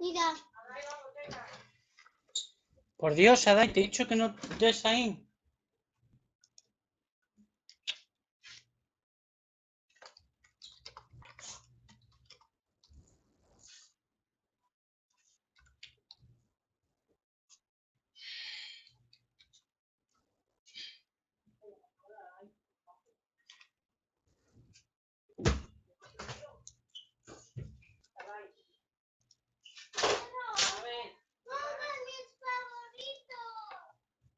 Mira. Por Dios, Adai, te he dicho que no des ahí.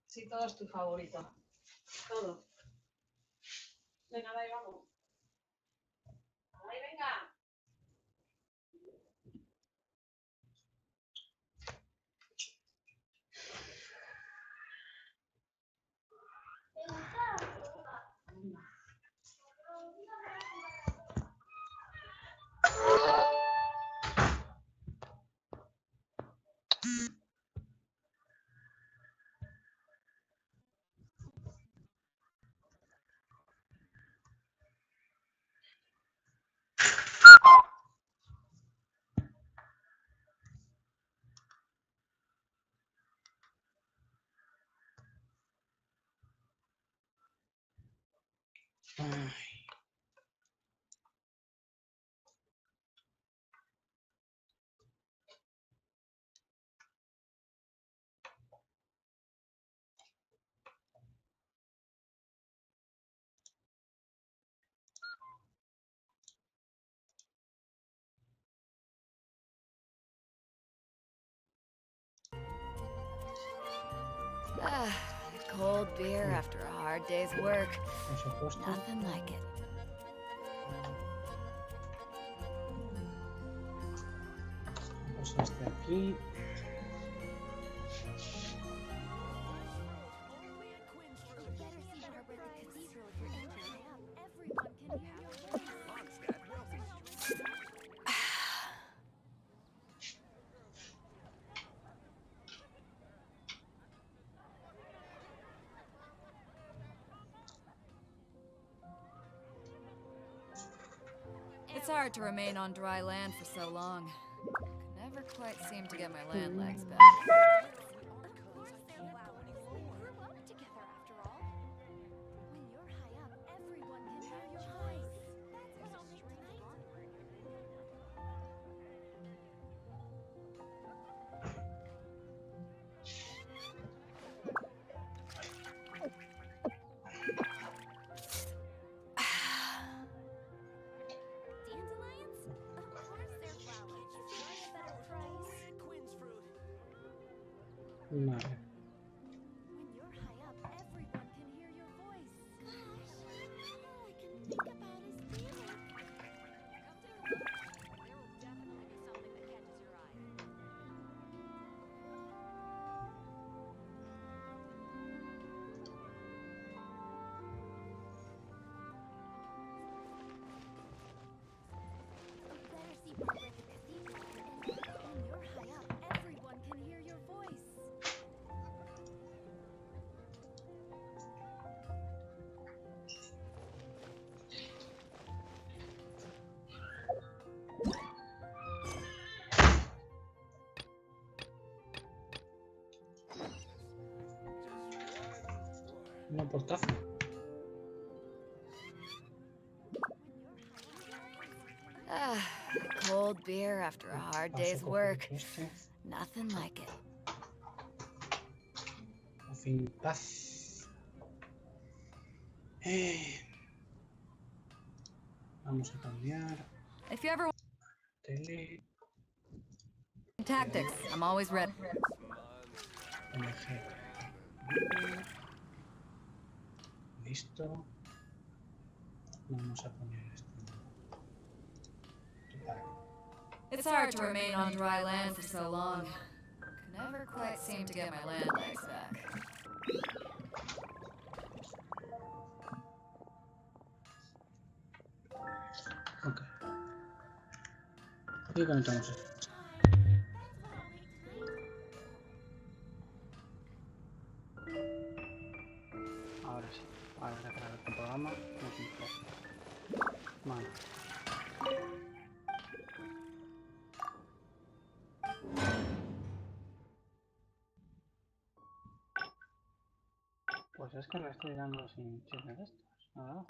Sí, todo es tu favorito. Todo. Venga, ahí vamos. Ahí, venga. Ay. Cold beer after a hard day's work. Por supuesto. Nothing like it. Pues este aquí. It's hard to remain on dry land for so long. Could never quite seem to get my land legs back. Vale. Un portazo. Cold beer after a hard day's work. Nothing like it. Por fin, paz. Vamos a cambiar. If you ever want Tele. tactics, I'm always ready. MG. Listo. Vamos a poner esto. It's hard to remain on dry land for so long. Could never quite seem to get my land legs back. Ok. Y conectamos esto. Ahora sí. Ahora voy a cargar el programa. No se importa. Vale. Pues es que me estoy dando sin chismes de estos, la verdad.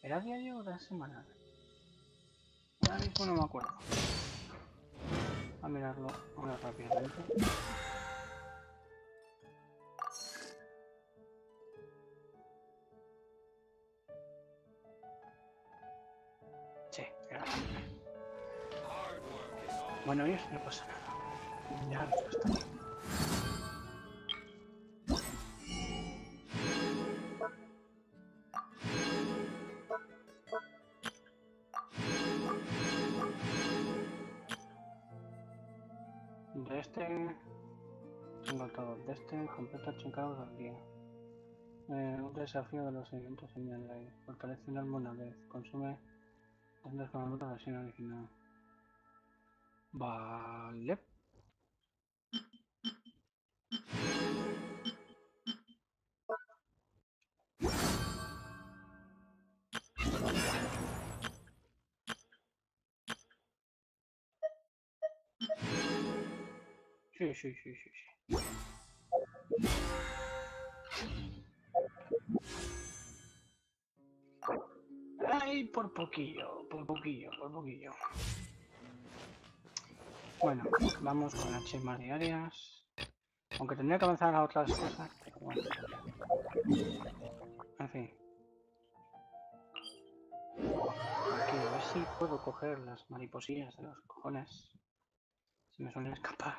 ¿Era diario o era semanal? Ahora mismo no me acuerdo. A mirarlo ahora rápidamente. Sí, era semanal. Bueno, y no pasa nada. Ya lo está bien. De este tengo todo. De este completo 8 encargos al día. Un desafío de los seguimientos en el aire. Fortalece un arma una vez. Consume 2 con la versión original. Vale. Sí, sí, sí, sí, sí. Ay, por poquillo, por poquillo, por poquillo. Bueno, vamos con las chismas diarias. Aunque tendría que avanzar a otras cosas, pero bueno. En fin. Aquí, a ver si puedo coger las mariposillas de los cojones. Se me suelen escapar.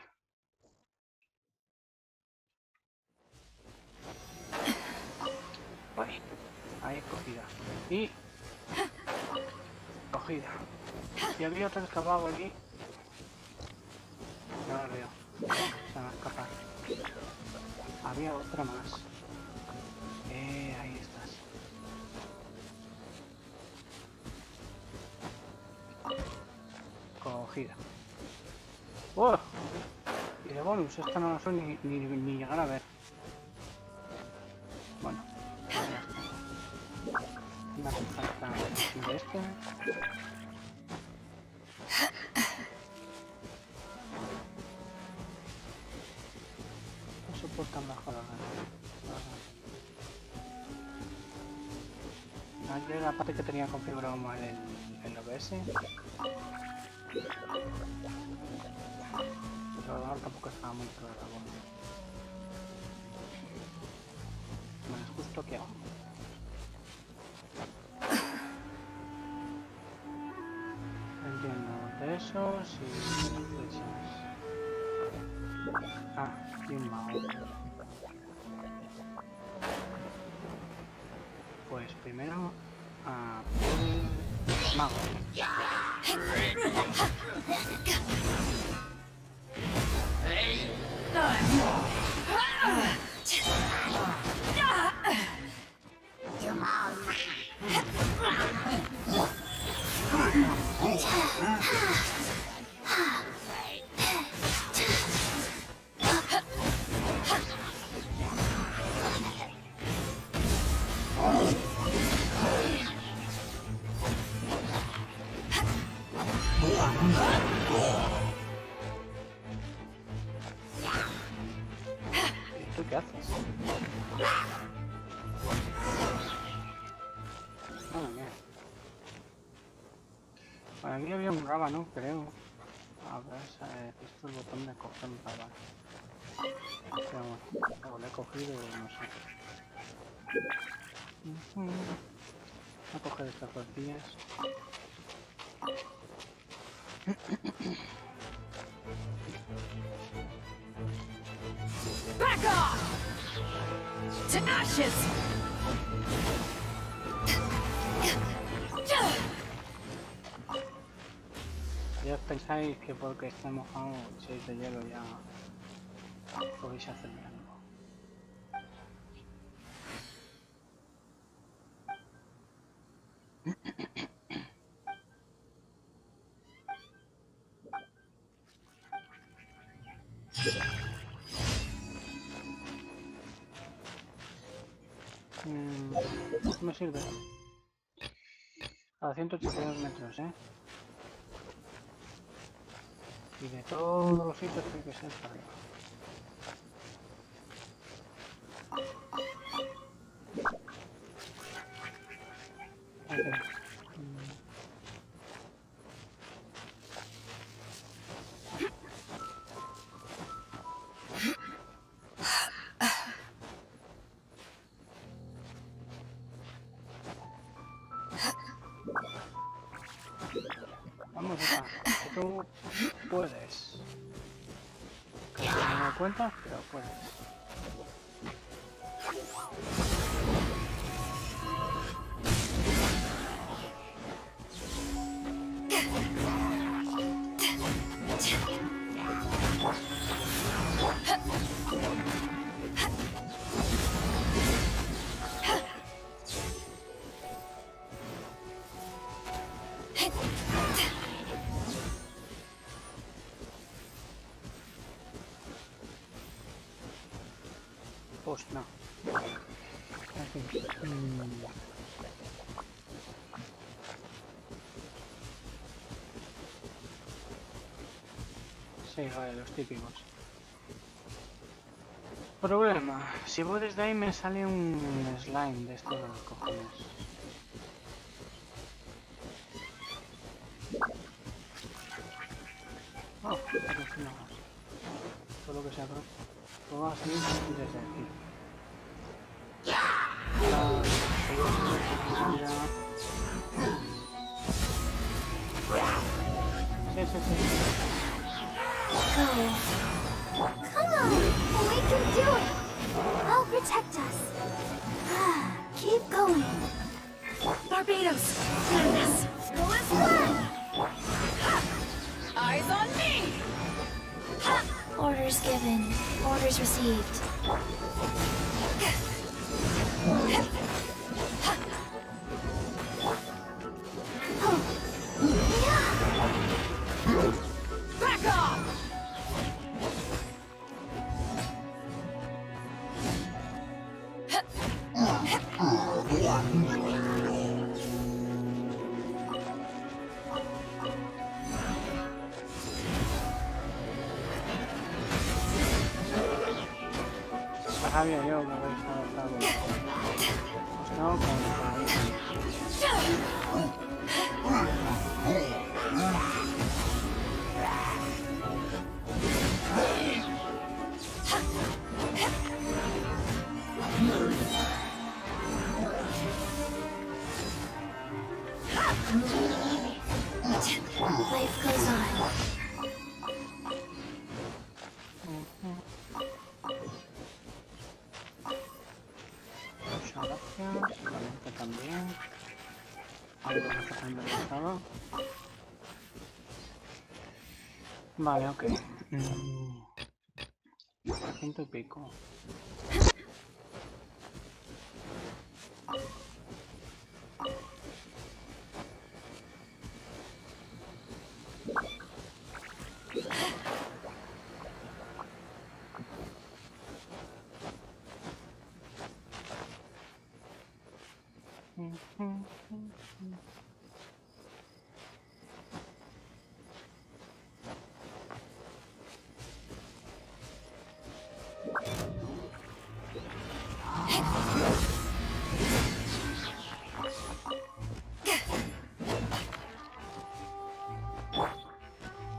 Uy, ahí cogida. Y cogida. Y había otro escapado aquí. No la veo. Se me va a escapar. Había otra más. Ahí estás. Cogida. ¡Oh! Y de bonus, esta no la suelo ni llegar a ver. Bueno, ya está. Me hace falta de este. No soportan bajo la gana. Ayer la parte que tenía configurado mal el OBS. Pero ahora tampoco estaba muy claro. Bueno, es justo que hago. Entiendo de esos y de las flechas. Ah, y un mago. Pues primero a el mago. ¿Y tú qué haces? Madre mía. Por aquí había un rábano, creo. A ver, esto es el botón de coger un rábano. Pero bueno, o lo he cogido o no sé. Voy a coger estas tortillas. Back off! To ashes! Ya os pensáis que porque esté mojado, si es de hielo ya podéis hacerme algo. ¿Qué me sirve? A 182 metros, ¿eh? Y de todos los sitios tiene que ser para arriba. Okay. Vamos acá, que tú puedes. Casi no me doy cuenta, pero puedes. Pues no. Aquí. Sí, vale, los típicos. Problema, si voy desde ahí me sale un slime de estos de los cojones. Oh, pero si no. Todo lo que sea, pero pues vamos a salir desde aquí. Sí, sí, sí. Go. Come on, we can do it. I'll protect us. Keep going. Barbados! Goodness! Let's run. Eyes on me! Orders given. Orders received. Back off! Sabía yo que habéis adaptado. Pues no, Life goes on. muchas gracias. Valente también. Algo que está estado. Vale, ok. 100 y pico.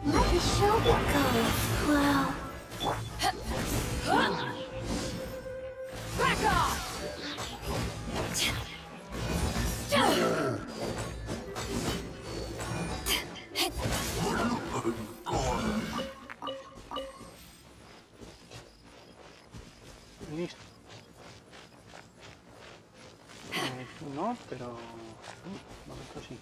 Let the show go. Wow. Back off! Listo. Tú no, pero... momento sí.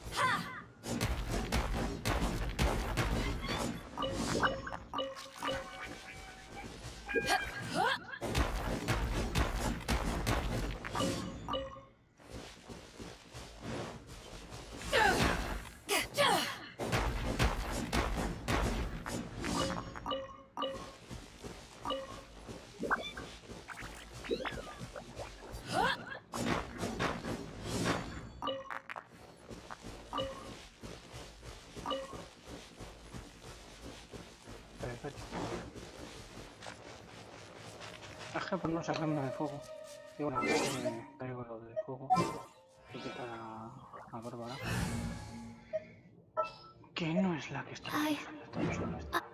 Ajá, pues no sacando de fuego. Y bueno, traigo lo de fuego. Y quitar a Bárbara. Que no es la que está utilizando, está usando esta.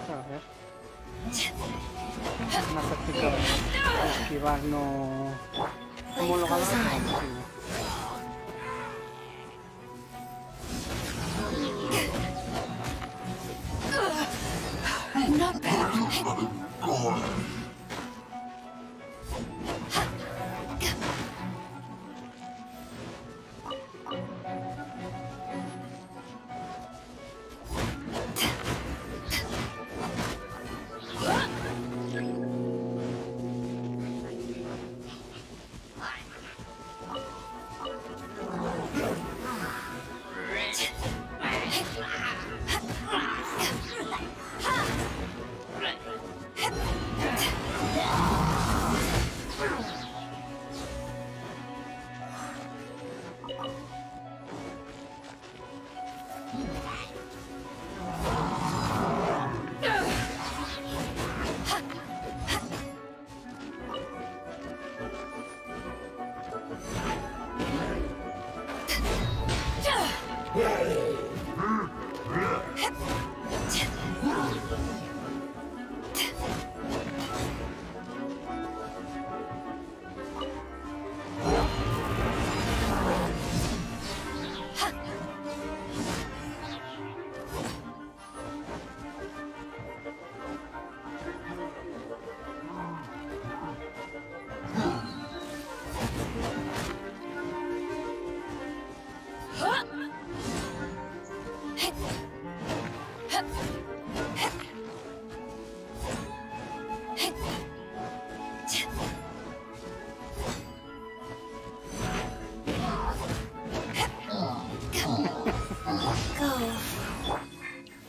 A ver. Una práctica de esquivar no homologada como posible. Not bad.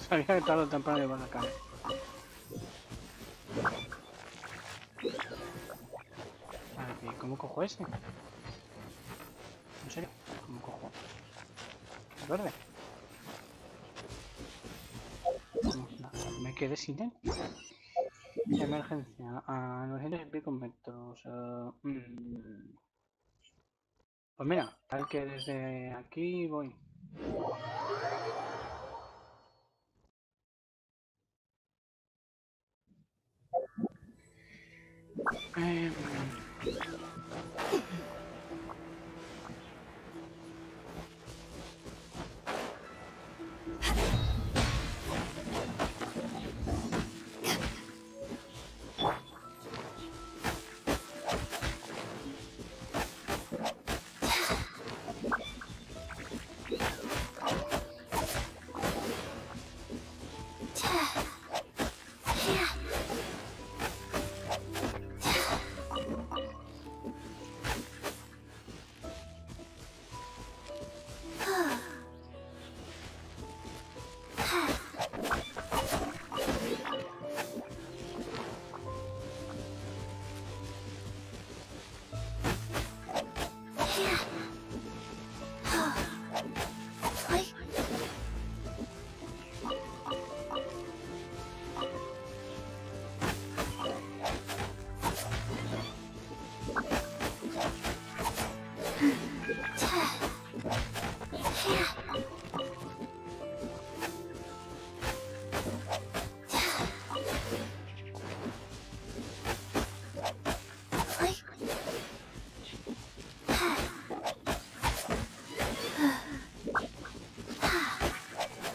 Sabía que tarde o temprano iban a caer. A ver, ¿cómo cojo ese? ¿En serio? ¿Cómo cojo? ¿Es verde? No, me quedé sin él. Emergencia a 900 y pico metros. Pues mira, tal que desde aquí voy. Eh,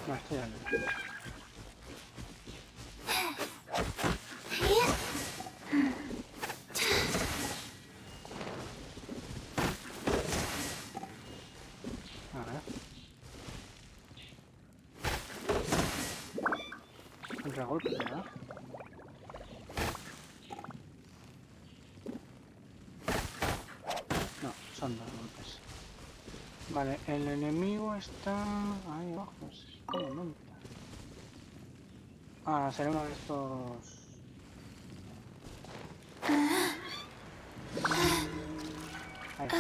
no, estoy al lado. A ver. contragolpe, ¿verdad? No, son dos golpes. Vale, el enemigo está ahí abajo. ¿Cómo no? Ah, será uno de estos... Ahí está.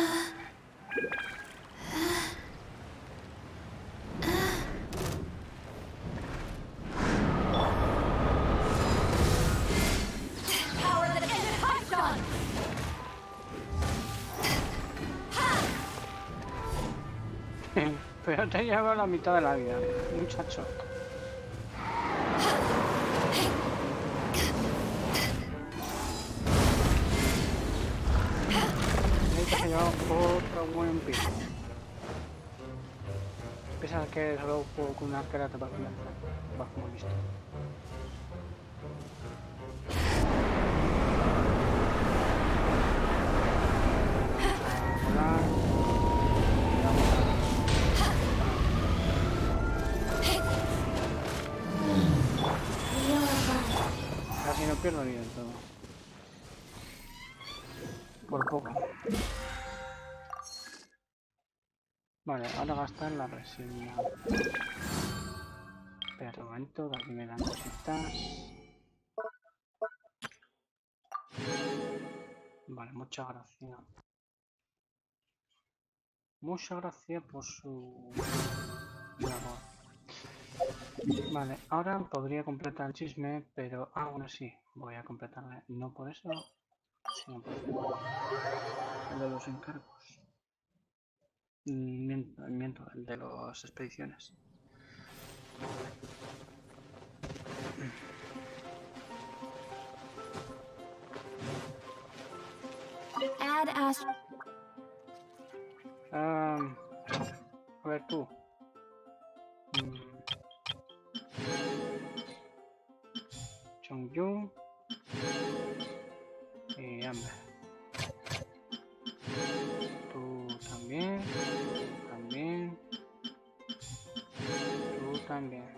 Pero te lleva la mitad de la vida, muchacho. Se lleva otro buen pico. Piensas que solo juego con una arquera te va a lanzar. Va como listo. Casi no pierdo ni del todo. Por poco. Vale, ahora gastar la resina. Espera un momento, que aquí me dan cositas. Vale, muchas gracias. Muchas gracias por su labor. Vale, ahora podría completar el chisme, pero aún así voy a completarle. No por eso, sino por el de los encargos. Miento, el de las expediciones. Add Astro. A ver tú. Chongyu y Amber. Tú también. Tú también.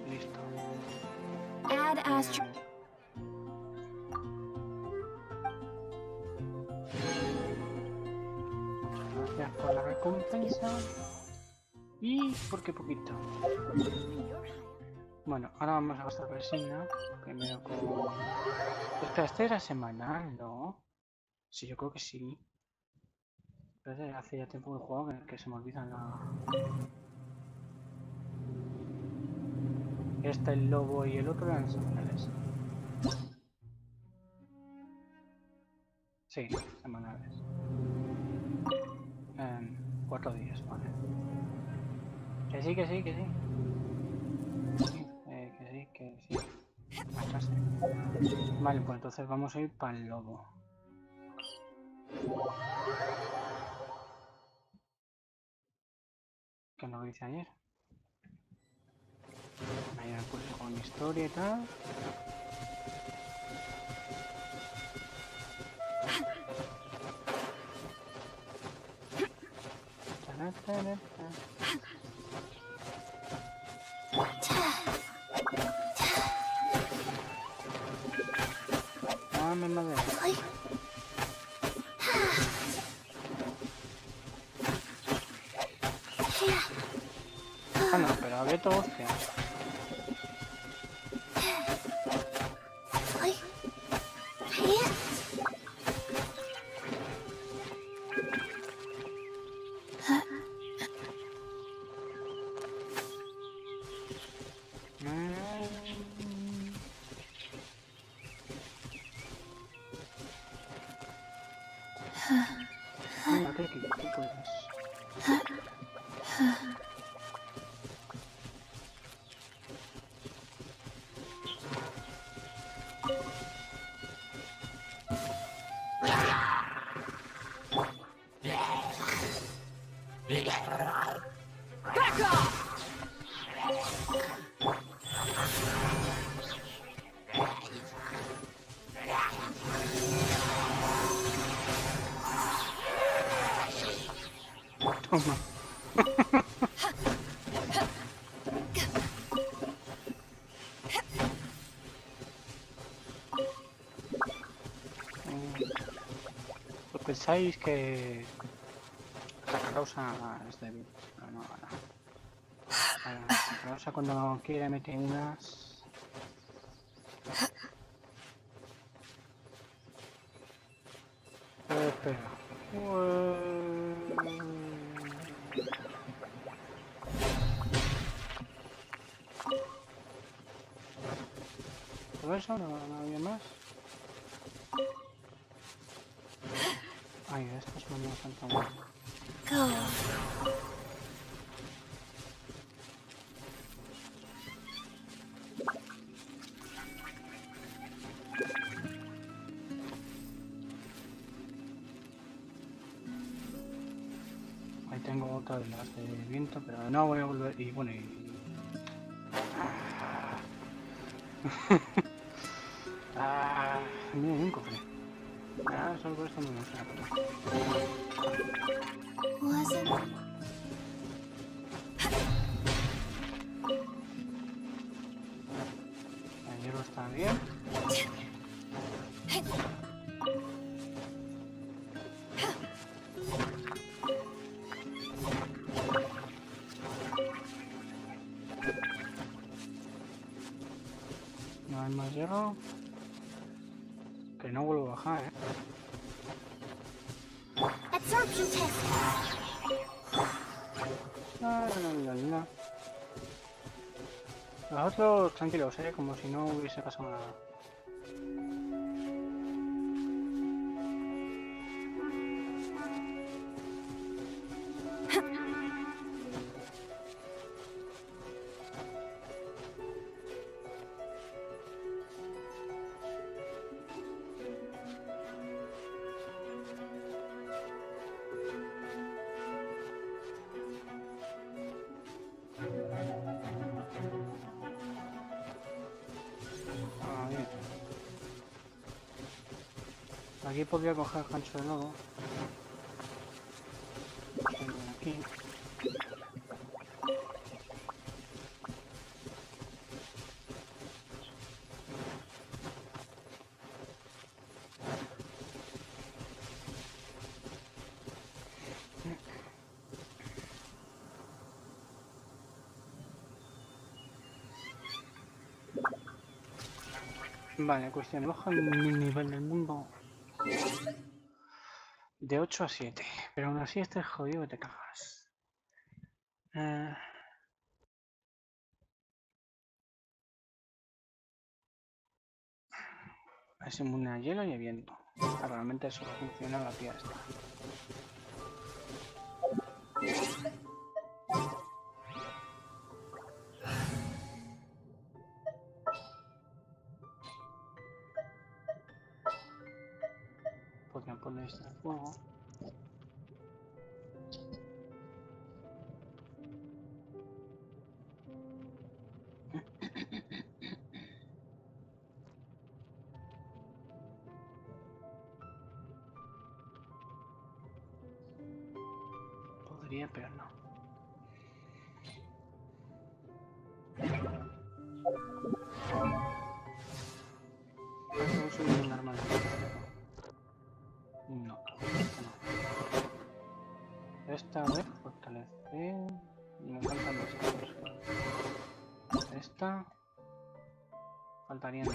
Listo. Add Astro. Gracias por la recompensa. Y porque poquito. Bueno, ahora vamos a gastar resina. Primero con... Espera, ¿este era semanal? ¿No? Sí, yo creo que sí. Pero hace ya tiempo que juego que se me olvida la... Este, el lobo y el otro eran semanales. Sí, semanales. 4 días, vale. Que sí. Que sí. Marcharse. Vale, pues entonces vamos a ir para el lobo. Que no lo hice ayer. Ahí me puse con historia y tal. Dame madera. Ah, no, pero había todo hostia. Venga, Teki, tú puedes. Toma. Pues pensáis que la causa es débil, pero no, no. Bueno, la causa cuando quiere meter unas... espera. ¿Todo eso? ¿No había más? Ay, estos no me faltan más. Ahí tengo otra de las de viento, pero no voy a volver. Y bueno, mira, hay un cofre. Solo por esto no me suena. El hierro está bien. No hay más hierro. Que no vuelvo a bajar, Absorption test. Los otros tranquilos, como si no hubiese pasado nada. Bien. Aquí podría coger el gancho de lobo. Aquí. Vale, cuestión. Bajo el nivel del mundo de 8 a 7. Pero aún así este es jodido que te cagas. Es inmune a hielo y a viento. Realmente solo funciona la tía esta. Porque me pone este fuego. Podría, pero no. Soy un arma de no, no. Esta vez fortalecer. Me faltan dos cosas. Esta. Faltarían dos.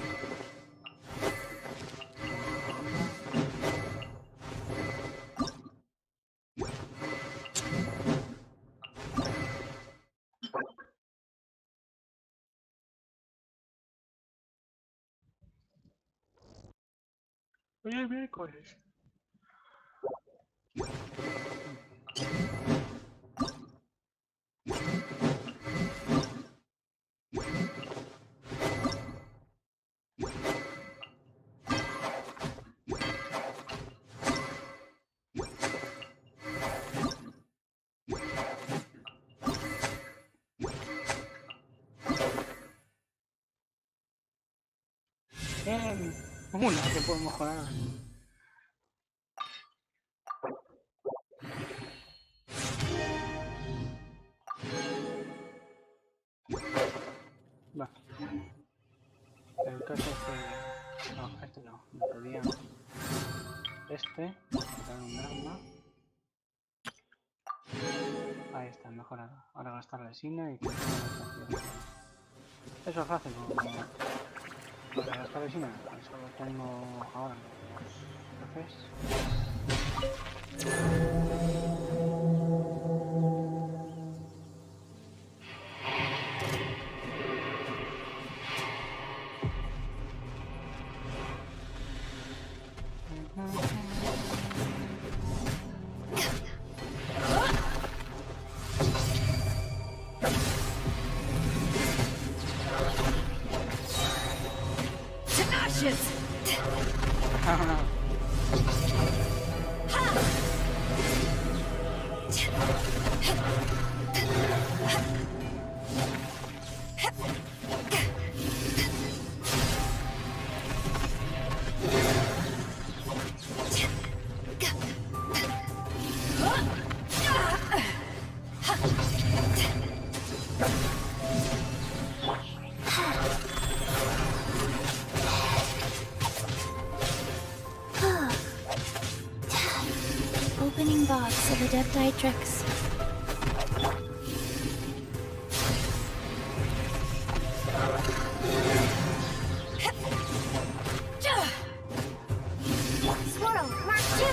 Hoy es miércoles. Bien. Una que puedo mejorar. Va. El caso es que... no, este no. No podía. este, quitar un arma. Ahí está, mejorado. Ahora gastar resina y quitar la estación. Eso es fácil, para gastar resina, eso lo tengo ahora. Entonces... Opening box of Adeptitrix. Swirl, Mark 2!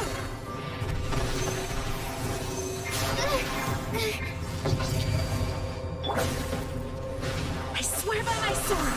I swear by my sword!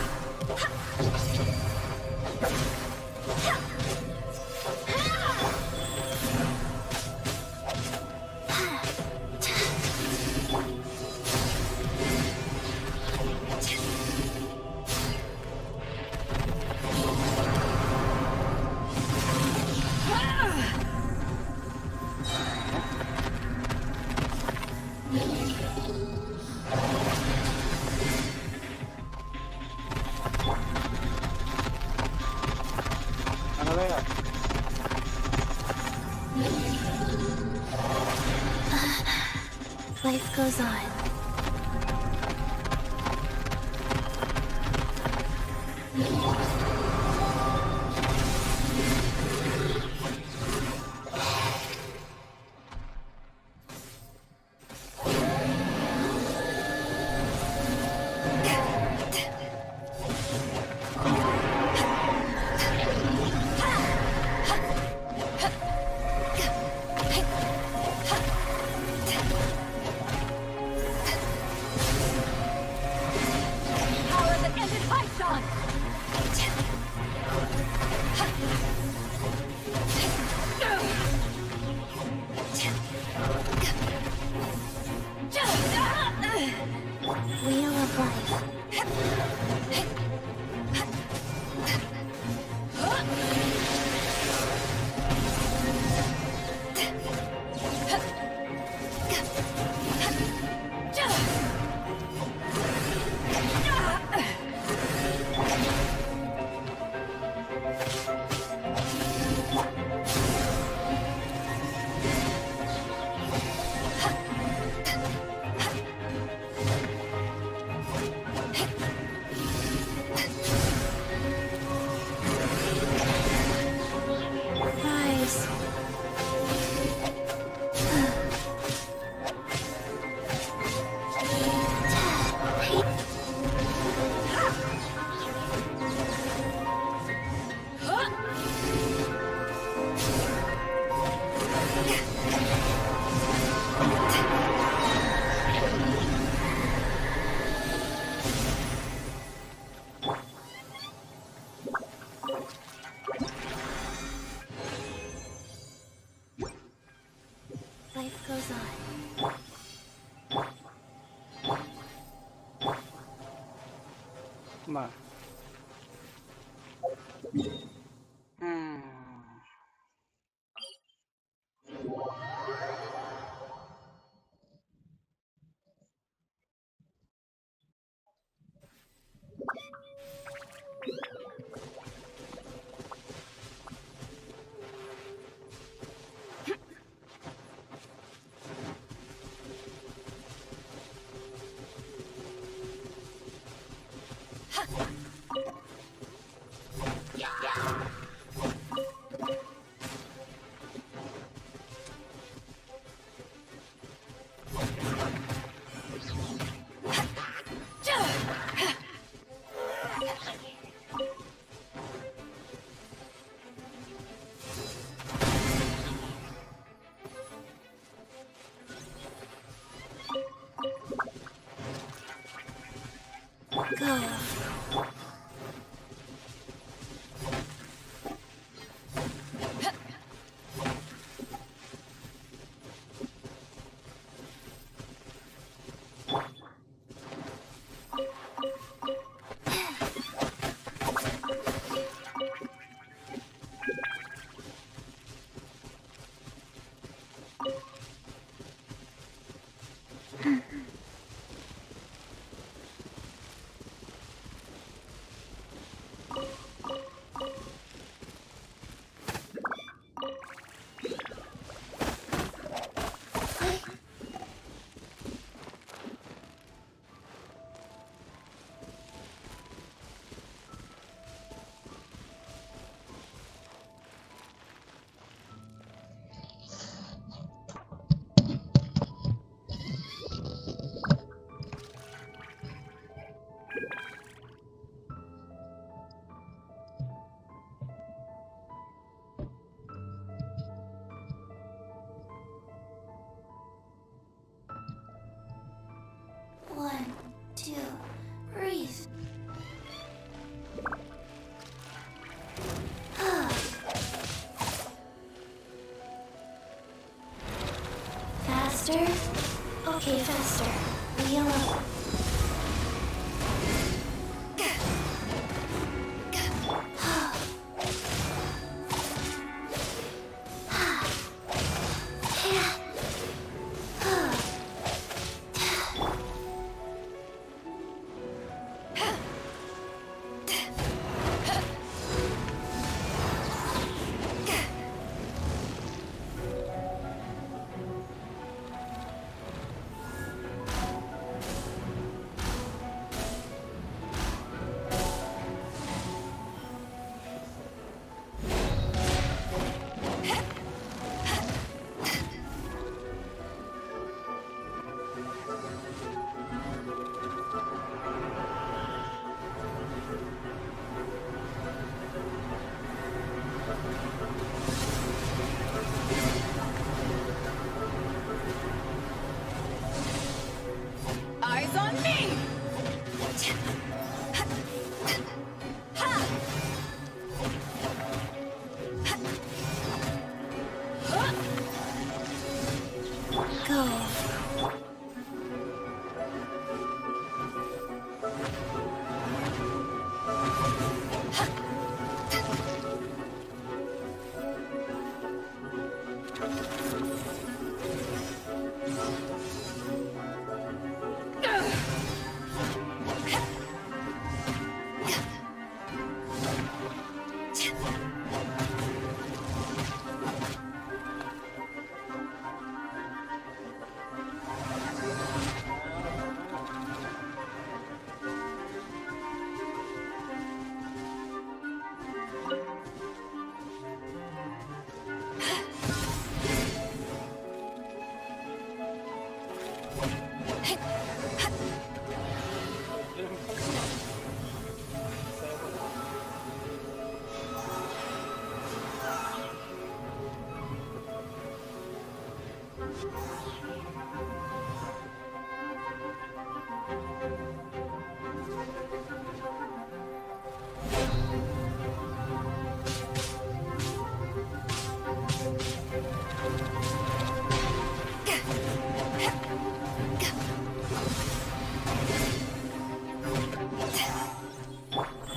Life goes on. Wheel of Life. Life goes on. Vale. Go. One, two, breathe. Faster? Okay, faster. Wheel up. Eyes on me! Go.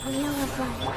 Wheel of light.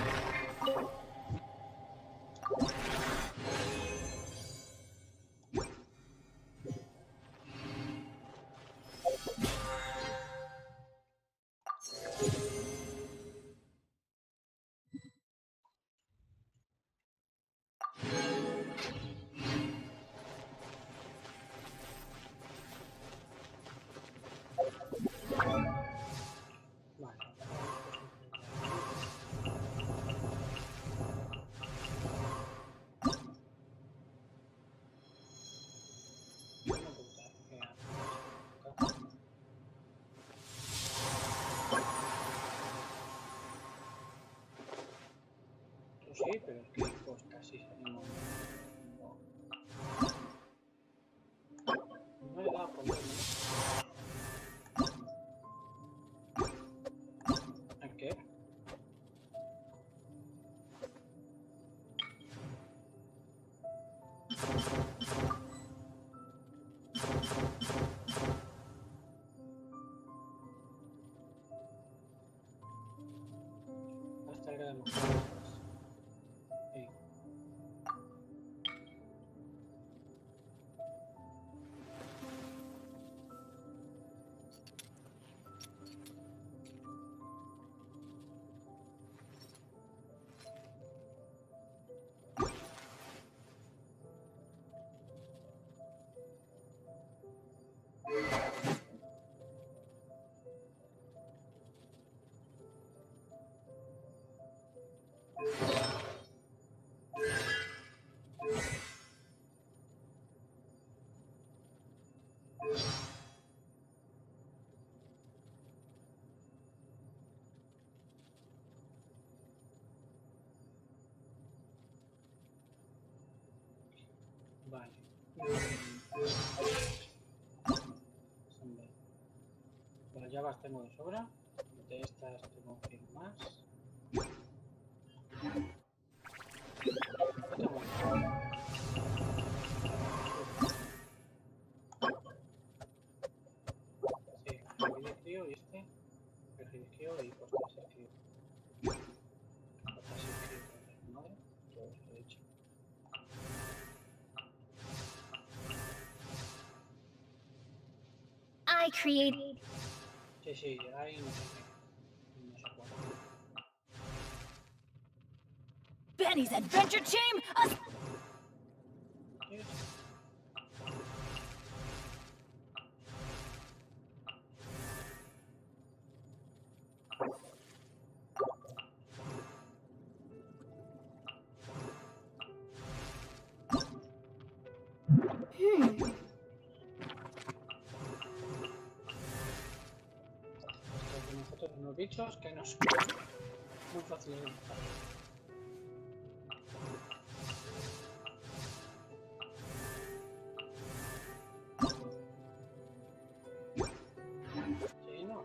Sí, pero es que pues casi salimos. No le da a ponerlo. Hasta era de mujeres. Sí. Vale. Las llaves tengo de sobra. De estas tengo que ir más. Sí, regidicrio y este. Regidicrio y postasicrio. Postasicrio de mi madre. Todo esto he hecho. I created. Sí, sí, ahí no sé qué. No sé cuál. Benny's Adventure Team! ¿Qué es? Estos de nosotros unos bichos que nos muy fácil de matar. Sí, no.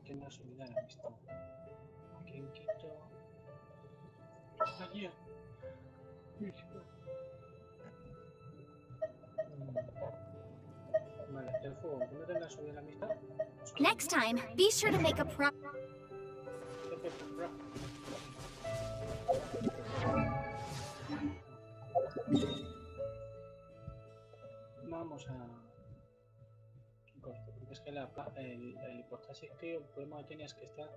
Que no se olvida la amistad. Aquí en Quito. Allí. Vale, el fuego. ¿No tendrás sobre la amistad? Next time, be sure to make a Vamos a... Porque es que el hipostasis, tío, el problema que tiene es que está...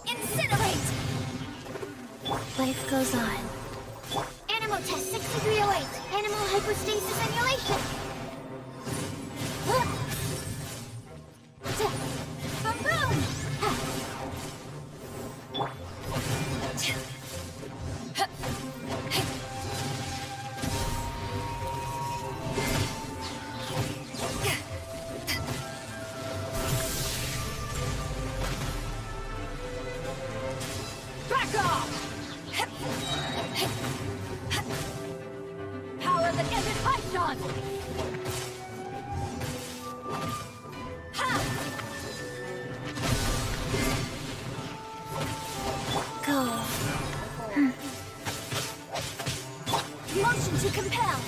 incinerate. Life goes on. Animal test 6308. Animal hypostasis emulation. Boom! Back off! Power that isn't Python! Go. Motion to compel.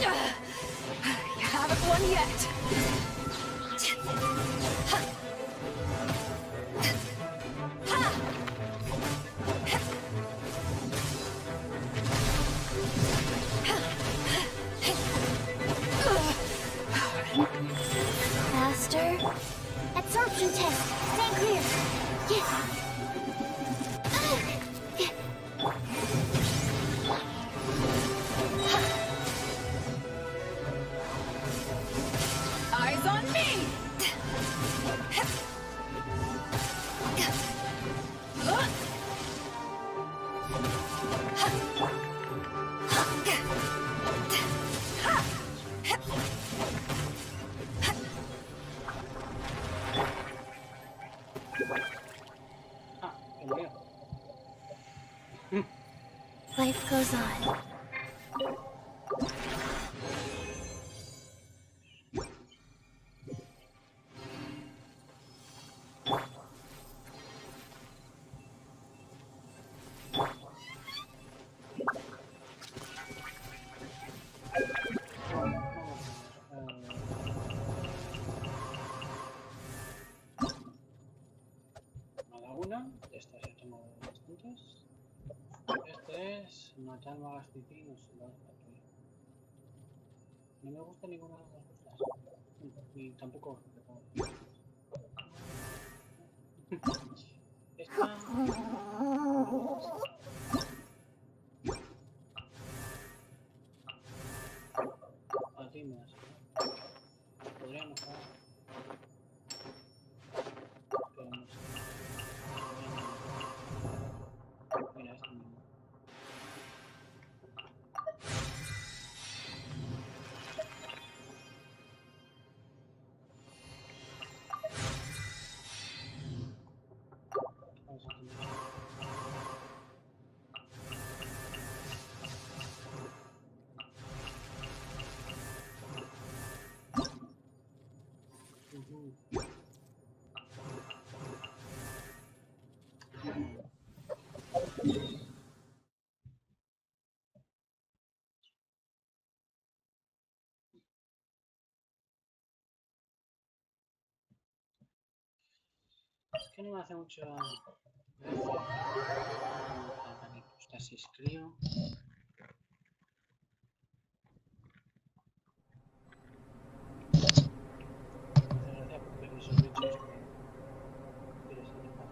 You haven't won yet. Faster. Absorption test. Stand clear. Yeah. Eyes on me! Ah, el mío. Life goes on. Nada una, de estas he tomado bastantes. Este es matar magas pipí, no sé, no me gusta ninguna de las dos cosas. Y tampoco esta. A ti más. Podría mejorar. Pero no sé. Mira, este mismo. Vamos a cambiar. Es que no me hace mucho gracia. Estasis crío. Me hace gracia porque esos bichos que quieres atacar.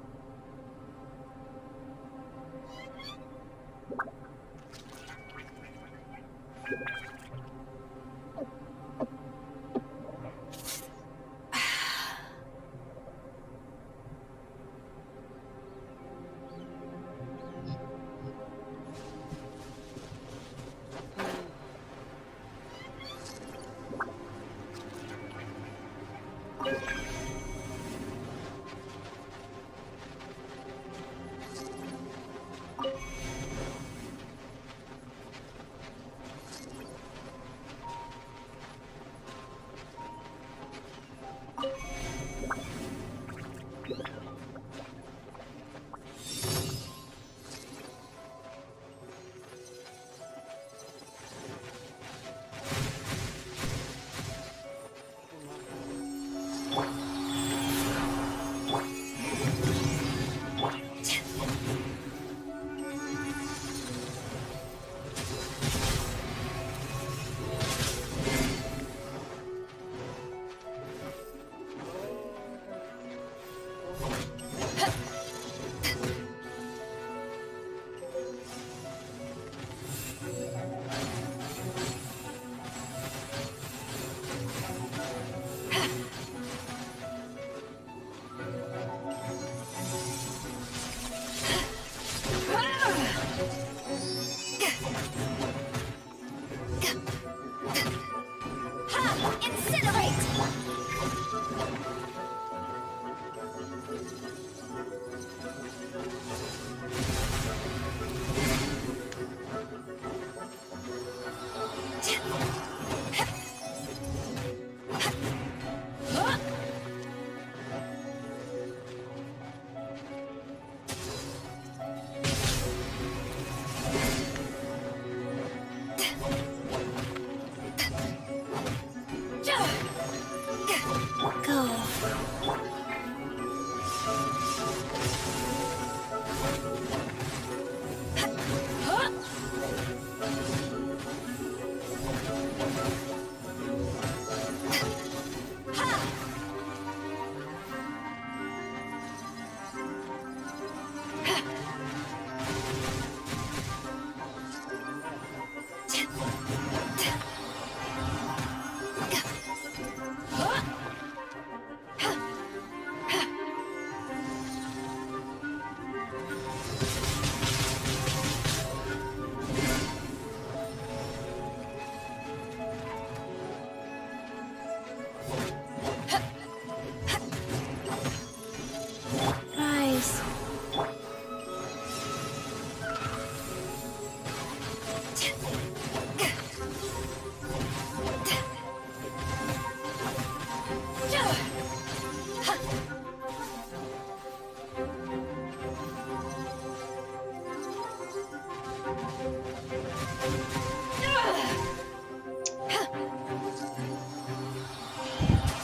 Guys.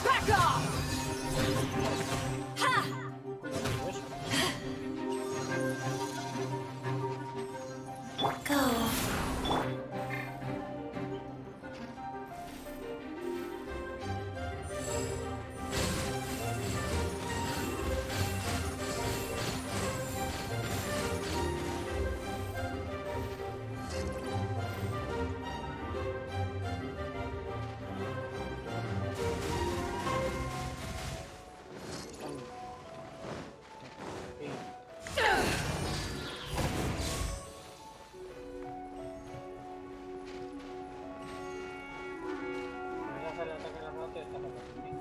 Back off! Ha! Go. El ataque de la muerte está por aquí.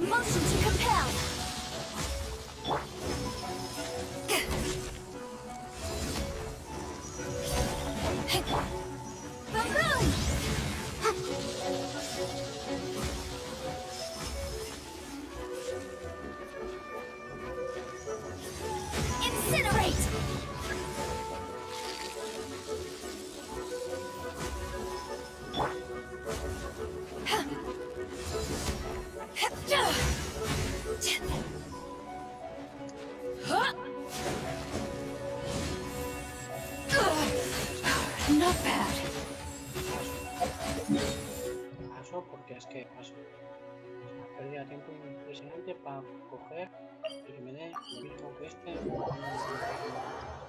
Motion to compel. Balloon. Incinerate. Not bad. Paso porque es que paso. Es una pérdida de tiempo impresionante para coger y que me dé lo mismo que este.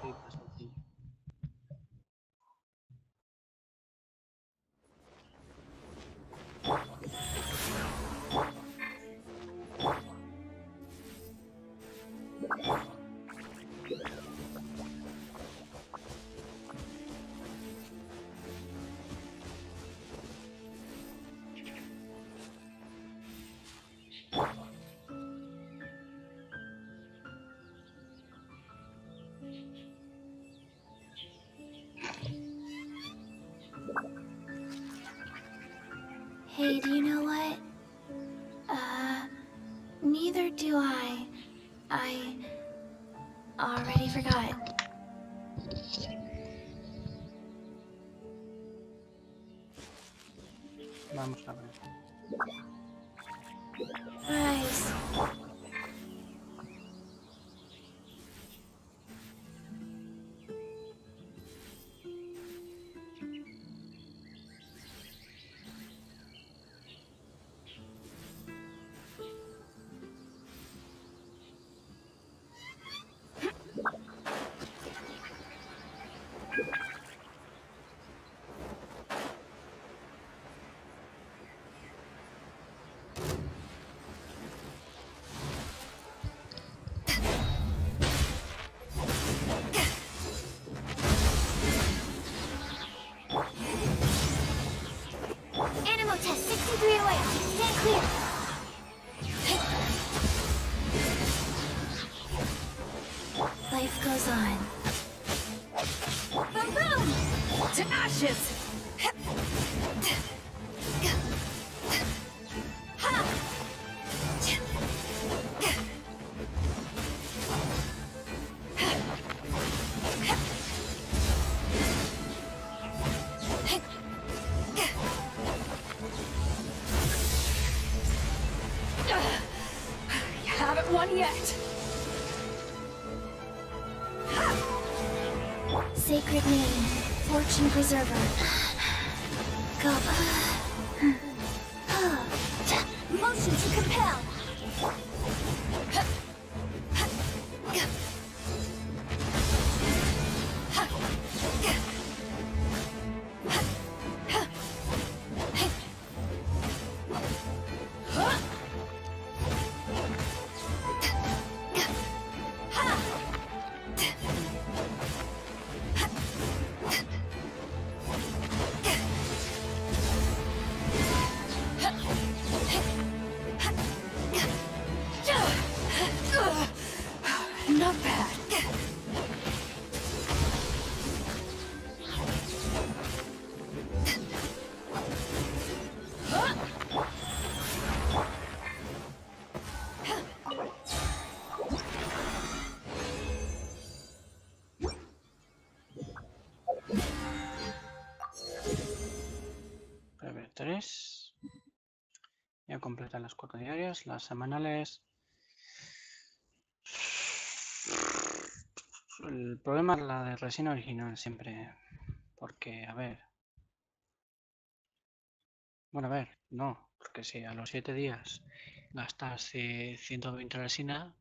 Sí, más sencillo. Hey, do you know what? Neither do I. I already forgot. Vamos a ver. Guys. Animal test 63 away. Stand clear. Life goes on. Boom, boom! To ashes! Ha! You haven't won yet. Ha! Sacred name, fortune preserver. Gaba. Motion to compel. Not bad. Breve 3. Ya completan las 4 diarias. Las semanales. El problema es la de resina original siempre. Porque, a ver. Bueno, a ver, no. Porque si a los 7 días gastas 120 resina.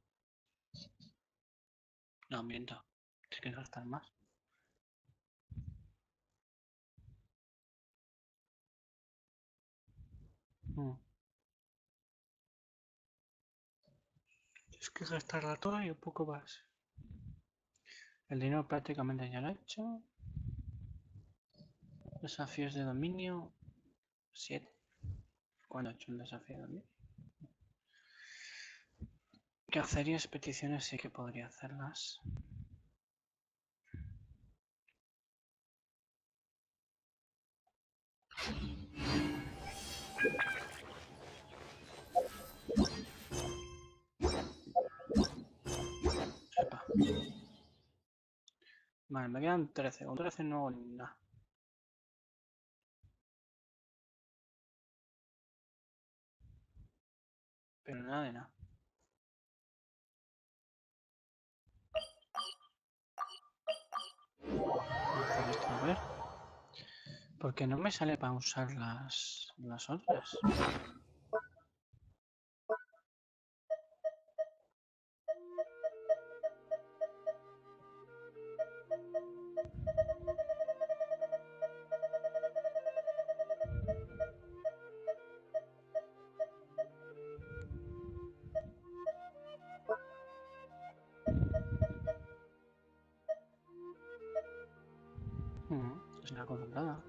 No, miento. Tienes que gastar más. Tienes que gastarla toda y un poco más. El dinero prácticamente ya lo he hecho. Desafíos de dominio. 7. ¿Cuándo he hecho un desafío de dominio? Cacerías, peticiones sí que podría hacerlas. Epa. Vale, me quedan 13. Con 13 no hago nada. Pero nada de nada. Vamos a hacer esto, a ver. Porque no me sale para usar las otras. Es una concentrada.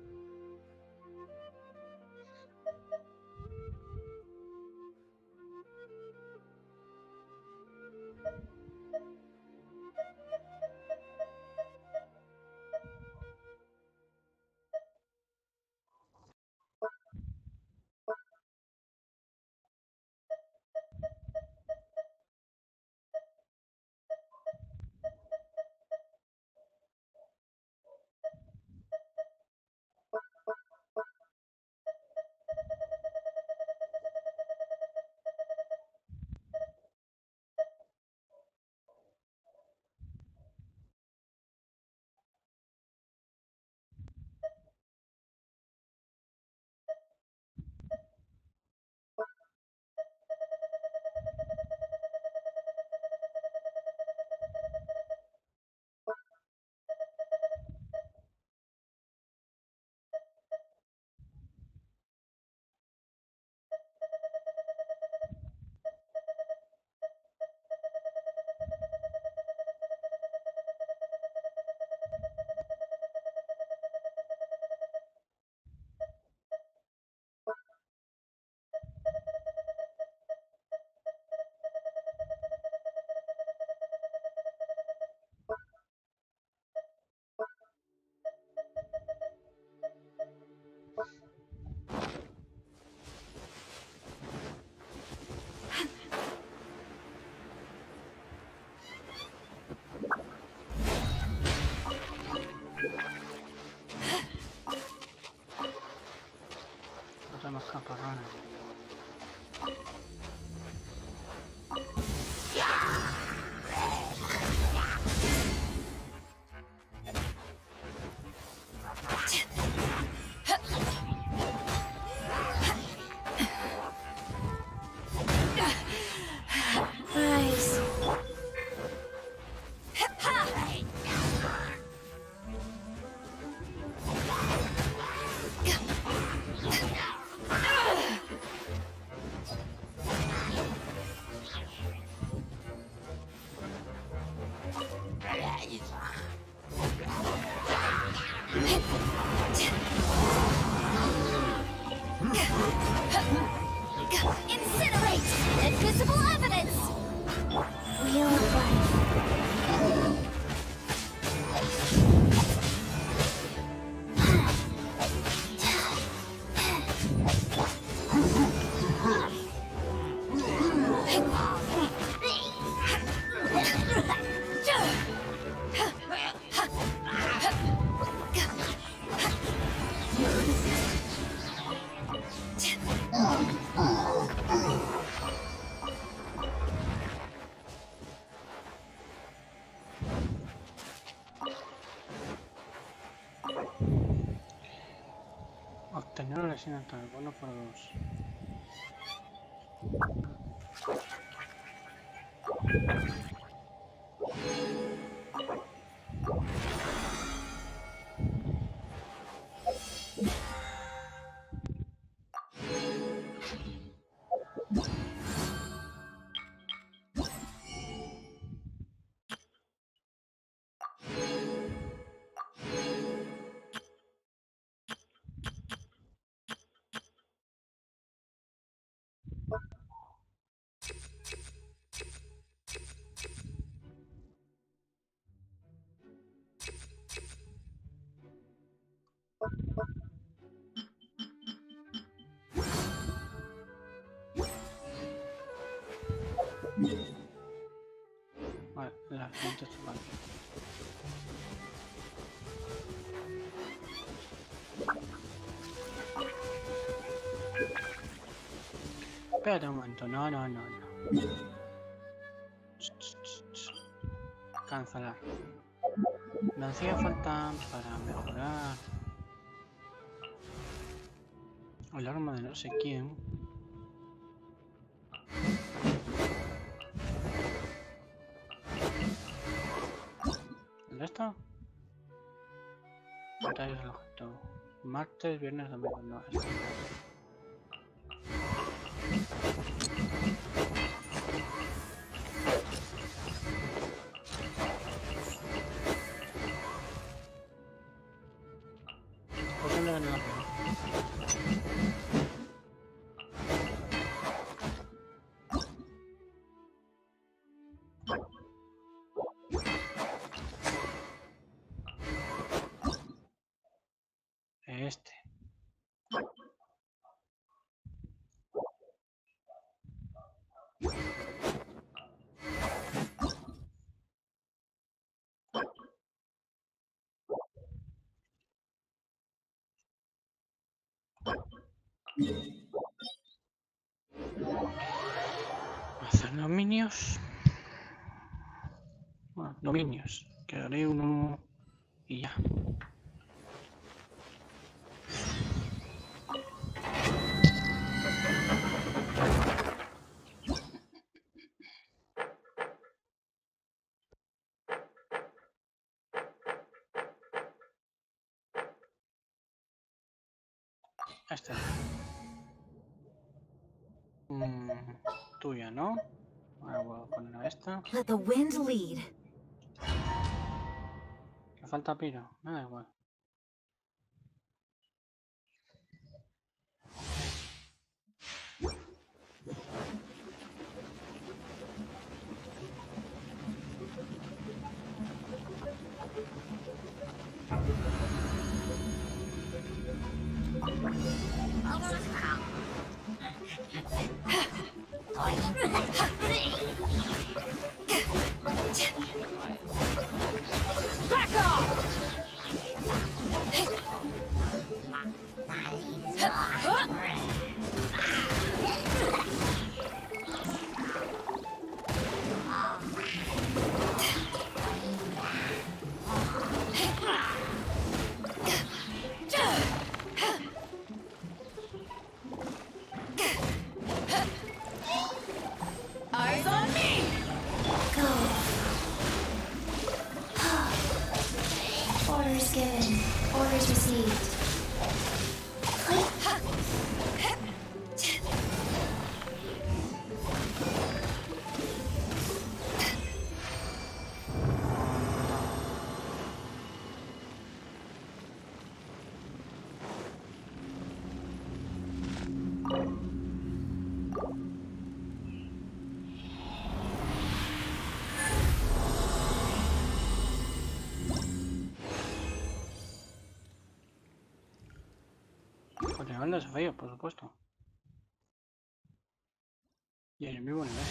Otra más caparrona. Obtener una lesión hasta el bono por 2. Vale, la siguiente está aquí. Espérate un momento, no. Cancelar. Me hacía falta para mejorar el arma de no sé quién. ¿Dónde está? Detalles del objeto. Martes, viernes, domingo, no. Está. ¿Por qué no le la pena? Este. Hacer dominios. Bueno, dominios. Quedaré uno y ya. Esta. Tuya, ¿no? Ahora voy a poner a esta. Let the wind lead. ¿Qué falta piro? Me da igual. Eyes on me! Go. Orders given. Orders received. Click. Continuar el desafío, por supuesto. Y en el mismo nivel.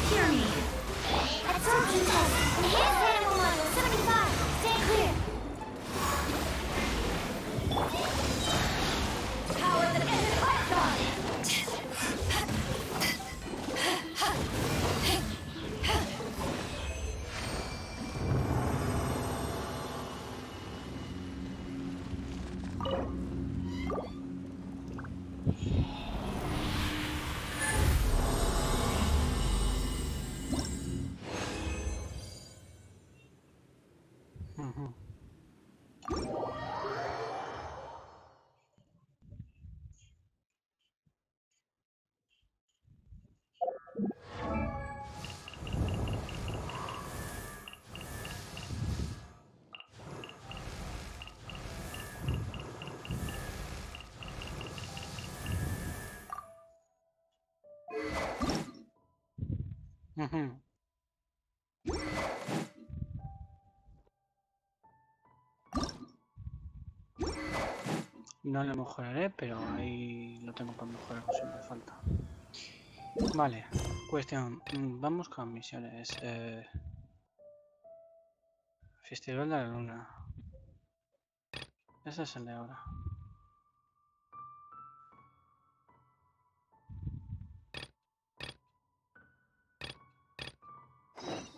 Hear me. Absorption test. Enhanced animal model 75. Stay clear. Power the pivot python. Ujú. Ujú. No lo mejoraré, pero ahí lo tengo para mejorar si me falta. Vale, cuestión. Vamos con misiones. Festival de la Luna. Ese es el de ahora.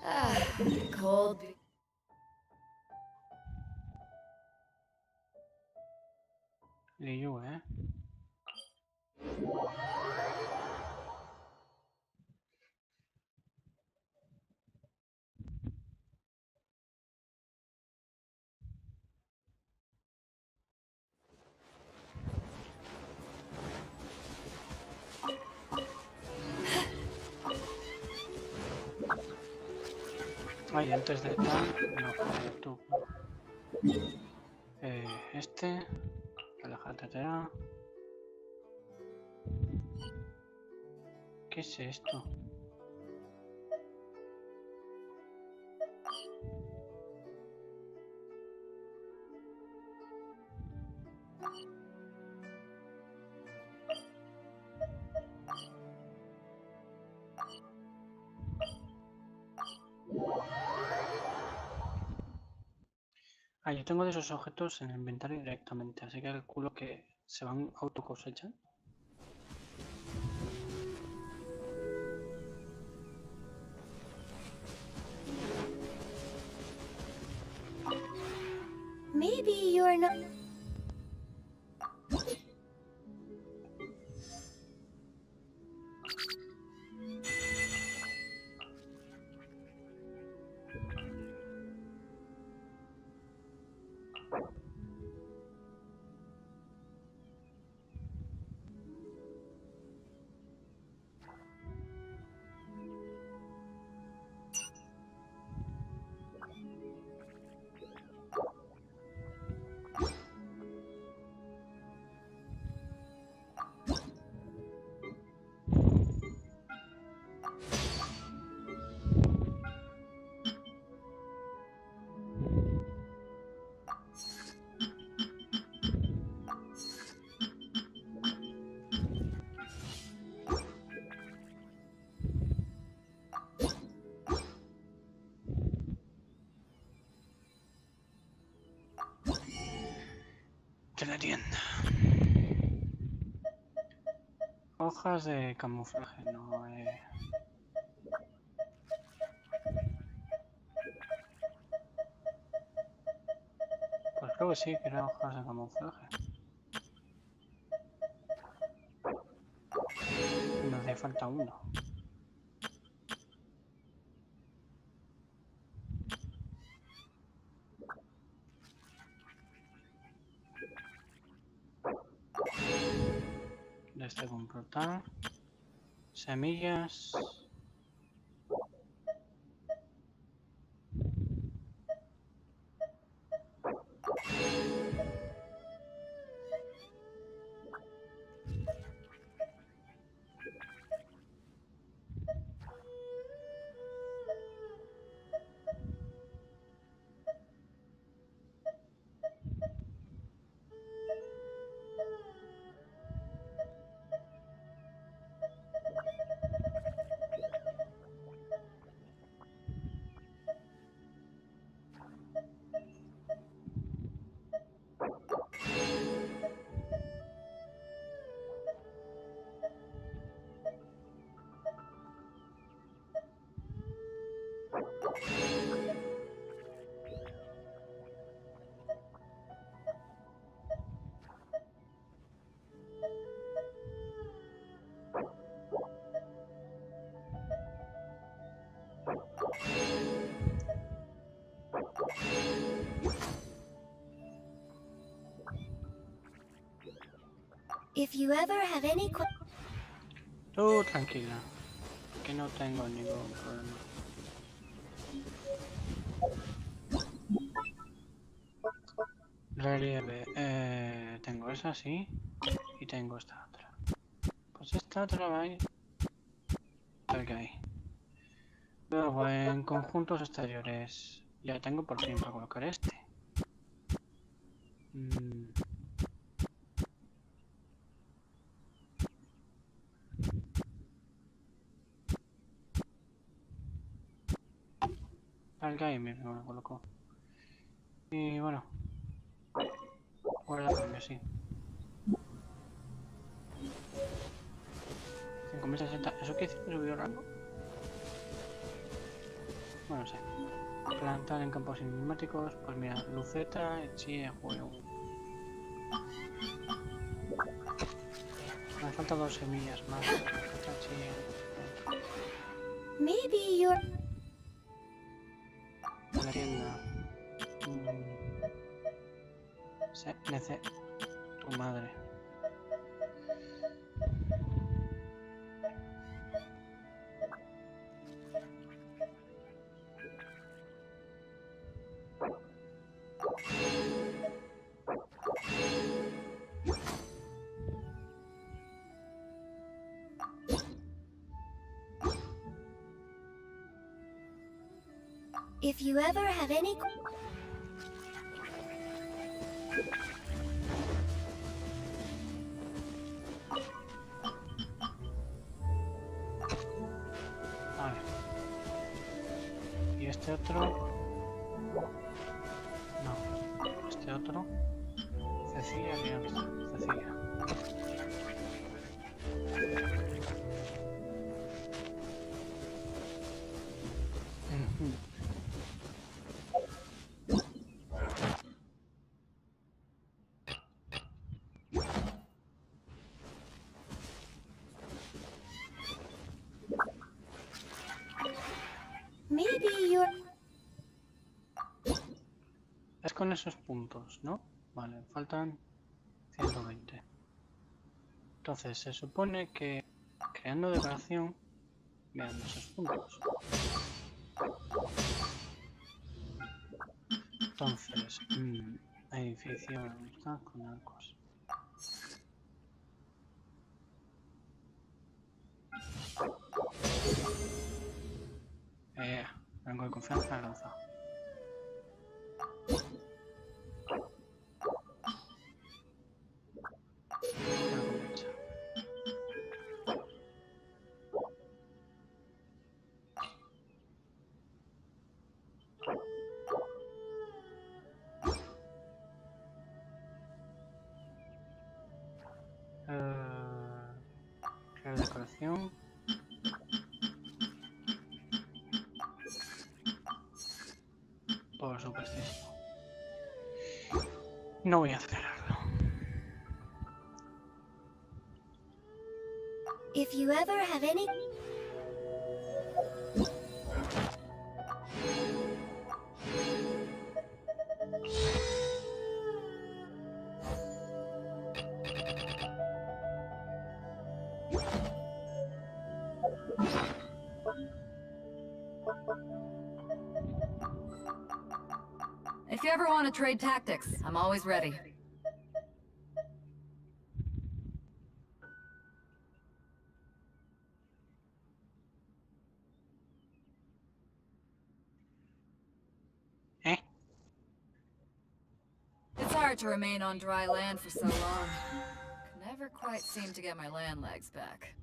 Ah, cold. Liu, ¿eh? Ay, antes de tal, no, tú. Este, relájate, ¿qué es esto? Ah, yo tengo de esos objetos en el inventario directamente, así que calculo que se van auto cosechar. Maybe you're not. De la tienda. Hojas de camuflaje, no. Pues creo que sí, que eran hojas de camuflaje. Me hacía falta uno. De este compro tal. Semillas. If you ever have any Tú tranquila, que no tengo ningún problema. Relieve, tengo esa sí, y tengo esta otra. Pues esta otra va a ir. Ok. Luego en conjuntos exteriores, ya tengo por fin para colocar este. Al gamer no lo coloco. Y bueno, guarda cambio, sí. 5060, ¿eso quiere decir que subió el rango? Bueno, no sé. Plantar en campos enigmáticos, pues mira, luceta, chía, juego. Me faltan 2 semillas más. Luceta, chía. maybe you're La tienda. Tu madre. if you ever have any A ver. Y este otro. No. Este otro. Cecilia, Alianza. Cecilia. maybe you're Es con esos puntos, ¿no? Vale, faltan 120. Entonces se supone que creando decoración vean esos puntos. Entonces, edificio me gusta con arcos. Rango de confianza lanzado. Crear decoración. Por superstición. No voy a acelerarlo. if you ever have any If you ever want to trade tactics, I'm always ready. It's hard to remain on dry land for so long. Could never quite seem to get my land legs back.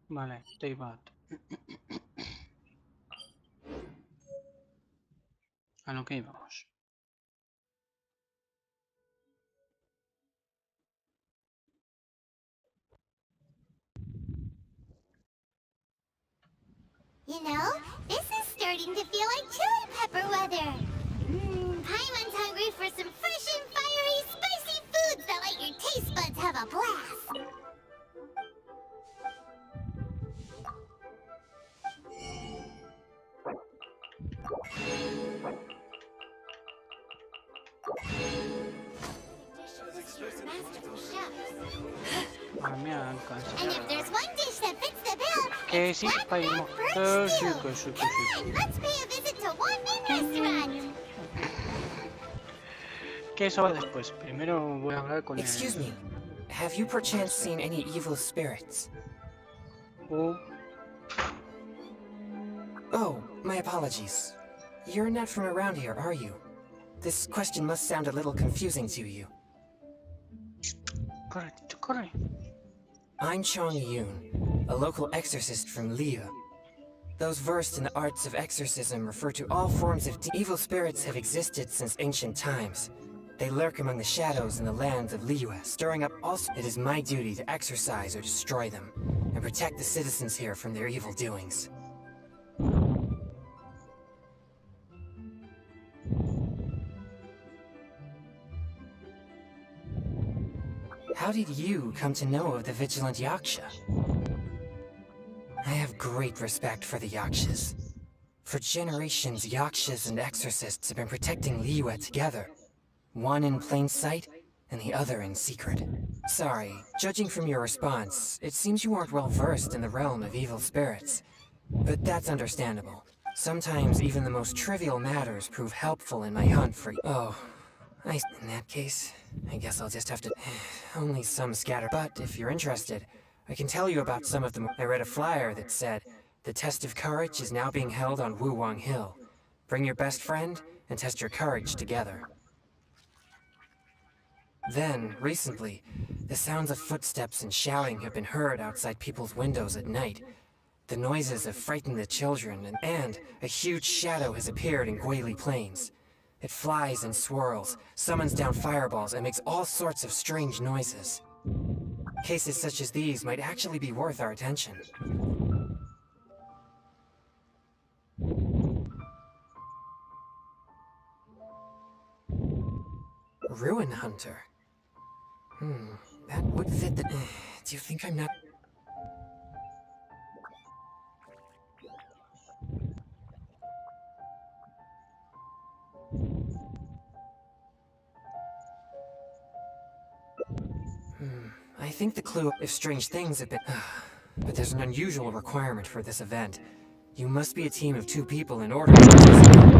Vale, David. A lo que íbamos. You know, this is starting to feel like chili pepper weather. Paimon's hungry for some fresh and fiery spicy foods that let your taste buds have a blast. Madre mía, And cansado. if there's one dish that fits the bill, Que it's sí, black país. pepper Que sí, stew. que sí, que Come sí. on, let's pay a visit to One Restaurant. Que eso va después. Primero voy a hablar con Excuse el... me, have you perchance seen any evil spirits? Oh, my apologies. You're not from around here, are you? This question must sound a little confusing to you. Corre, Tito, corre. I'm Chong Yoon, a local exorcist from Libre. Those versed in the arts of exorcism refer to all forms of evil spirits have existed since ancient times. They lurk among the shadows in the lands of Liyue, stirring up all... It is my duty to exorcise or destroy them, and protect the citizens here from their evil doings. How did you come to know of the Vigilant Yaksha? I have great respect for the Yakshas. For generations, Yakshas and exorcists have been protecting Liyue together. One in plain sight, and the other in secret. Sorry, judging from your response, it seems you aren't well versed in the realm of evil spirits. But that's understandable. Sometimes even the most trivial matters prove helpful in my hunt for... Oh, in that case, I guess I'll just have to... Only some scatter. But if you're interested, I can tell you about some of them. I read a flyer that said, the test of courage is now being held on Wuwang Hill. Bring your best friend, and test your courage together. Then, recently, the sounds of footsteps and shouting have been heard outside people's windows at night. The noises have frightened the children, and a huge shadow has appeared in Guili Plains. It flies and swirls, summons down fireballs, and makes all sorts of strange noises. Cases such as these might actually be worth our attention. Ruin Hunter. That would fit the... Do you think I'm not... I think the clue if strange things have been... But there's an unusual requirement for this event. You must be a team of 2 people in order to participate.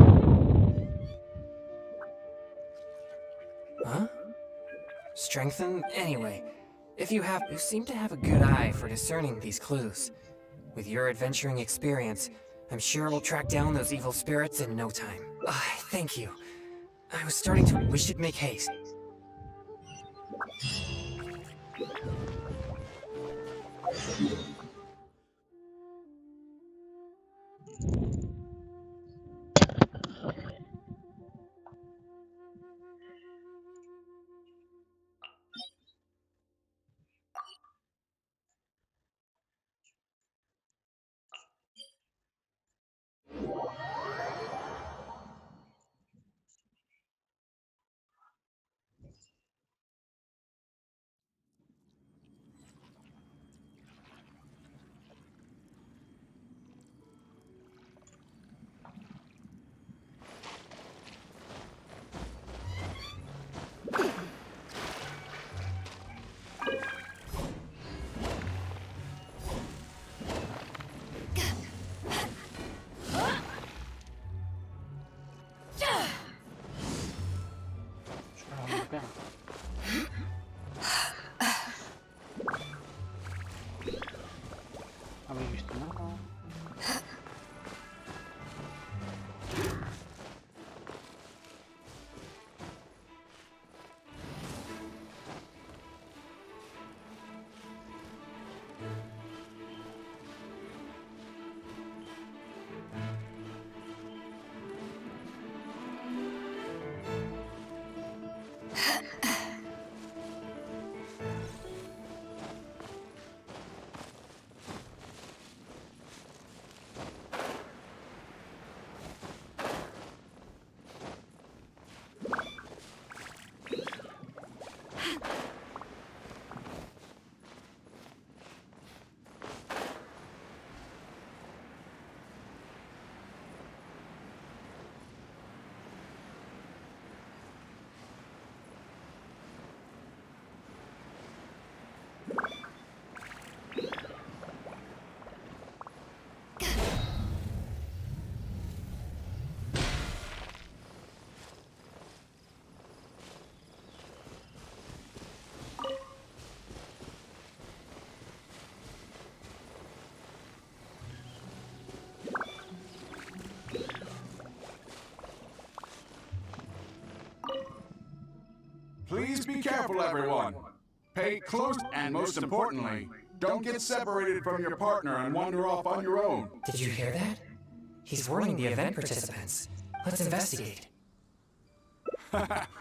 Huh? Strengthen? Anyway, if you seem to have a good eye for discerning these clues. With your adventuring experience, I'm sure we'll track down those evil spirits in no time. Thank you. I was starting to... We should make haste. ¿Habéis visto nada? Please be careful, everyone. Pay close, and most importantly, don't get separated from your partner and wander off on your own. Did you hear that? He's warning the event participants. Let's investigate.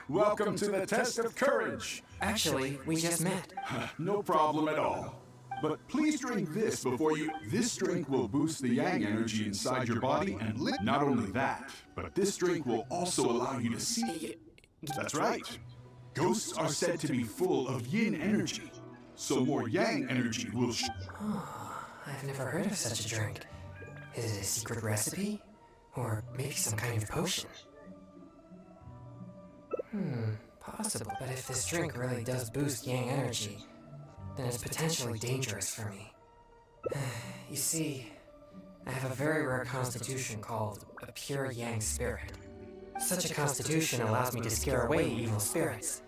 Welcome to the test of courage. Actually, we just met. No problem at all. But please drink this before you... This drink will boost the yang energy inside your body and not only that, but this drink will also allow you to see... That's right. Ghosts are said to be full of yin energy, so more yang energy will... I've never heard of such a drink. Is it a secret recipe? Or maybe some kind of potion? Possible. But if this drink really does boost yang energy, then it's potentially dangerous for me. You see, I have a very rare constitution called a pure yang spirit. Such a constitution allows me to scare away evil spirits,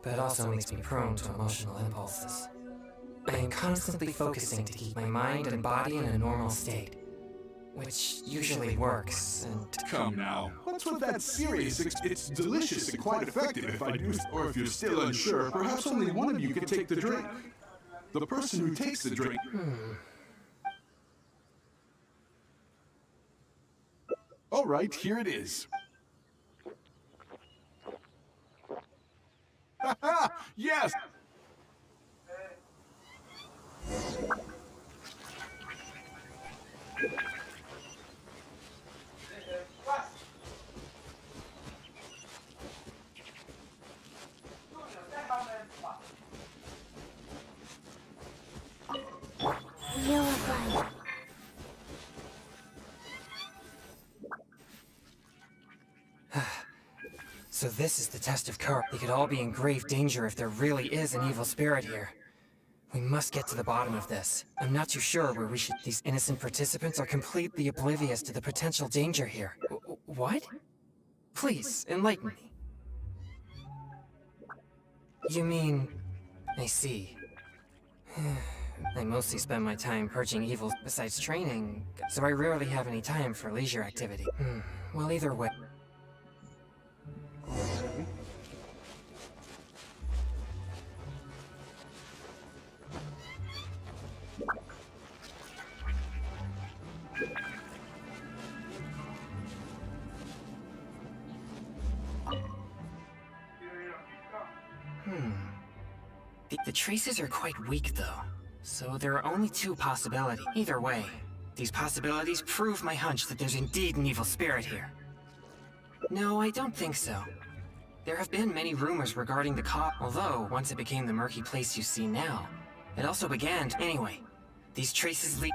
but it also makes me prone to emotional impulses. I am constantly focusing to keep my mind and body in a normal state, which usually works, and... Come now, what's with that serious? It's delicious and quite effective if I do... Or if you're still unsure, perhaps only one of you can take the drink. The person who takes the drink... All right, here it is. Haha! Yes! You're right. So this is the test of courage. They could all be in grave danger if there really is an evil spirit here. We must get to the bottom of this. I'm not too sure where we should... These innocent participants are completely oblivious to the potential danger here. What? Please, enlighten me. You mean... I see. I mostly spend my time purging evil besides training, so I rarely have any time for leisure activity. Well, either way... The traces are quite weak, though. So there are only two possibilities. Either way, these possibilities prove my hunch that there's indeed an evil spirit here. No, I don't think so. There have been many rumors regarding the although once it became the murky place you see now, it also began anyway. These traces lead...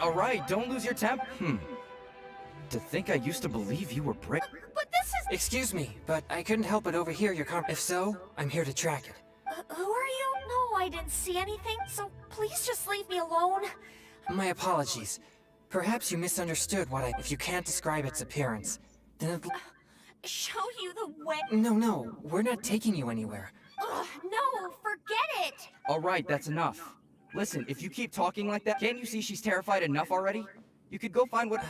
All right, don't lose your temper. To think I used to believe you were Brit. But this is... Excuse me, but I couldn't help but overhear your If so, I'm here to track it. Who are you? No, I didn't see anything, so please just leave me alone. My apologies. Perhaps you misunderstood what If you can't describe its appearance, then Show you the way... No, we're not taking you anywhere. Ugh, no, forget it! All right, that's enough. Listen, if you keep talking like that, can't you see she's terrified enough already? You could go find what...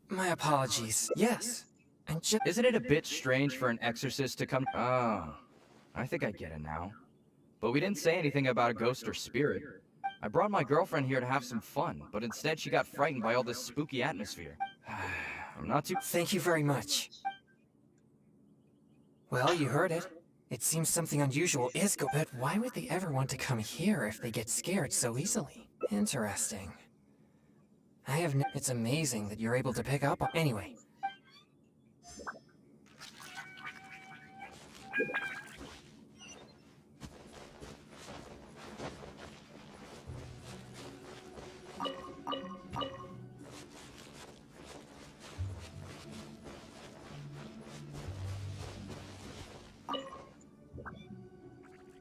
My apologies. Yes. And Isn't it a bit strange for an exorcist to come... Oh, I think I get it now. But we didn't say anything about a ghost or spirit. I brought my girlfriend here to have some fun, but instead she got frightened by all this spooky atmosphere. I'm not too... Thank you very much. Well, you heard it. It seems something unusual is but why would they ever want to come here if they get scared so easily? Interesting. It's amazing that you're able to pick up on... Anyway.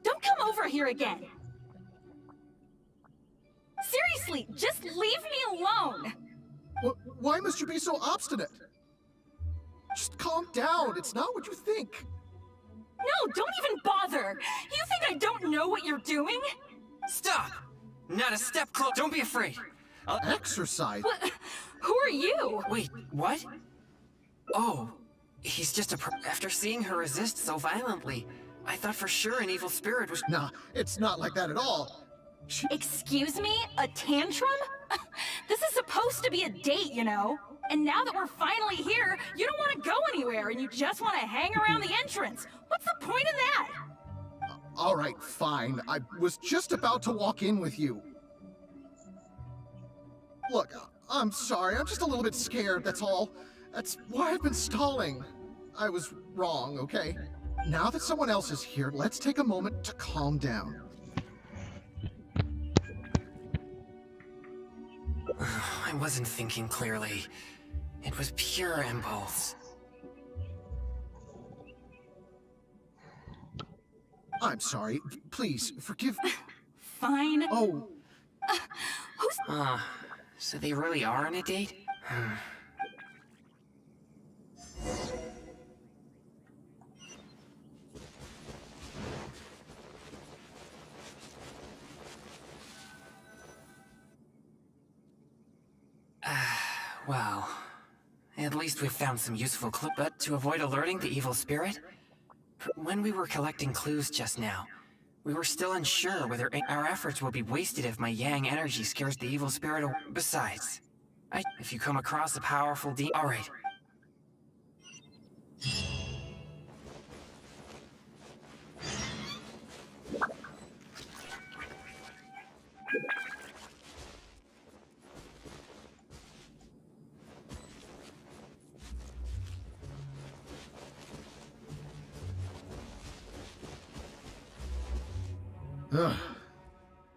Don't come over here again! Seriously, just leave me alone! Why must you be so obstinate? Just calm down. It's not what you think. No, don't even bother! You think I don't know what you're doing? Stop! Not a step close. Don't be afraid. Exercise? What? Who are you? Wait, what? Oh, he's just a after seeing her resist so violently, I thought for sure an evil spirit was— Nah, it's not like that at all. Excuse me? A tantrum? This is supposed to be a date, you know? And now that we're finally here, you don't want to go anywhere and you just want to hang around the entrance. What's the point of that? All right, fine. I was just about to walk in with you. Look, I'm sorry. I'm just a little bit scared, that's all. That's why I've been stalling. I was wrong, okay? Now that someone else is here, let's take a moment to calm down. I wasn't thinking clearly. It was pure impulse. I'm sorry. Please, forgive me. Fine. Oh, Who's... So they really are on a date? Well, at least we've found some useful clues. But to avoid alerting the evil spirit, when we were collecting clues just now, we were still unsure whether our efforts will be wasted if my yang energy scares the evil spirit away. Besides, if you come across a powerful alright.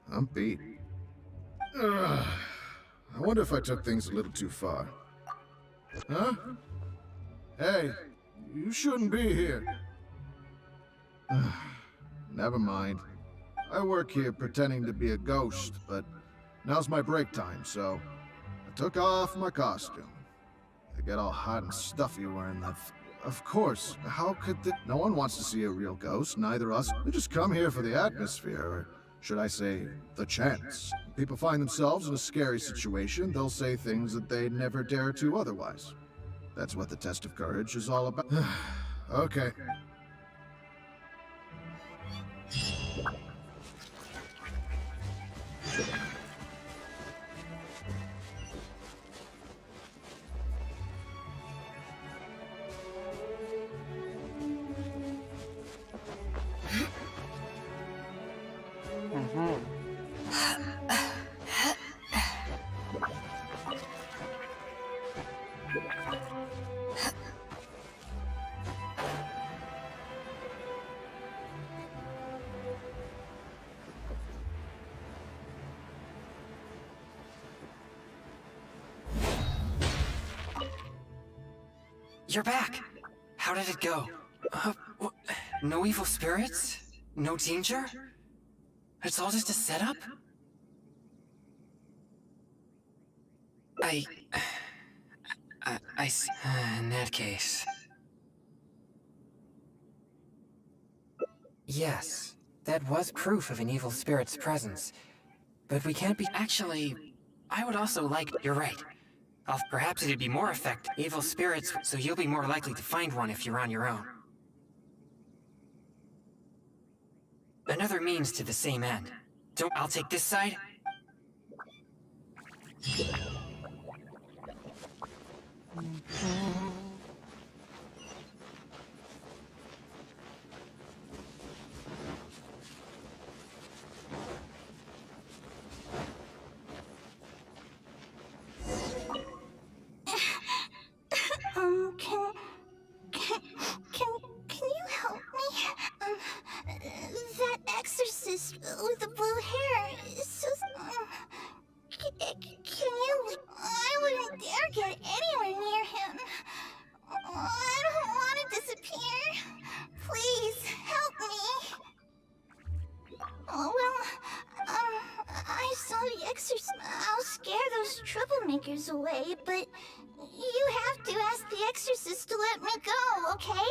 I'm beat. I wonder if I took things a little too far. Huh? Hey, you shouldn't be here. Never mind. I work here pretending to be a ghost, but now's my break time, so I took off my costume. I get all hot and stuffy wearing that. Of course, how could no one wants to see a real ghost, neither us. They just come here for the atmosphere, or should I say, the chance. People find themselves in a scary situation, they'll say things that they'd never dare to otherwise. That's what the test of courage is all about. Okay. You're back! How did it go? No evil spirits? No danger? It's all just a setup? I see. In that case... Yes, that was proof of an evil spirit's presence. But we can't be... Actually, I would also like... You're right. Perhaps it'd be more effective. Evil spirits, so you'll be more likely to find one if you're on your own. Another means to the same end. I'll take this side. Can you help me? That exorcist with the blue hair is so... Can you... I wouldn't dare get anywhere near him. figures away, but you have to ask the exorcist to let me go, okay?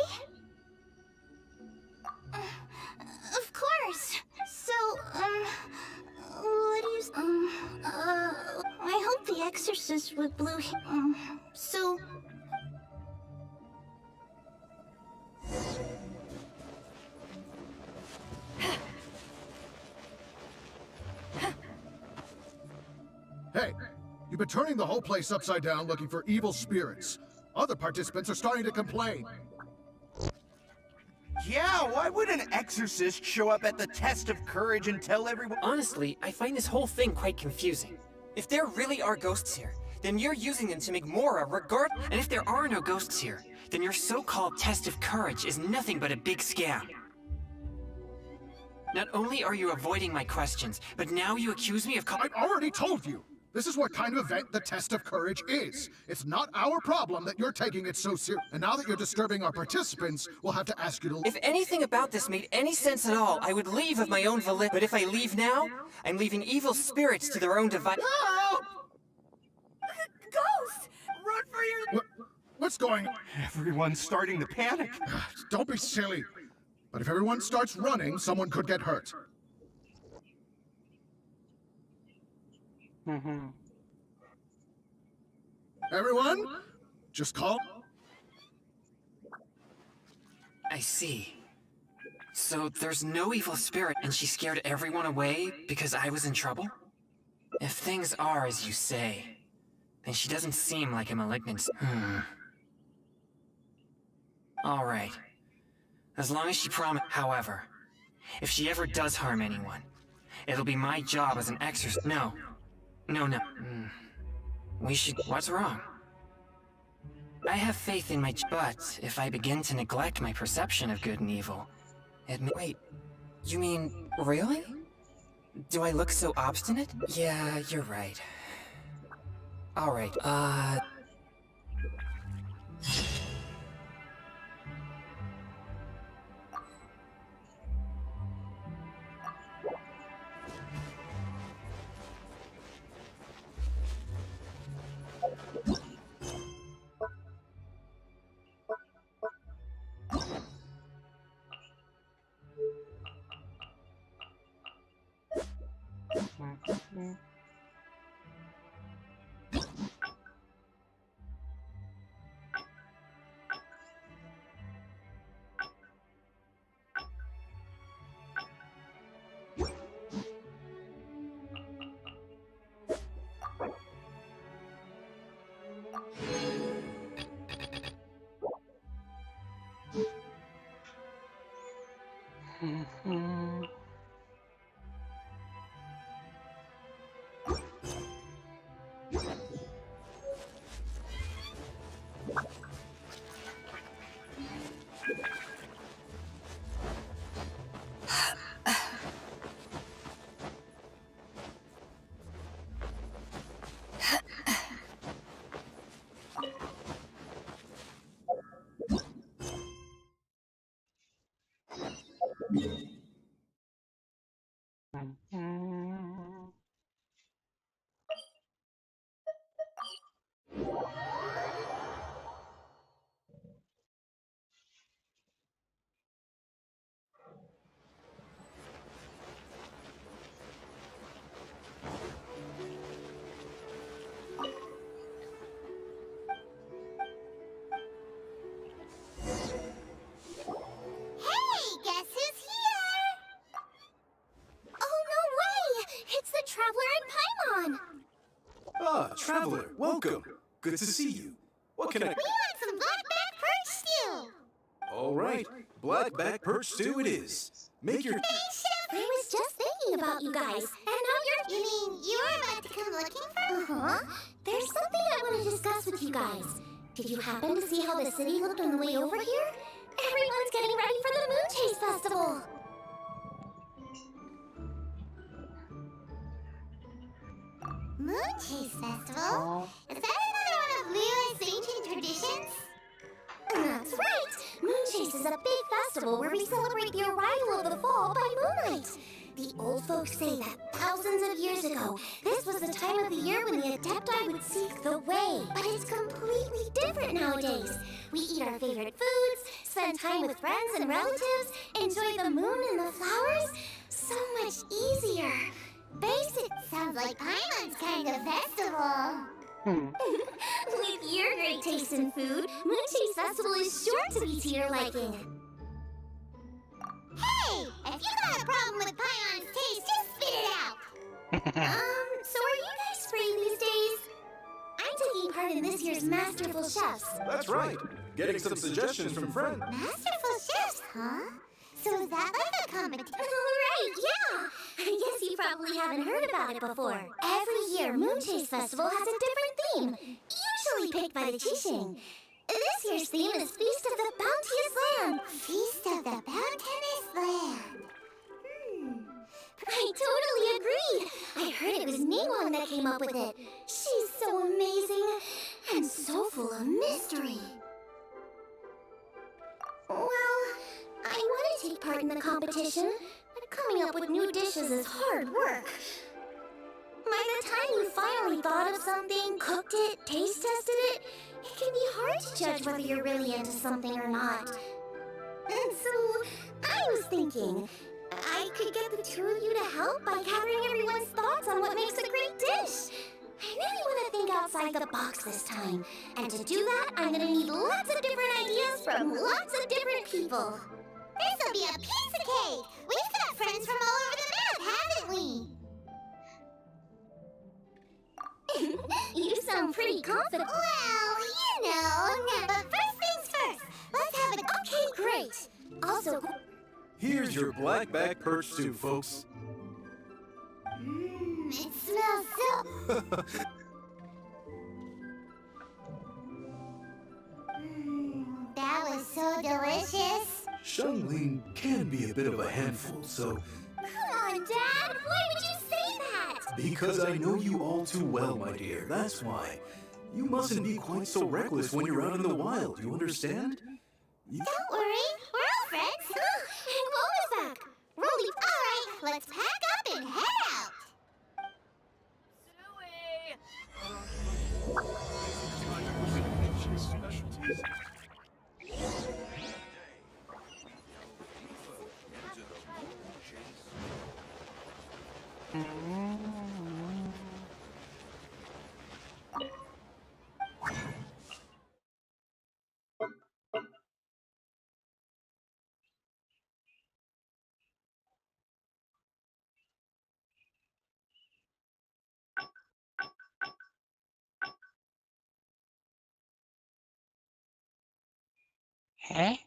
Of course. So, what do you... I hope the exorcist with blue... so... Hey, you've been turning the whole place upside down looking for evil spirits. Other participants are starting to complain. Yeah, why would an exorcist show up at the test of courage and tell everyone? Honestly, I find this whole thing quite confusing. If there really are ghosts here, then you're using them to make Mora regard. And if there are no ghosts here, then your so-called test of courage is nothing but a big scam. Not only are you avoiding my questions, but now you accuse me of I already told you! This is what kind of event the test of courage is. It's not our problem that you're taking it so serious. And now that you're disturbing our participants, we'll have to ask you to... If anything about this made any sense at all, I would leave of my own volition. But if I leave now, I'm leaving evil spirits to their own device. Help! Ghost! Run for your... What's going on? Everyone's starting to panic. Don't be silly. But if everyone starts running, someone could get hurt. Everyone, just call. I see. So there's no evil spirit, and she scared everyone away because I was in trouble? If things are as you say, then she doesn't seem like a malignant. Alright. As long as she However, if she ever does harm anyone, it'll be my job as an exorcist. No. We should... What's wrong? I have faith in my... But if I begin to neglect my perception of good and evil, it may... Wait, you mean... Really? Do I look so obstinate? Yeah, you're right. Alright, Traveler, welcome. Good to see you. What can I... We want some blackback perch stew! All right, blackback perch stew it is. Make your... Thanks, Chef! I was just thinking about you guys, and now you're... You mean you're about to come looking for... Uh-huh. There's something I want to discuss with you guys. Did you happen to see how the city looked on the way over here? Everyone's getting ready for the Moon Chase Festival! Moon Chase Festival? Is that another one of Liyue's ancient traditions? That's right! Moon Chase is a big festival where we celebrate the arrival of the fall by moonlight. The old folks say that thousands of years ago, this was the time of the year when the Adepti would seek the way. But it's completely different nowadays. We eat our favorite foods, spend time with friends and relatives, enjoy the moon and the flowers. So much easier. Basic sounds like Paimon's kind of festival. With your great taste in food, Moonchase Festival is sure to be to your liking. Hey! If you got a problem with Paimon's taste, just spit it out! So are you guys free these days? I'm taking part in this year's Masterful Chefs. That's right. Getting some suggestions from friends. Masterful Chefs, huh? So is that like a competition? Right, yeah! I guess you probably haven't heard about it before. Every year, Moonchase Festival has a different theme, usually picked by the Qixing. This year's theme is Feast of the Bounteous Land. Feast of the Bounteous Land. I totally agree. I heard it was Ningguang that came up with it. She's so amazing and so full of mystery. Well, I want to take part in the competition, but coming up with new dishes is hard work. By the time you finally thought of something, cooked it, taste tested it, it can be hard to judge whether you're really into something or not. And so, I was thinking, I could get the two of you to help by gathering everyone's thoughts on what makes a great dish. I really want to think outside the box this time. And to do that, I'm going to need lots of different ideas from lots of different people. This'll be a piece of cake! We've got friends from all over the map, haven't we? You sound pretty confident. Well, you know, but first things first. Let's have an okay, great. Also, Here's your blackback perch stew, folks. it smells so... that was so delicious. Xiangling can be a bit of a handful, so... Come on, Dad! Why would you say that? Because I know you all too well, my dear, that's why. You mustn't be quite so reckless when you're out in the wild, you understand? Don't worry, we're all friends. And Chloe's back. Rolly, all right, let's pack up and head out. ¿Eh?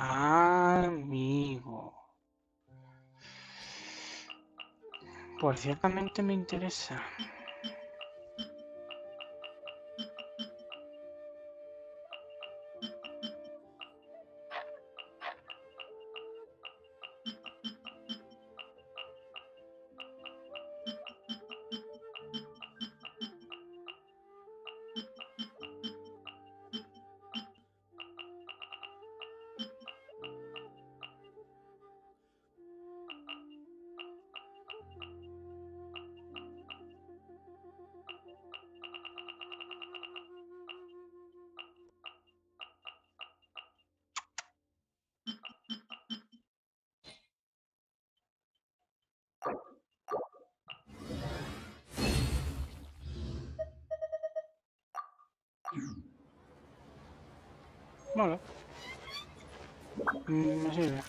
Amigo. Pues ciertamente me interesa. Vale. Me sirve.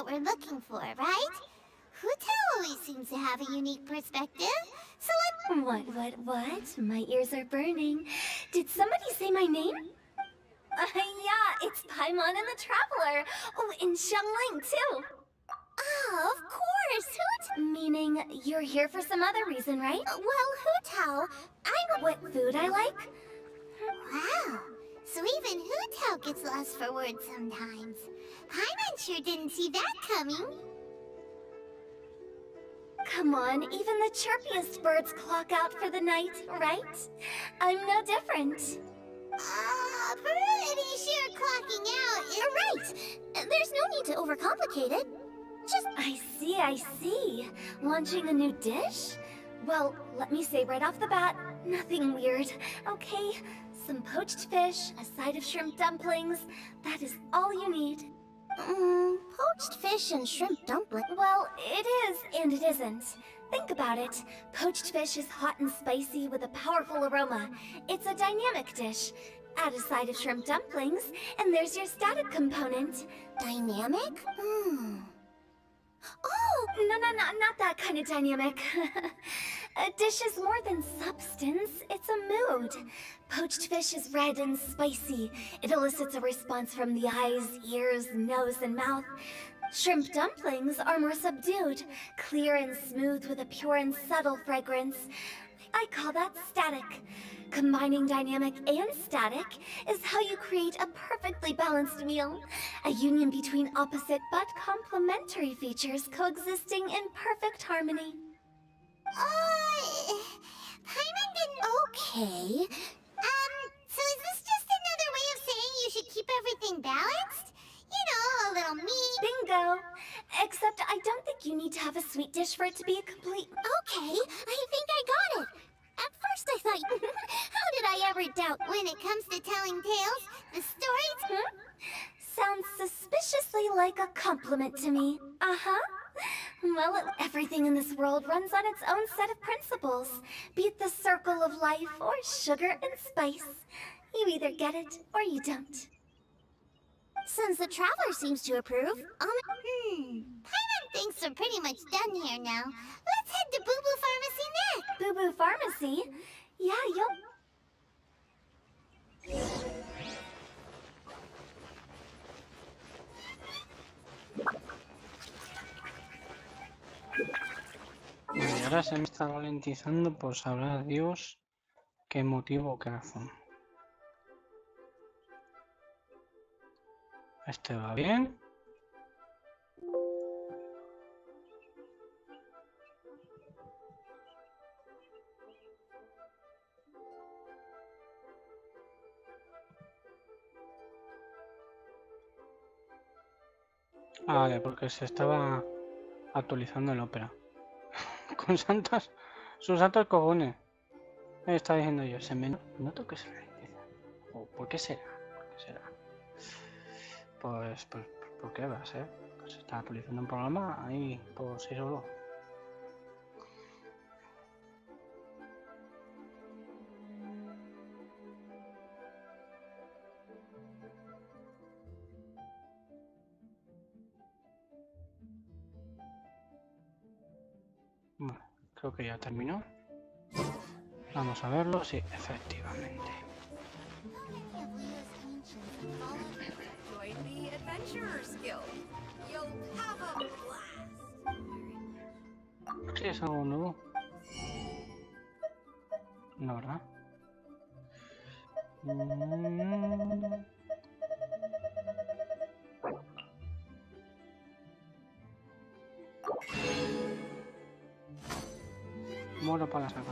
what we're looking for, right? Hotel always seems to have a unique perspective, so What? My ears are burning. Did somebody say my name? Yeah, it's Paimon and the Traveler. Oh, and Xiangling, too. Oh, of course, Meaning, you're here for some other reason, right? Well, Hootao, I know What food I like? Wow, so even Hootao gets lost for words sometimes. Paimon sure didn't see that coming. Come on, even the chirpiest birds clock out for the night, right? I'm no different. Pretty sure clocking out is... Right! There's no need to overcomplicate it. Just... I see. Launching a new dish? Well, let me say right off the bat, nothing weird, okay? Some poached fish, a side of shrimp dumplings. That is all you need. Poached fish and shrimp dumpling. Well, it is and it isn't. Think about it. Poached fish is hot and spicy with a powerful aroma. It's a dynamic dish. Add a side of shrimp dumplings, and there's your static component. Dynamic? Oh, no, not that kind of dynamic. A dish is more than substance, it's a mood. Poached fish is red and spicy. It elicits a response from the eyes, ears, nose, and mouth. Shrimp dumplings are more subdued, clear and smooth with a pure and subtle fragrance. I call that static. Combining dynamic and static is how you create a perfectly balanced meal. A union between opposite but complementary features coexisting in perfect harmony. Paimon didn't... Okay. So is this just another way of saying you should keep everything balanced? You know, a little meat... Bingo! Except I don't think you need to have a sweet dish for it to be a complete... Okay, I think I got it. At first I thought, how did I ever doubt when it comes to telling tales, the stories? Sounds suspiciously like a compliment to me. Uh-huh. Well, everything in this world runs on its own set of principles. Be it the circle of life or sugar and spice. You either get it or you don't. Since the Traveler seems to approve, Paimon thinks we're pretty much done here now. Let's head to Boo Boo Pharmacy next. Boo Boo Pharmacy? Yeah, you'll... Y ahora se me está ralentizando por sabrá Dios qué motivo o qué razón. Este va bien. Vale, porque se estaba actualizando el Opera. Con sus santos cojones. Me está diciendo yo, se me noto que se ralentiza. ¿Por qué será? ¿Por qué será? Pues ¿por qué va a ser? Pues se está actualizando un programa ahí por sí solo. Bueno, creo que ya terminó. Vamos a verlo, sí, efectivamente. Join the Adventurers Guild. You'll have a blast. Sí, es algo nuevo. No, ¿verdad? Moro para sacar.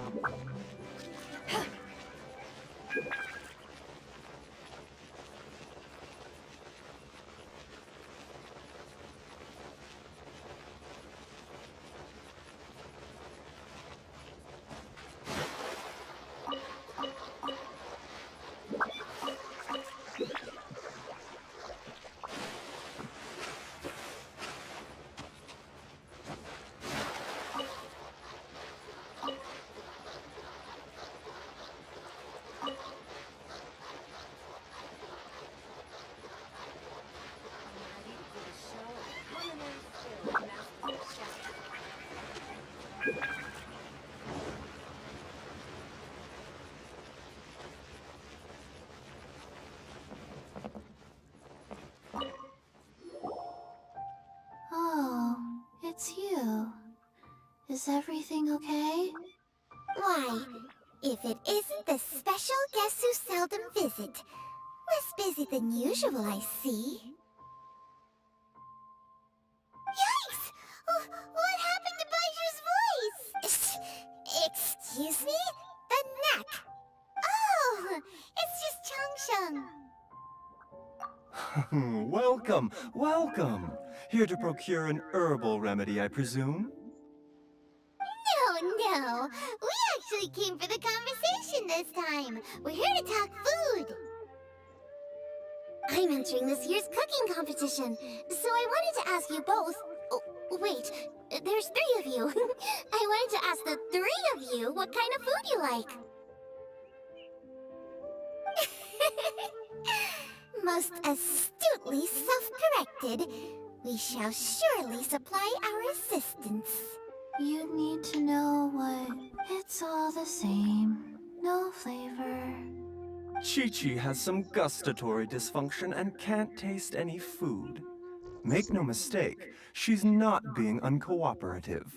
it's you. Is everything okay? Why, if it isn't the special guest who seldom visit. Less busy than usual, I see. Yikes! What happened to Baiju's voice? Excuse me? The neck. Oh, it's just Changsheng. Welcome, welcome. Here to procure an herbal remedy, I presume? No. We actually came for the conversation this time. We're here to talk food. I'm entering this year's cooking competition, so I wanted to ask you both... Oh, wait, there's 3 of you. I wanted to ask the 3 of you what kind of food you like. Most astutely self-corrected. We shall surely supply our assistance. You need to know what... It's all the same. No flavor. Chi-Chi has some gustatory dysfunction and can't taste any food. Make no mistake, she's not being uncooperative.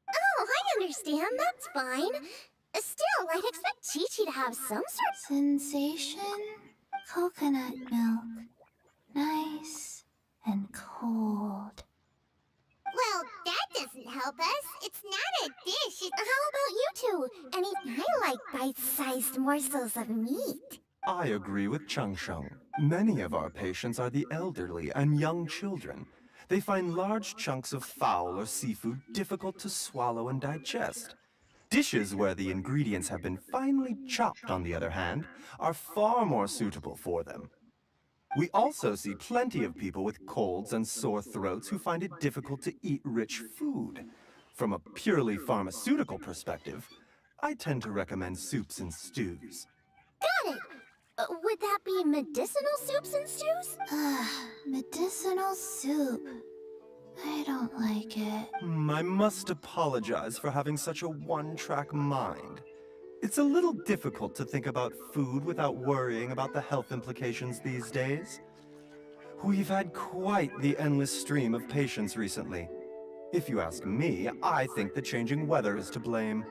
Oh, I understand. That's fine. Still, I'd expect Chi-Chi to have some sort of... Sensation? Coconut milk. Nice and cold. Well, that doesn't help us. It's not a dish. How about you two? I like bite-sized morsels of meat. I agree with Changsheng. Many of our patients are the elderly and young children. They find large chunks of fowl or seafood difficult to swallow and digest. Dishes where the ingredients have been finely chopped, on the other hand, are far more suitable for them. We also see plenty of people with colds and sore throats who find it difficult to eat rich food. From a purely pharmaceutical perspective, I tend to recommend soups and stews. Got it! Would that be medicinal soups and stews? Medicinal soup. I don't like it. I must apologize for having such a one-track mind. It's a little difficult to think about food without worrying about the health implications these days. We've had quite the endless stream of patients recently. If you ask me, I think the changing weather is to blame.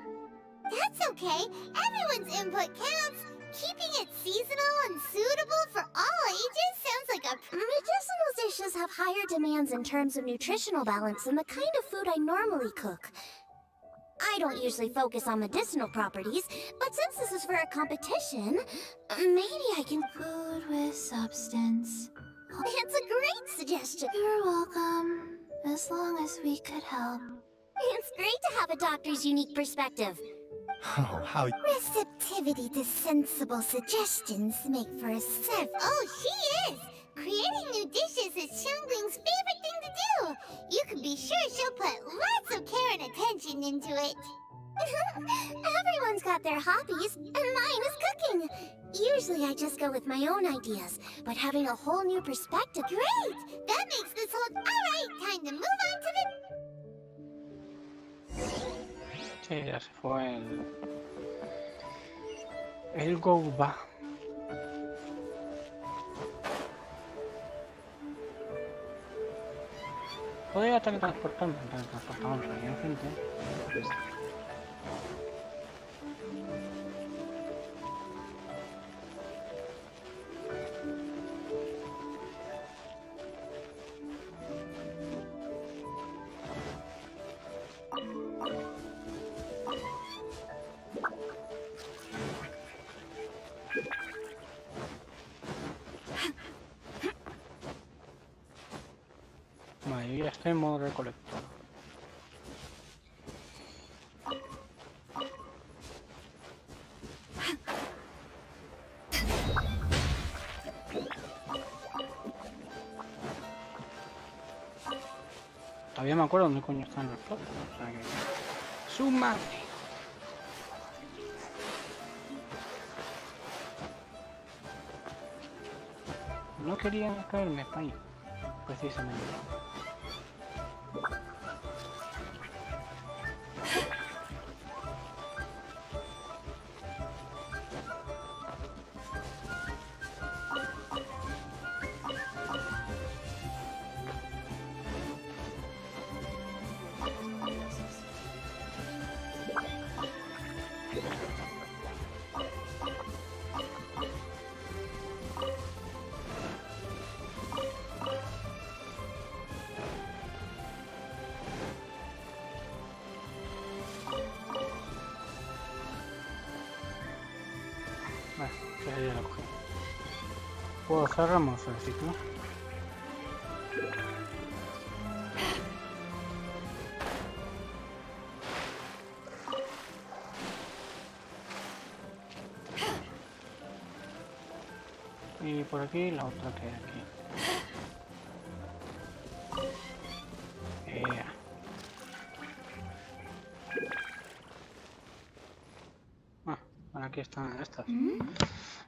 That's okay. Everyone's input counts. Keeping it seasonal and suitable for all ages sounds like a... Medicinal dishes have higher demands in terms of nutritional balance than the kind of food I normally cook. I don't usually focus on medicinal properties, but since this is for a competition, maybe I can... Food with substance. It's a great suggestion. You're welcome. As long as we could help. It's great to have a doctor's unique perspective. Oh, how... Receptivity to sensible suggestions make for a serve. Oh, she is! Creating new dishes is Xiangling's favorite thing to do. You can be sure she'll put lots of care and attention into it. Everyone's got their hobbies, and mine is cooking. Usually I just go with my own ideas, but having a whole new perspective... Great! That makes this whole... Alright, time to move on to the... Sí, ya se fue el Gouba. Podría teletransportarnos ahí enfrente. Vale, yo ya estoy en modo recolector. Todavía me acuerdo dónde coño están los platos, o sea que... ¡Su madre! No querían caerme para ahí, precisamente. Pues ya lo cogí. Pues cerramos el ciclo. Y por aquí la otra que hay aquí. Aquí están estas.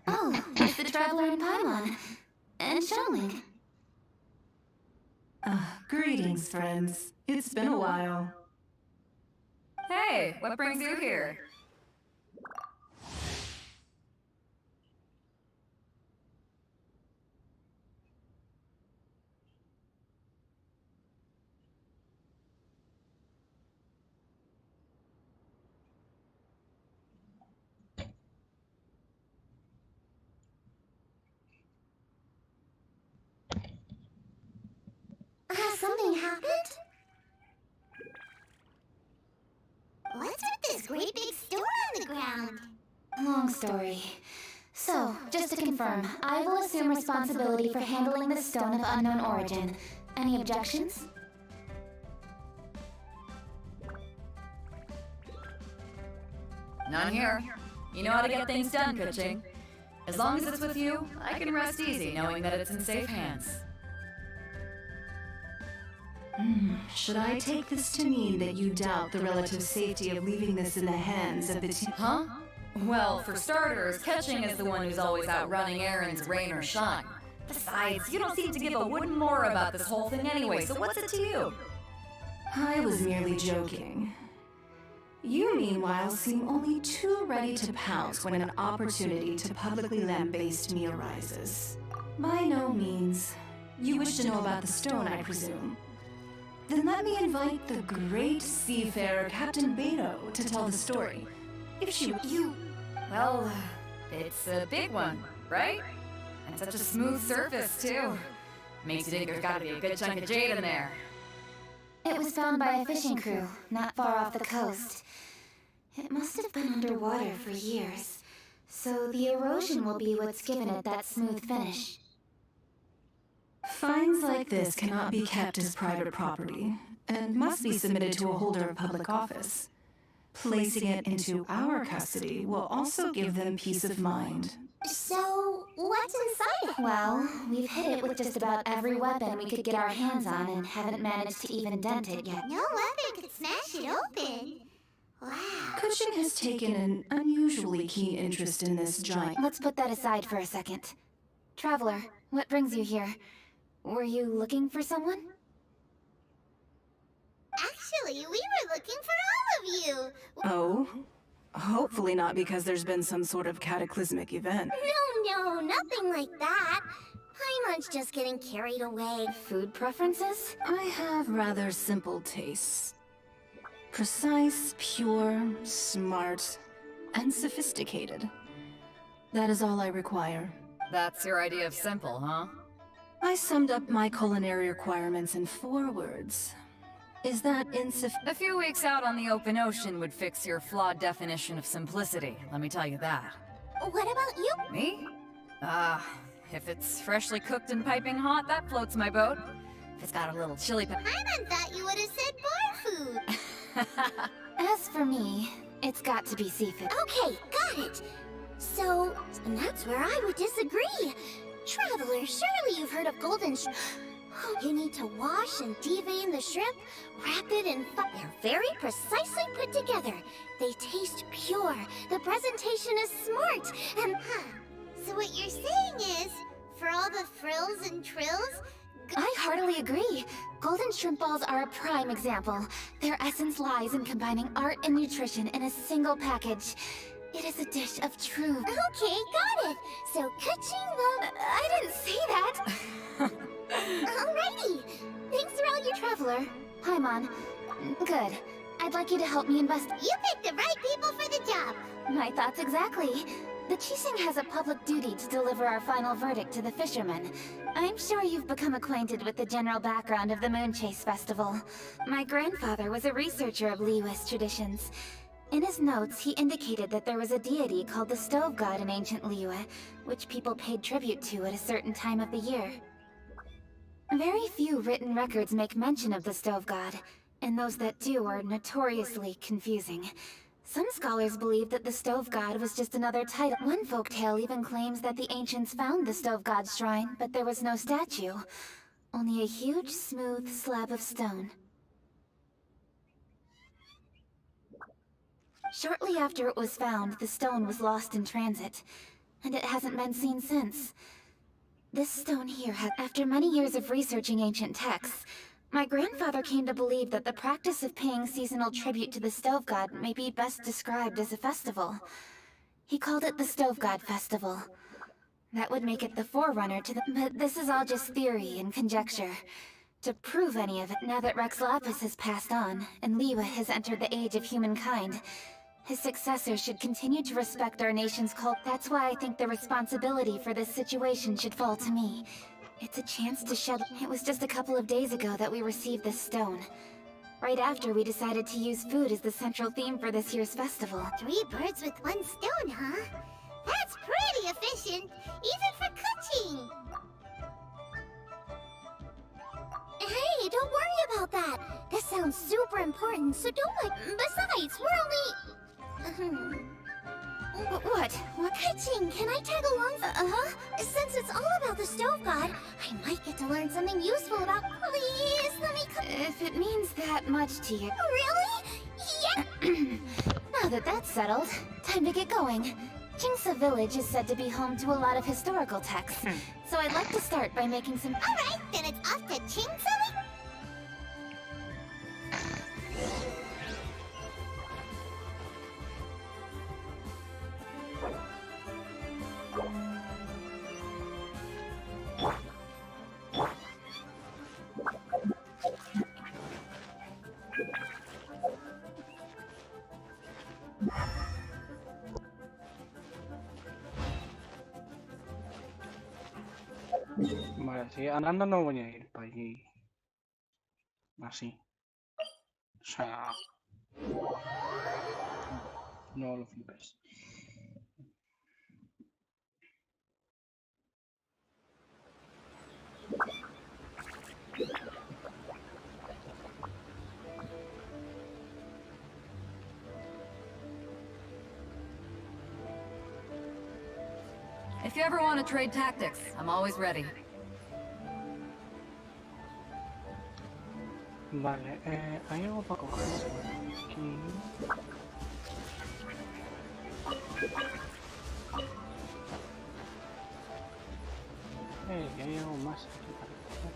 Oh, it's the Traveler and Paimon. And Xiangling. Greetings, friends. It's been a while. Hey, what brings you here? Has something happened? What's with this great big stone on the ground? Long story. So, just to confirm, I will assume responsibility for handling the stone of unknown origin. Any objections? None here. You know how to get things done, Kuching. As long as it's with you, I can rest easy knowing that it's in safe hands. Should I take this to mean that you doubt the relative safety of leaving this in the hands of the team? Huh? Well, for starters, Kuching is the one who's always out running errands, rain or shine. Besides, you don't seem to give a wooden more about this whole thing anyway, so what's it to you? I was merely joking. You, meanwhile, seem only too ready to pounce when an opportunity to publicly lambaste me arises. By no means. You wish to know about the stone, I presume. Then let me invite the great seafarer Captain Beto to tell the story. If she... Well, it's a big one, right? And such a smooth surface, too. Makes you think there's gotta be a good chunk of jade in there. It was found by a fishing crew, not far off the coast. It must have been underwater for years, so the erosion will be what's given it that smooth finish. Finds like this cannot be kept as private property, and must be submitted to a holder of public office. Placing it into our custody will also give them peace of mind. So, what's inside it? Well, we've hit it with just about every weapon we could get our hands on and haven't managed to even dent it yet. No weapon could smash it open. Wow. Kuching has taken an unusually keen interest in this giant... Let's put that aside for a second. Traveler, what brings you here? Were you looking for someone? Actually, we were looking for all of you. Oh? Hopefully not because there's been some sort of cataclysmic event. No, nothing like that. Paimon's just getting carried away. Food preferences? I have rather simple tastes. Precise, pure, smart, and sophisticated. That is all I require. That's your idea of simple, huh? I summed up my culinary requirements in 4 words. Is that insufficient? A few weeks out on the open ocean would fix your flawed definition of simplicity, let me tell you that. What about you? Me? If it's freshly cooked and piping hot, that floats my boat. If it's got a little chili Paimon thought you would have said bar food. As for me, it's got to be seafood. Okay, got it. So, and that's where I would disagree. Traveler, surely you've heard of golden shrimp. You need to wash and devein the shrimp, wrap it in they're very precisely put together. They taste pure. The presentation is smart. And, so what you're saying is, for all the frills and trills... I heartily agree. Golden shrimp balls are a prime example. Their essence lies in combining art and nutrition in a single package. It is a dish of truth. Okay, got it. So, Kuching love... I didn't say that. Alrighty. Thanks for all your Traveler. Paimon. Good. I'd like you to help me invest... You picked the right people for the job. My thoughts exactly. The Qixing has a public duty to deliver our final verdict to the fishermen. I'm sure you've become acquainted with the general background of the Moon Chase Festival. My grandfather was a researcher of Liyue's traditions. In his notes, he indicated that there was a deity called the Stove God in ancient Liyue, which people paid tribute to at a certain time of the year. Very few written records make mention of the Stove God, and those that do are notoriously confusing. Some scholars believe that the Stove God was just another title. One folktale even claims that the ancients found the Stove God's shrine, but there was no statue. Only a huge, smooth slab of stone. Shortly after it was found, the stone was lost in transit, and it hasn't been seen since. This stone here after many years of researching ancient texts, my grandfather came to believe that the practice of paying seasonal tribute to the Stove God may be best described as a festival. He called it the Stove God Festival. That would make it the forerunner to the... But this is all just theory and conjecture. To prove any of it, now that Rex Lapis has passed on, and Liyue has entered the age of humankind, his successors should continue to respect our nation's cult. That's why I think the responsibility for this situation should fall to me. It's a chance to shed... It was just a couple of days ago that we received this stone. Right after we decided to use food as the central theme for this year's festival. 3 birds with 1 stone, huh? That's pretty efficient, even for cooking! Hey, don't worry about that! This sounds super important, so don't Besides, we're only... What? Cooking, can I tag along? Since it's all about the Stove God, I might get to learn something useful about... Please, let me cook... If it means that much to you... Really? Yeah! Now that that's settled, time to get going. Jingsa Village is said to be home to a lot of historical texts, so I'd like to start by making some... Alright, then it's off to Jingsa. Vale, si andando no voy a ir para allí. Así. O sea... No lo flipes. If you ever want to trade tactics, I'm always ready. Vale, hay algo para coger aquí. Hay algo más aquí para coger.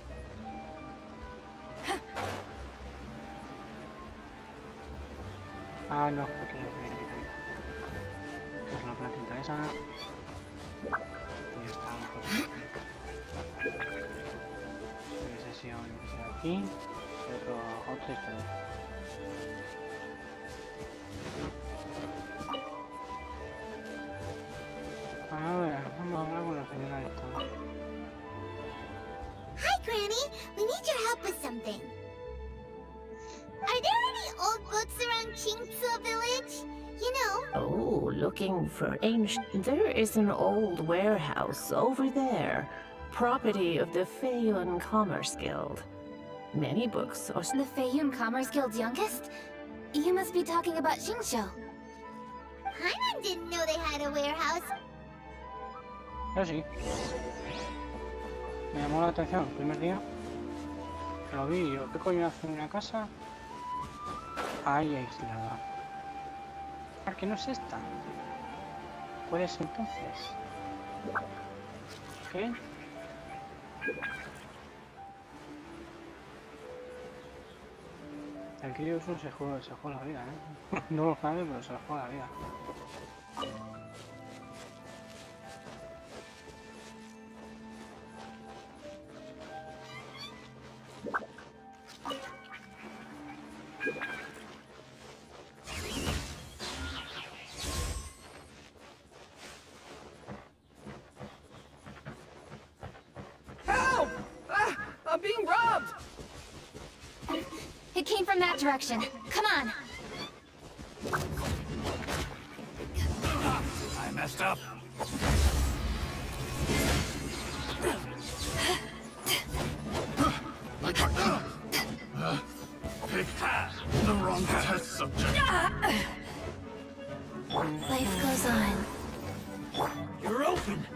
Ah, no, porque es la plantita esa. Y está no sé si ahora empieza aquí. Otra historia. A ver, vamos a hablar con la señora esta. Hi, Granny. We need your help with something. Are there any old books around Jingsa Village? You know... Oh, looking for ancient... There is an old warehouse over there. Property of the Feiyun Commerce Guild. Many books are... The Feiyun Commerce Guild's youngest? You must be talking about Xingqiu. Paimon didn't know they had a warehouse. Yo sí. Me llamó la atención el primer día. Lo vi y yo, ¿qué coño hace en una casa? Ahí aislada. ¿Por qué no es esta? ¿Puedes entonces? ¿Qué? El Kiryu se juega la vida, ¿eh? No lo sabe, pero se juega la vida. Help! I'm being robbed! It came from that direction. Come on. messed up. Picked the wrong test subject. Life goes on. You're open.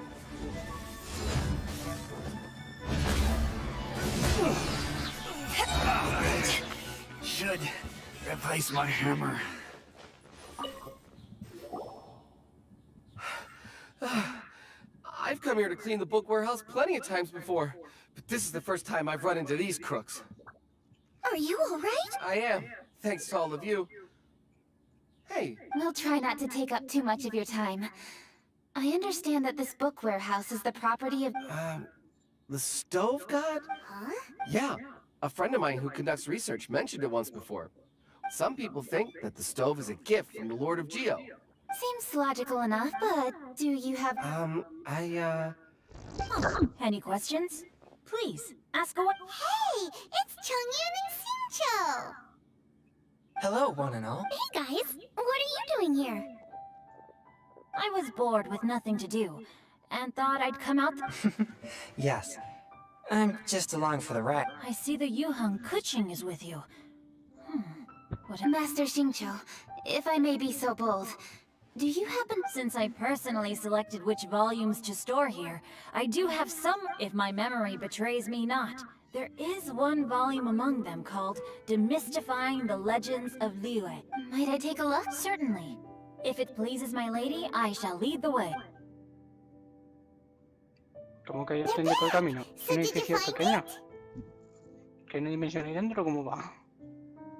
Should replace my hammer. I've come here to clean the book warehouse plenty of times before, but this is the first time I've run into these crooks. Are you alright? I am, thanks to all of you. Hey. We'll try not to take up too much of your time. I understand that this book warehouse is the property of... The stove god? Huh? Yeah, a friend of mine who conducts research mentioned it once before. Some people think that the stove is a gift from the Lord of Geo. Seems logical enough, but do you have... Any questions? Please, ask away. Hey, it's Chongyun and Xingqiu! Hello, one and all. Hey guys, what are you doing here? I was bored with nothing to do, and thought I'd come out. Yes. I'm just along for the ride. I see the Yuheng Kuching is with you. Master Xingqiu, if I may be so bold, do you happen... Since I personally selected which volumes to store here, I do have some, if my memory betrays me not. There is one volume among them called Demystifying the Legends of Liyue. Might I take a look? Certainly. If it pleases my lady, I shall lead the way. ¿Cómo que yo estoy en el camino? ¿Un edificio pequeño? ¿Que no hay dimensión ahí dentro? ¿Cómo va?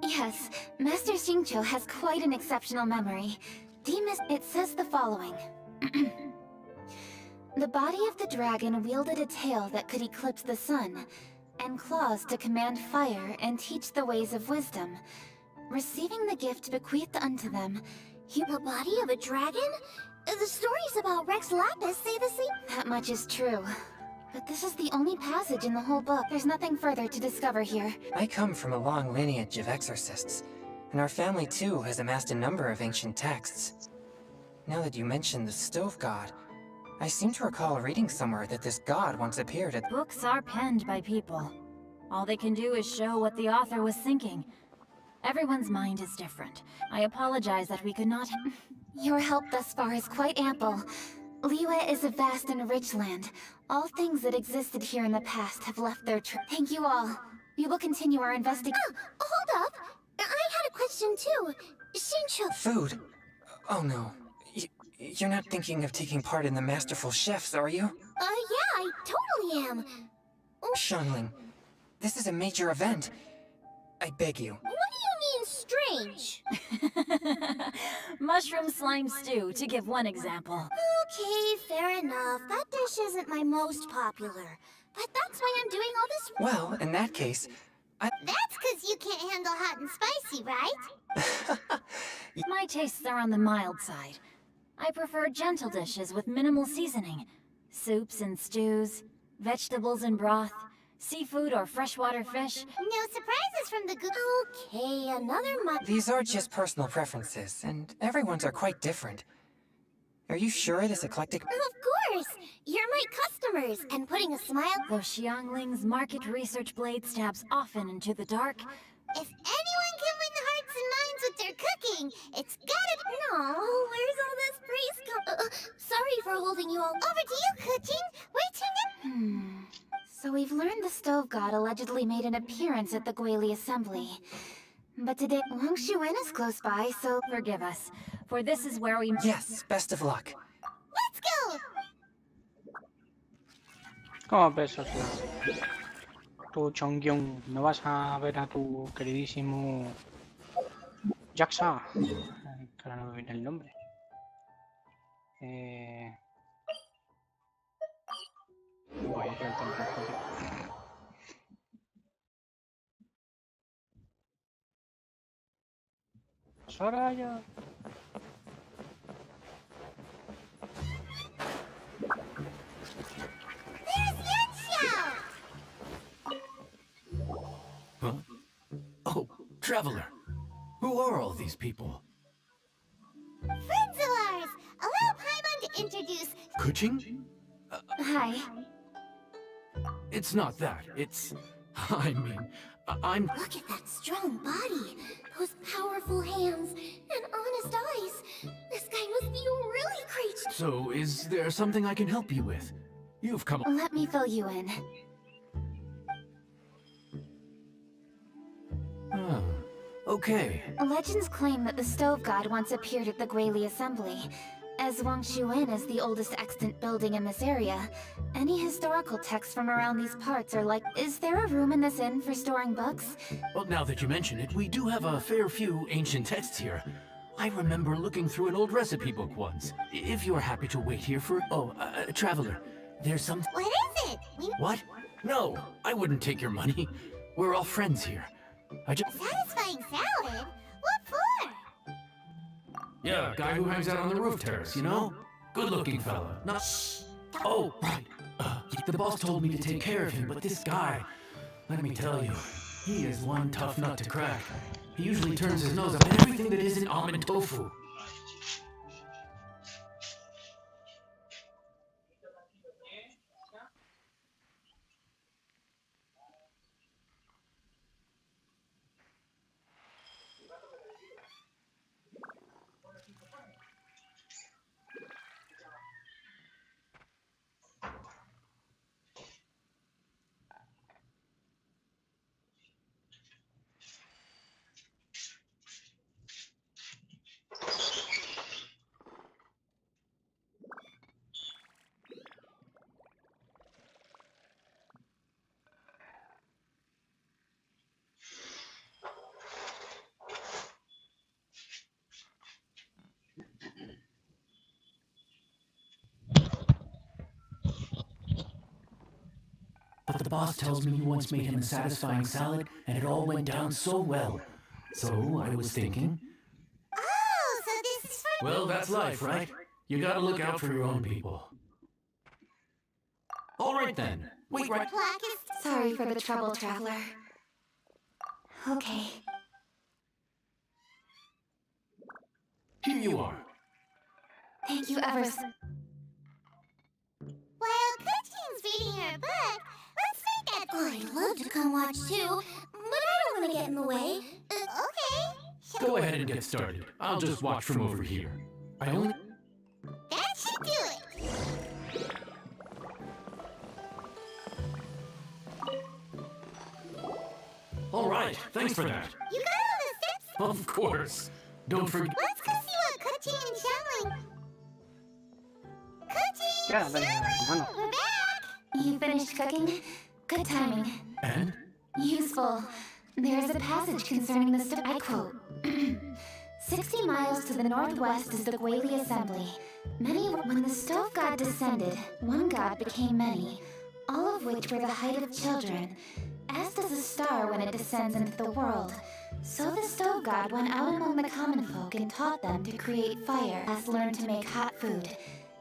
Yes, Master Xingqiu has quite an exceptional memory. It says the following. The body of the dragon wielded a tail that could eclipse the sun, and claws to command fire and teach the ways of wisdom. Receiving the gift bequeathed unto them, The body of a dragon? The stories about Rex Lapis say the same. That much is true. But this is the only passage in the whole book. There's nothing further to discover here. I come from a long lineage of exorcists, and our family too has amassed a number of ancient texts. Now that you mention the stove god, I seem to recall reading somewhere that this god once appeared at... Books are penned by people. All they can do is show what the author was thinking. Everyone's mind is different. I apologize that we could not... Your help thus far is quite ample. Liyue is a vast and rich land. All things that existed here in the past have left their Thank you all. We will continue our investigation. Hold up! I had a question too. Xingqiu... Food? Oh no. You're not thinking of taking part in the Masterful Chefs, are you? Yeah, I totally am. Xiangling, this is a major event. I beg you. What do you mean, strange? Mushroom slime stew, to give one example. Okay, fair enough. That dish isn't my most popular. But that's why I'm doing all this... Well, in that case, That's because you can't handle hot and spicy, right? My tastes are on the mild side. I prefer gentle dishes with minimal seasoning. Soups and stews, vegetables and broth, seafood or freshwater fish. No surprises from the Okay, another month. These are just personal preferences, and everyone's are quite different. Are you sure this eclectic... Of course! You're my customers, and putting a smile... Though Xiangling's market research blade stabs often into the dark... If anyone can win the hearts and minds with their cooking, it's gotta be... No, where's all this praise come... sorry for holding you all... Over to you, Kuching! Waiting... So we've learned the stove god allegedly made an appearance at the Guili assembly. But today, Wang Shuwen is close by, so... Forgive us, for this is where we... Yes, best of luck. Let's go! ¿Cómo ves, socio? Tú, Chongyun, ¿no vas a ver a tu queridísimo Jaxa? Que ahora no me viene el nombre. Voy a ir al templo. Soraya. Huh? Oh, Traveler. Who are all these people? Friends of ours! Allow Paimon to Kuching? Hi. It's not that. It's... I mean, I'm... Look at that strong body, those powerful hands, and honest eyes. This guy must be really great. So, is there something I can help you with? You've come... Let me fill you in. Oh, okay. Legends claim that the Stove God once appeared at the Guili Assembly. As Wangshu is the oldest extant building in this area, any historical texts from around these parts are like... Is there a room in this inn for storing books? Well, now that you mention it, we do have a fair few ancient texts here. I remember looking through an old recipe book once. If you're happy to wait here for... Oh, traveler, there's some... What is it? What? No, I wouldn't take your money. We're all friends here. I just... Satisfying salad? What for? Yeah, guy who hangs out on the roof terrace, you know? Good-looking fella. Not... Shh. Oh, right. The boss told me to take care of him, but this guy... Let me tell you, he is one tough nut to crack. He usually turns his nose up at everything that isn't almond tofu. But the boss tells me you once made him a satisfying salad, and it all went down so well. So I was thinking... Oh, so this is for... Well, that's life, right? You gotta look out for your own people. All right then. Wait, right... Sorry for the trouble, traveler. Okay. Here you are. Thank you ever so... While Kuchin's reading her book, let's make that... Oh, I'd love to come watch too, but I don't want to get in the way. Okay. Go ahead and get started. I'll just watch from over here. I only... That should do it. All right, thanks for that. You got all the steps? Of course. Don't forget... Let's go see what Kuchin and Xiangling... Kuchin! Ya, dale, hermano. We're back! You finished cooking? Good timing. And? Useful. There's a passage concerning the stove. I quote, 60 miles to the northwest is the Guili Assembly. When the Stove God descended, one god became many, all of which were the height of children, as does a star when it descends into the world. So the Stove God went out among the common folk and taught them to create fire, as learned to make hot food,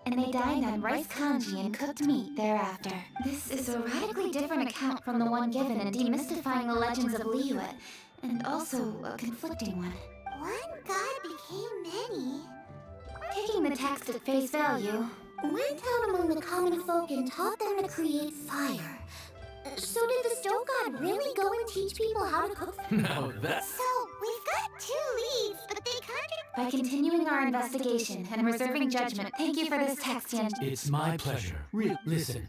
and they dined on rice congee and cooked meat thereafter. This is a radically different account from the one given in Demystifying the Legends of Liyue, and also a conflicting one. One god became many. Taking the text at face value, Went out among the common folk and taught them to create fire. So did the Stove God really go and teach people how to cook? Now that's... So, we've got 2 leads, but they contradict... by continuing our investigation and reserving judgment, thank you for this text, Yan. It's my pleasure. Listen,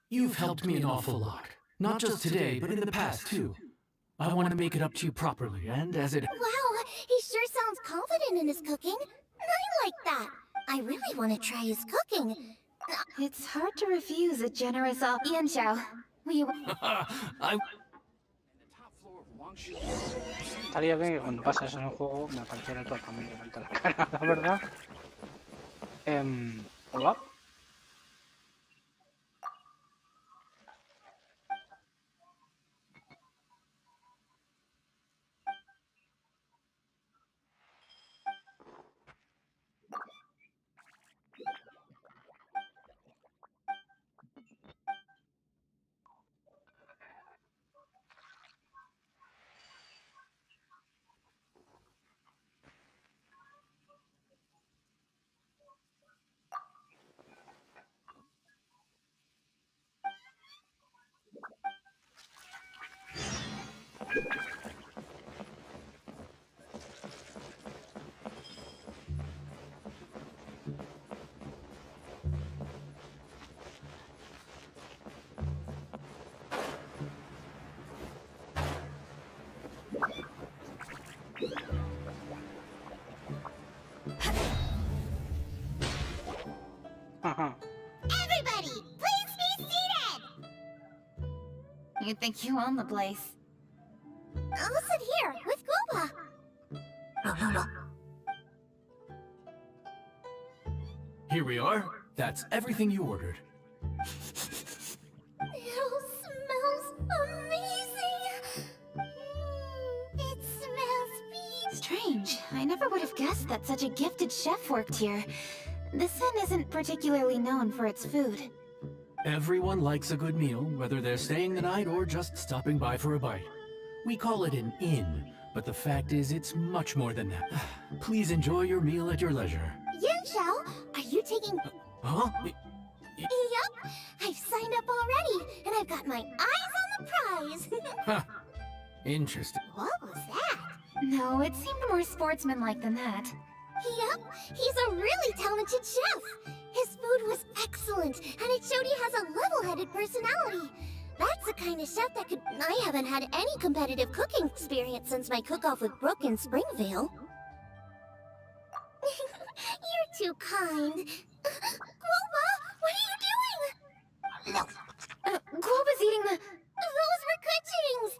you've helped me an awful lot. Not just today, but in the past, too. I want to make it up to you properly, and as it... Wow, he sure sounds confident in his cooking. I like that. I really want to try his cooking. It's hard to refuse a generous offer. Yan Xiao, we... Estaría bien que cuando pasa eso en el juego me apareciera todo también delante de la cara, la verdad. Hola. Everybody, please be seated! You think you own the place? I'll sit here with Gooba. Here we are. That's everything you ordered. It all smells amazing. It smells Strange. I never would have guessed that such a gifted chef worked here. This inn isn't particularly known for its food. Everyone likes a good meal, whether they're staying the night or just stopping by for a bite. We call it an inn, but the fact is it's much more than that. Please enjoy your meal at your leisure. Yanxiao, are you taking... Huh? Yup, I've signed up already, and I've got my eyes on the prize. Huh. Interesting. What was that? No, it seemed more sportsmanlike than that. Yup, he's a really talented chef. His food was excellent, and it showed he has a level-headed personality. That's the kind of chef that could... I haven't had any competitive cooking experience since my cook-off with Brooke in Springvale. You're too kind. Guoba, what are you doing? No. Guoba's eating the... Those were Kuchings!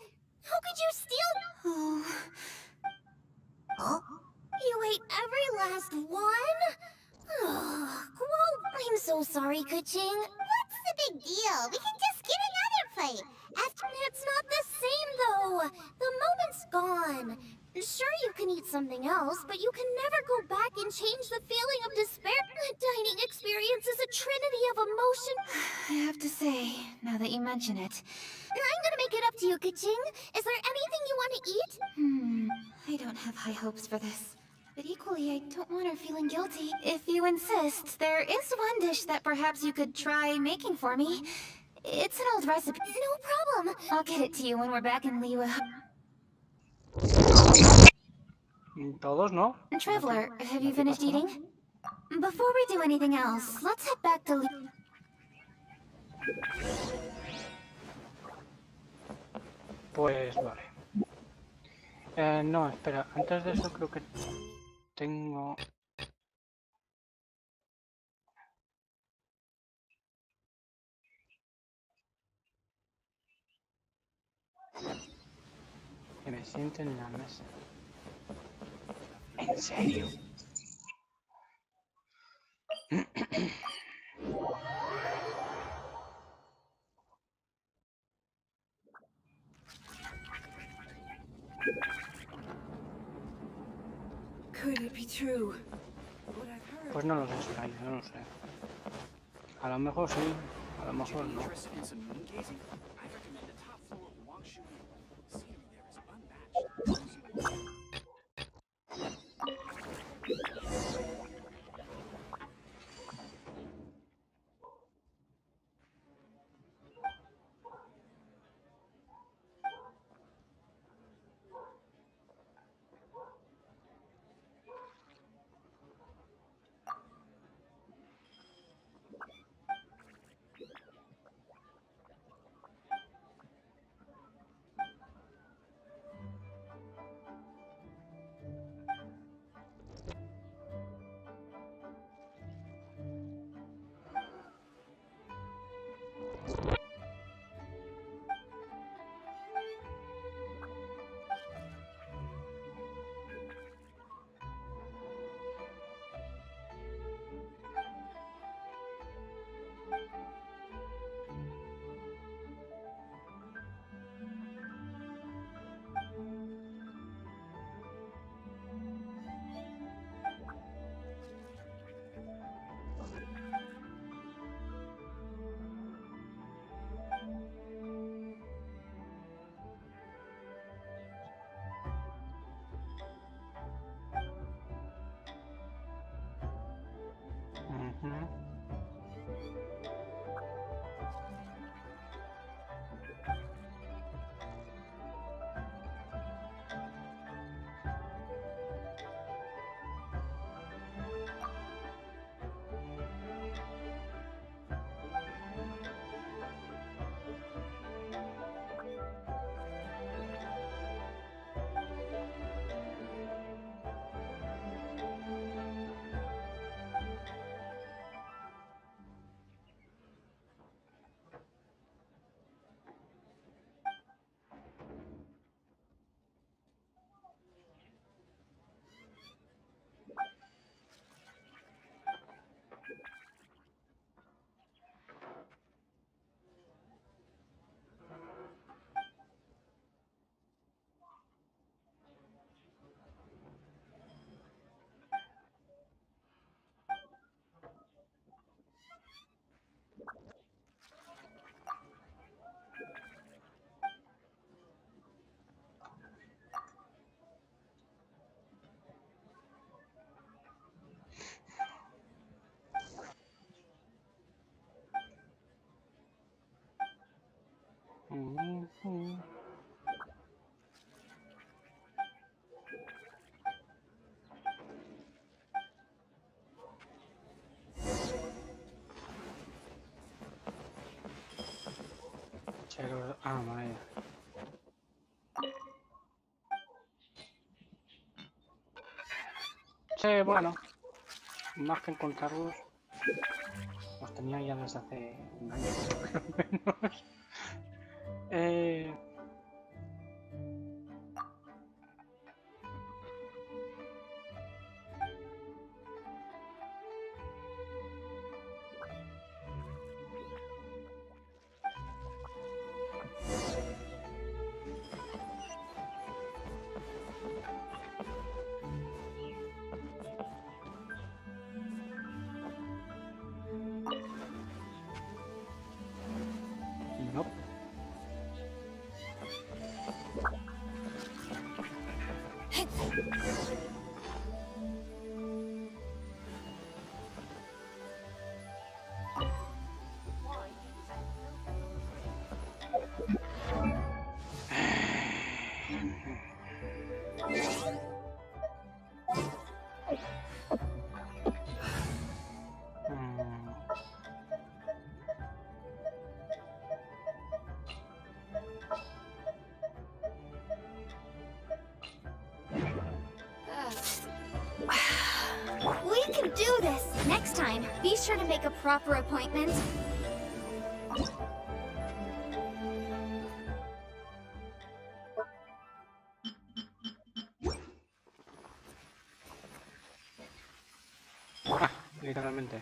How could you steal... Oh... Huh? You ate every last one? Guoba, I'm so sorry, Kuching. What's the big deal? We can just get another plate. After... It's not the same, though. The moment's gone. Sure, you can eat something else, but you can never go back and change the feeling of despair. The dining experience is a trinity of emotion. I have to say, now that you mention it... I'm gonna make it up to you, Kuching. Is there anything you want to eat? I don't have high hopes for this. But equally, I don't want her feeling guilty. If you insist, there is one dish that perhaps you could try making for me. It's an old recipe. No problem. I'll get it to you when we're back in Liyue. Todos, ¿no? Traveler, have you finished eating? Before we do anything else, let's head back to Pues vale. No, espera, antes de eso creo que tengo... Que me siente en la mesa. ¿En serio? Could it be true? Pues no lo sé, Sky, no lo sé. A lo mejor sí, a lo mejor no. Ah, vaya. Sí, bueno. Más que encontrarlos, los tenía ya desde hace un año, creo que menos. No. We can do this! Next time, be sure to make a proper appointment. Ah, literalmente.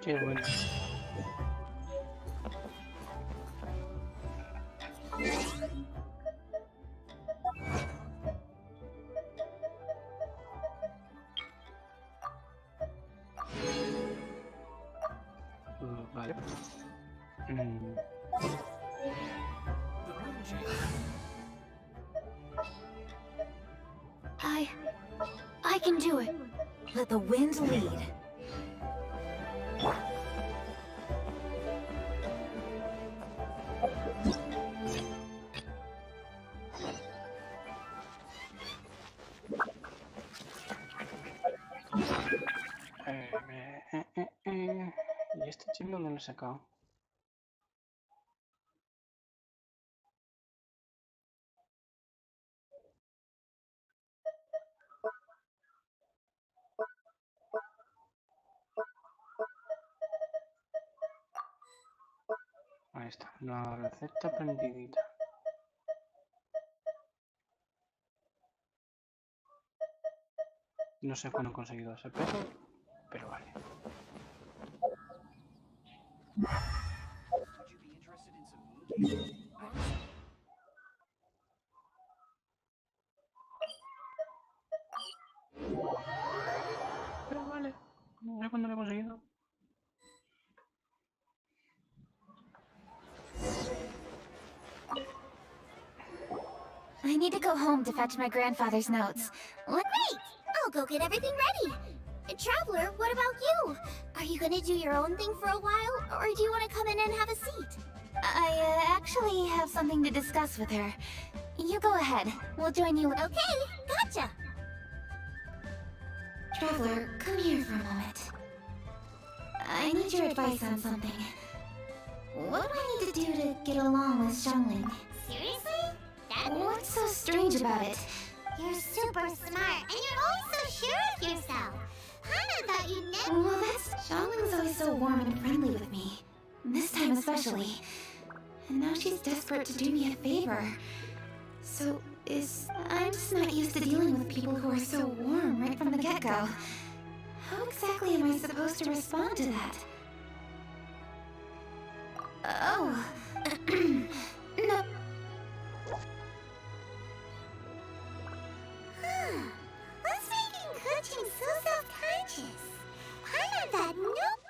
Qué bueno. Vale. I can do it. Let the wind lead. Y este chico no lo he sacado. Ahí está, la receta aprendidita. No sé cuándo he conseguido ese peso, pero vale. Pero vale. No sé cuándo lo he conseguido. I need to go home to fetch my grandfather's notes. Wait! I'll go get everything ready. Traveler, what about you? Are you gonna do your own thing for a while, or do you want to come in and have a seat? I actually have something to discuss with her. You go ahead. We'll join you. Okay, gotcha. Traveler, come here for a moment. I need your advice on something. What do I need to do to get along with Xiangling? Seriously? What's so strange about it? You're super smart, and you're always so sure of yourself. Paimon thought you'd never— Well, that's... Xiangling's always so warm and friendly with me. This time especially. And now she's desperate to do me a favor. So, I'm just not used to dealing with people who are so warm right from the get-go. How exactly am I supposed to respond to that? Oh... no... What's making Keqing so self-conscious? Paimon thought nope.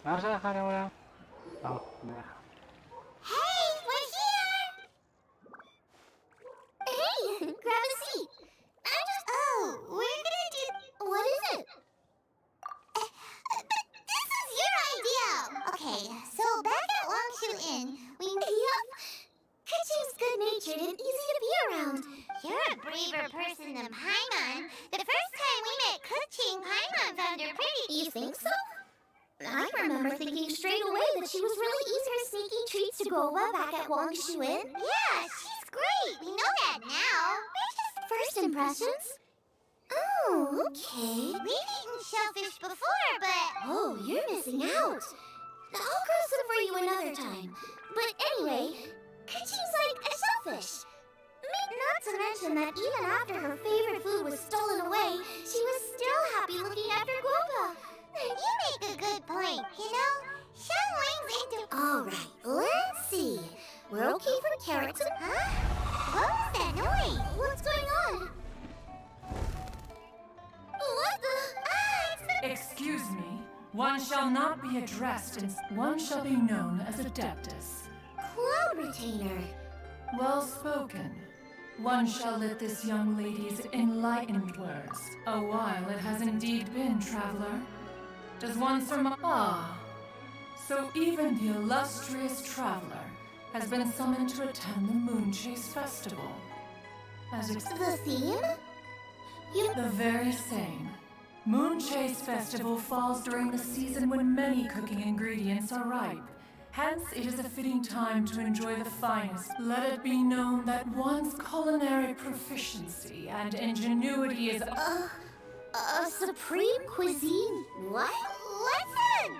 ¿Me vas a dejar ahora? No, me deja. Hey, we're here! Hey, grab a seat. I'm just... Oh, we're gonna do... What is it? But this is your idea! Okay, so back at Wangshu Inn, we... Yup! Keqing's good-natured and easy to be around. You're a braver person than Paimon. The first time we met Keqing, Paimon found her pretty... You think so? I remember thinking straight away that she was really eating her sneaky treats to Gowa back at Wangshu Inn. Yeah, she's great. We know that now. We're just first impressions. Oh, okay. We've eaten shellfish before, but... Oh, you're missing out. I'll grow some for you another time. But anyway, Keqing's like a shellfish. Not to mention that even after her favorite food was stolen away, she was still happy looking after Gowa. You make a good point, you know? Xiangling's into... Alright, let's see. We're okay for carrots and... Huh? What was that noise? What's going on? What the... Excuse me. One shall not be addressed, and one shall be known as Adeptus. Cloud Retainer. Well spoken. One shall let this young lady's enlightened words. A while it has indeed been, traveler. Does one surmise? Ah, so even the illustrious traveler has been summoned to attend the Moon Chase Festival. As The theme? The very same. Moon Chase Festival falls during the season when many cooking ingredients are ripe. Hence, it is a fitting time to enjoy the finest. Let it be known that one's culinary proficiency and ingenuity is... Supreme cuisine? What? What's a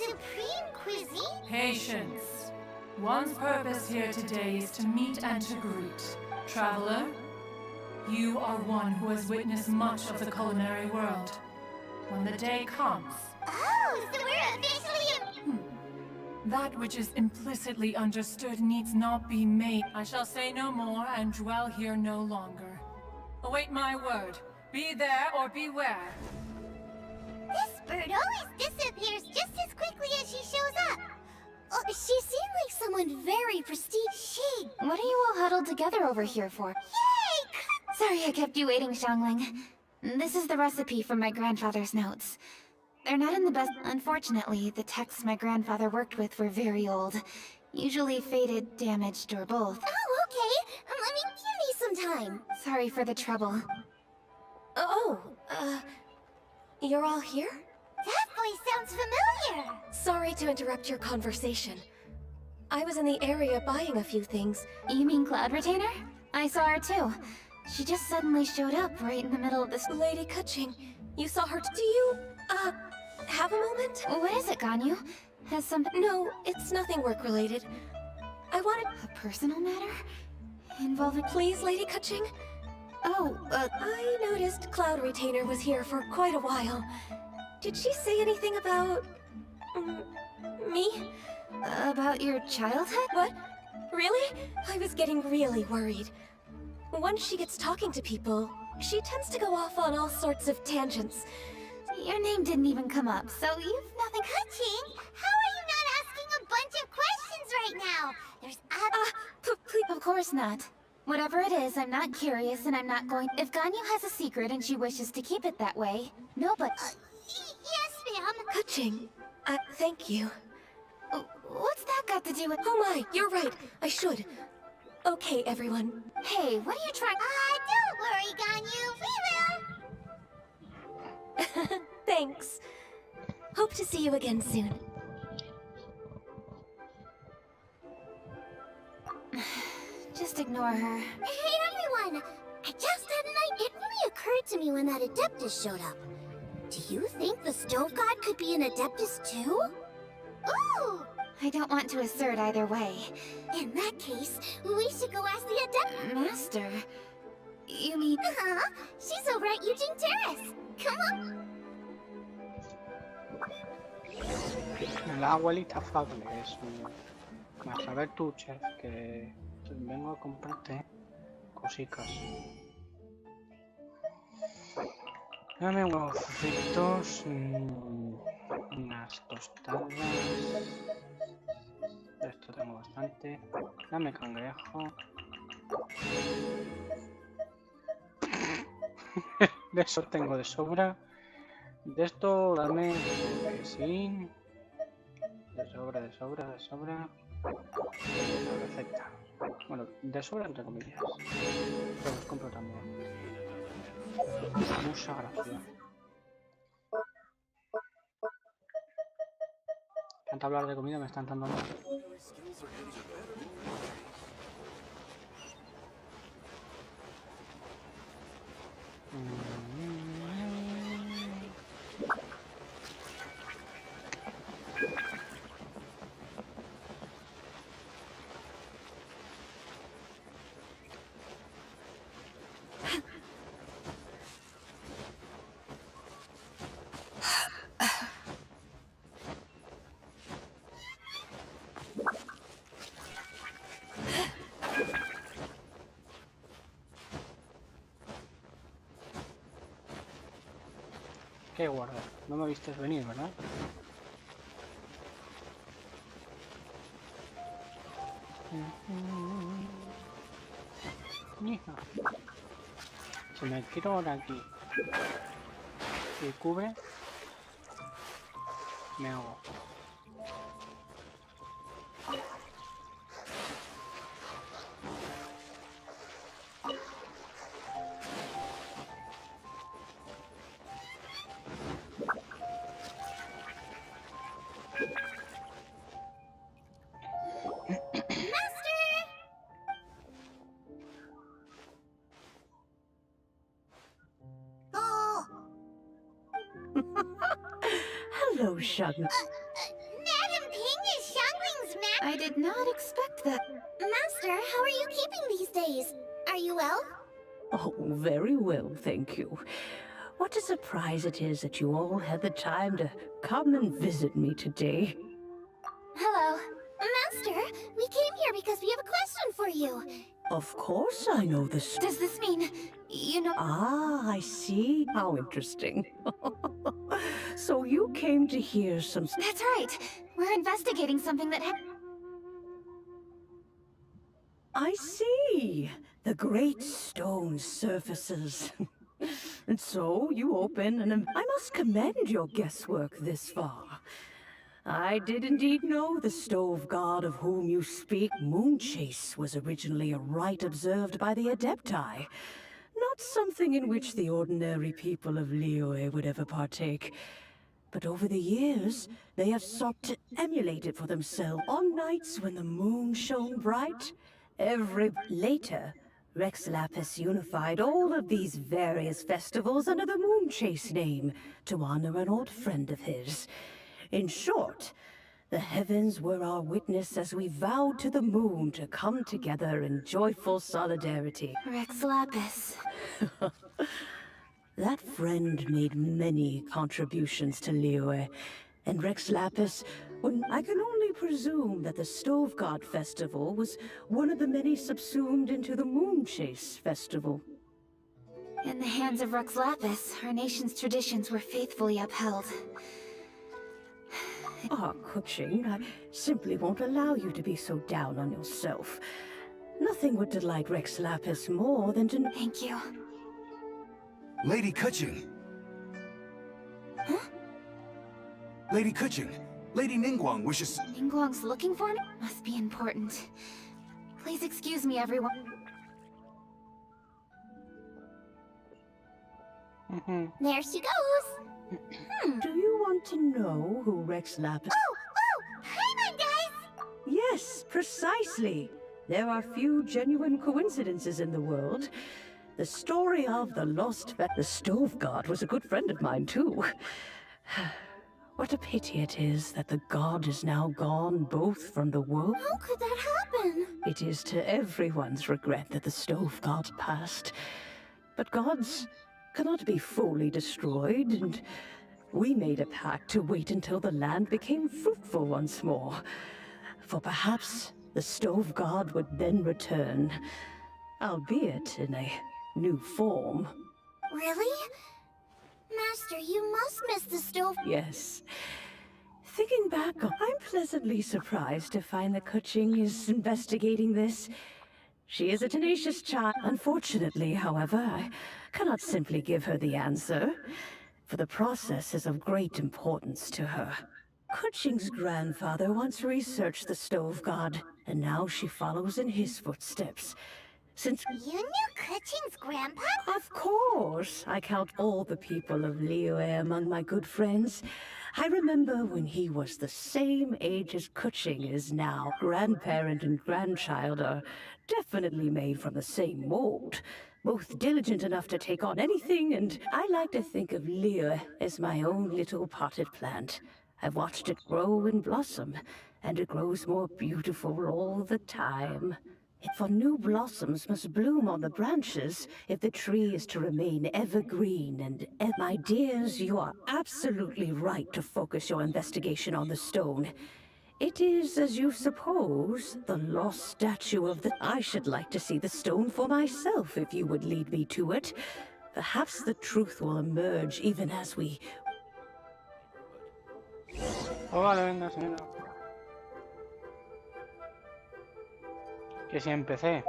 supreme cuisine? Patience. One's purpose here today is to meet and to greet. Traveler, you are one who has witnessed much of the culinary world. When the day comes... Oh, so we're officially... That which is implicitly understood needs not be made. I shall say no more and dwell here no longer. Await my word. Be there or beware. This bird always disappears just as quickly as she shows up. Oh, she seemed like someone very prestige. What are you all huddled together over here for? Yay! Sorry I kept you waiting, Xiangling. This is the recipe from my grandfather's notes. They're not in the best... Unfortunately, the texts my grandfather worked with were very old. Usually faded, damaged, or both. Oh, okay. Give me some time. Sorry for the trouble. You're all here? That voice sounds familiar. Sorry to interrupt your conversation. I was in the area buying a few things. You mean Cloud Retainer? I saw her too. She just suddenly showed up right in the middle of this... Lady Keqing, you saw her Do you, have a moment? What is it, Ganyu? Has some... No, it's nothing work-related. I wanted... A personal matter? Involving... Please, Lady Keqing? I noticed Cloud Retainer was here for quite a while. Did she say anything about... me? About your childhood? What? Really? I was getting really worried. once she gets talking to people, she tends to go off on all sorts of tangents. Your name didn't even come up, so you've nothing. Ka-Ching, how are you not asking a bunch of questions right now? There's Please. Of course not. Whatever it is, I'm not curious and I'm not going. If Ganyu has a secret and she wishes to keep it that way, no, but. Yes, ma'am. Ka-Ching, thank you. What's that got to do with. Oh my, you're right. I should. Okay, everyone. Hey, what are you trying. Don't worry, Ganyu. We will. Thanks. Hope to see you again soon. Just ignore her. Hey, everyone! I just had an idea. It really occurred to me when that Adeptus showed up. Do you think the Stove God could be an Adeptus too? Ooh! I don't want to assert either way. In that case, we should go ask the Adeptus. Master? You mean... Uh-huh. She's over at Eugene Terrace. Come on. La abuelita afable es un... A saber tú, chef, que vengo a comprarte cositas. Dame unos fritos, unas tostadas. De esto tengo bastante. Dame cangrejo. De eso tengo de sobra. De esto dame quesín. De sobra, de sobra, de sobra. La receta. Bueno, de sobra entre comillas. Pero los compro también. Mucha gracia. Tanto hablar de comida me está entrando mal. ¿Qué guarda? No me viste venir, ¿verdad? Hija. Si me tiro ahora aquí y cubre, me hago. Hello, Shang. Madam Ping is Xiangling's master. I did not expect that. Master, how are you keeping these days? Are you well? Oh, very well, thank you. What a surprise it is that you all had the time to come and visit me today. Hello. Master, we came here because we have a question for you. Of course I know this. Does this mean, you know... Ah, I see. How interesting. So you came to hear some... That's right. We're investigating something that I see. The great stone surfaces. And so you open, and I must commend your guesswork this far. I did indeed know the stove god of whom you speak. Moonchase was originally a rite observed by the Adepti, not something in which the ordinary people of Liyue would ever partake. But over the years, they have sought to emulate it for themselves on nights when the moon shone bright. Later, Rex Lapis unified all of these various festivals under the Moonchase name to honor an old friend of his. In short, the heavens were our witness as we vowed to the moon to come together in joyful solidarity. Rex Lapis. That friend made many contributions to Liyue, and Rex Lapis When I can only presume that the Stove God Festival was one of the many subsumed into the Moon Chase Festival. In the hands of Rux Lapis, our nation's traditions were faithfully upheld. Ah, Kuching, I simply won't allow you to be so down on yourself. Nothing would delight Rex Lapis more than to— Thank you. Lady Kuching. Huh? Lady Kuching. Lady Ningguang wishes— Ningguang's looking for me? Must be important. Please excuse me, everyone. There she goes. Do you want to know who Rex Lapis— Hi, my guys! Yes, precisely. There are few genuine coincidences in the world. The story of the the Stove God was a good friend of mine, too. What a pity it is that the god is now gone, both from the world— How could that happen? It is to everyone's regret that the Stove God passed. But gods cannot be fully destroyed, and we made a pact to wait until the land became fruitful once more. For perhaps the Stove God would then return, albeit in a new form. Really? Master, you must miss the stove. Yes. Thinking back, I'm pleasantly surprised to find that Kuching is investigating this. She is a tenacious child. Unfortunately, however, I cannot simply give her the answer, for the process is of great importance to her. Kuching's grandfather once researched the Stove God, and now she follows in his footsteps. Since— You knew Kuching's grandpa? Of course! I count all the people of Liyue among my good friends. I remember when he was the same age as Kuching is now. Grandparent and grandchild are definitely made from the same mold. Both diligent enough to take on anything, and I like to think of Liyue as my own little potted plant. I've watched it grow and blossom, and it grows more beautiful all the time. For new blossoms must bloom on the branches if the tree is to remain evergreen and my dears, you are absolutely right to focus your investigation on the stone. It is, as you suppose, the lost statue of the— I should like to see the stone for myself if you would lead me to it. Perhaps the truth will emerge even as we— Oh, vale, venga, señora. Que si empecé.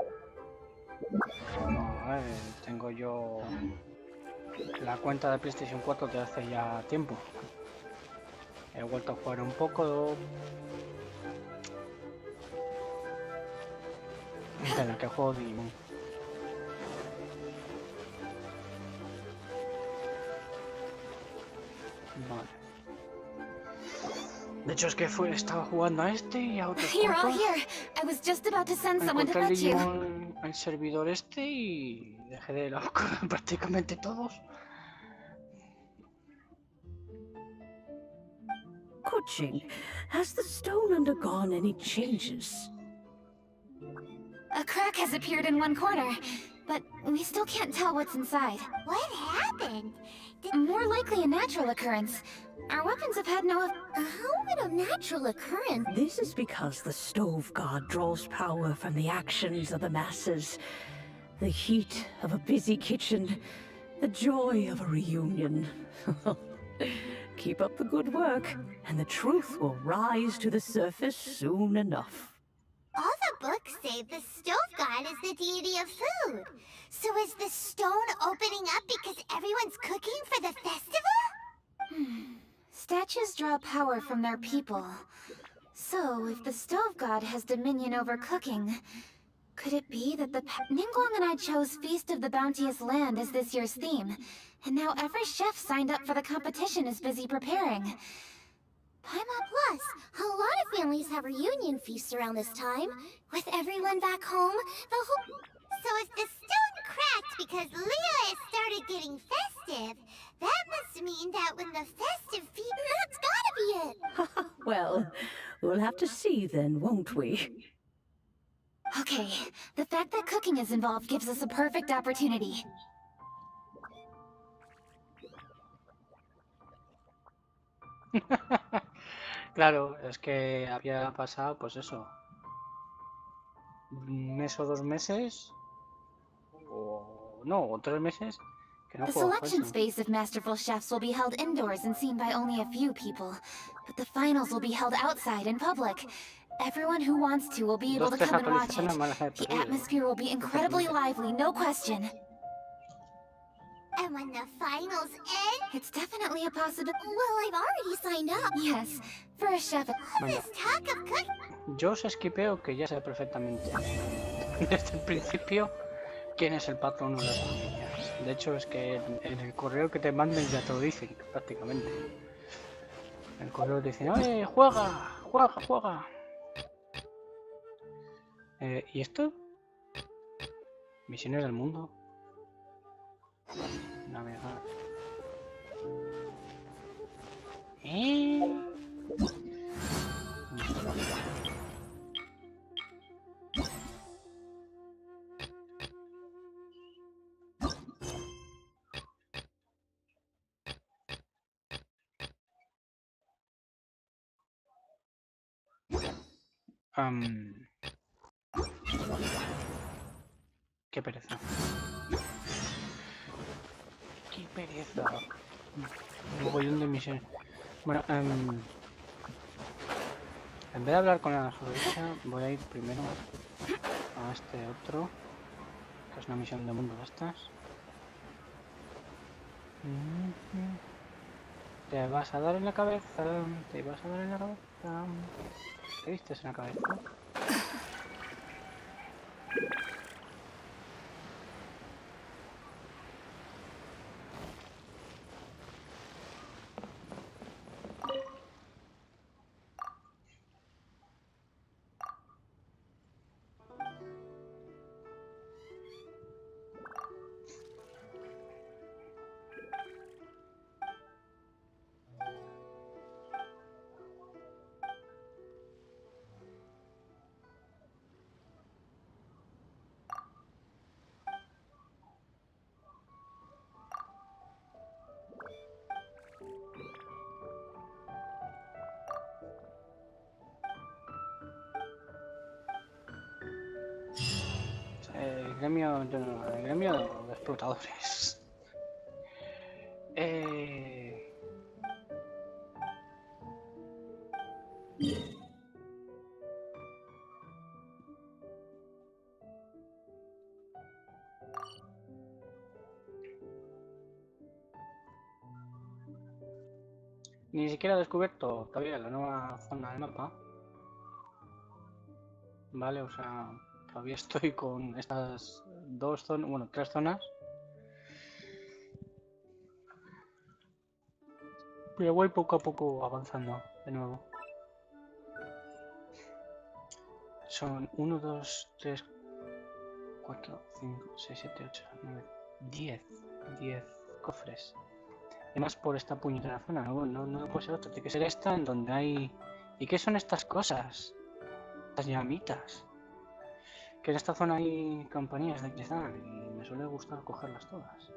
No, a ver, tengo yo la cuenta de PlayStation 4 de hace ya tiempo. He vuelto a jugar un poco. Espera, que juego Digimon. Vale. De hecho es que estaba jugando a este y a otros You're all cuantos. here. I was just about to send someone to Encontré el fetch you. Digimon, el servidor este y dejé de lado prácticamente todos. Kuching, has the stone undergone any changes? A crack has appeared in one corner, but we still can't tell what's inside. What happened? More likely a natural occurrence. Our weapons have had no— How would a natural occurrence? This is because the Stove God draws power from the actions of the masses. The heat of a busy kitchen, the joy of a reunion. Keep up the good work, and the truth will rise to the surface soon enough. All the books say the stove god is the deity of food. So is the stone opening up because everyone's cooking for the festival? Statues draw power from their people. So, if the Stove God has dominion over cooking, could it be that Ningguang and I chose Feast of the Bounteous Land as this year's theme, and now every chef signed up for the competition is busy preparing? Paimon Plus, a lot of families have reunion feasts around this time. With everyone back home, the whole— So if the stone cracked because Liyue has started getting festive, that must mean that when the festive feast— That's gotta be it! Well, we'll have to see then, won't we? Okay, the fact that cooking is involved gives us a perfect opportunity. Claro, es que había pasado, pues eso, un mes o 2 meses, o no, o 3 meses, que no The juego selection Genshin. space of masterful chefs will be held indoors and seen by only a few people, but the finals will be held outside in public. Everyone who wants to will be able to 2-3 come and watch it. actualizaciones me las he The perdido. atmosphere will be incredibly Recientemente. lively, no question. And when the finals end, it's definitely a possibility. Well, I've already signed up. Yes, for a chef. All Venga. this talk of cooking. Yo os esquipeo que ya sé perfectamente desde el principio quién es el patrono de las familias. De hecho, es que en el correo que te manden ya te lo dicen, prácticamente. En el correo te dicen, ¡oye, juega! ¡Juega, juega! ¿Y esto? Misiones del mundo. Navegar. Qué pereza. Qué pereza. Mogollón de misiones. Bueno, en vez de hablar con la derecha, voy a ir primero a este otro, que es una misión de mundo de estas. Te vas a dar en la cabeza, te vas a dar en la cabeza. ¿Te diste en la cabeza? El gremio de explotadores. Ni siquiera he descubierto todavía la nueva zona del mapa. Vale, o sea, todavía estoy con estas 2 zonas, bueno, 3 zonas. Pero voy poco a poco avanzando de nuevo. Son 1, 2, 3, 4, 5, 6, 7, 8, 9, 10 cofres. Y más por esta puñetera zona, no puede ser otra, tiene que ser esta en donde hay... ¿Y qué son estas cosas? Estas llamitas. Que en esta zona hay compañías de cristal y me suele gustar cogerlas todas.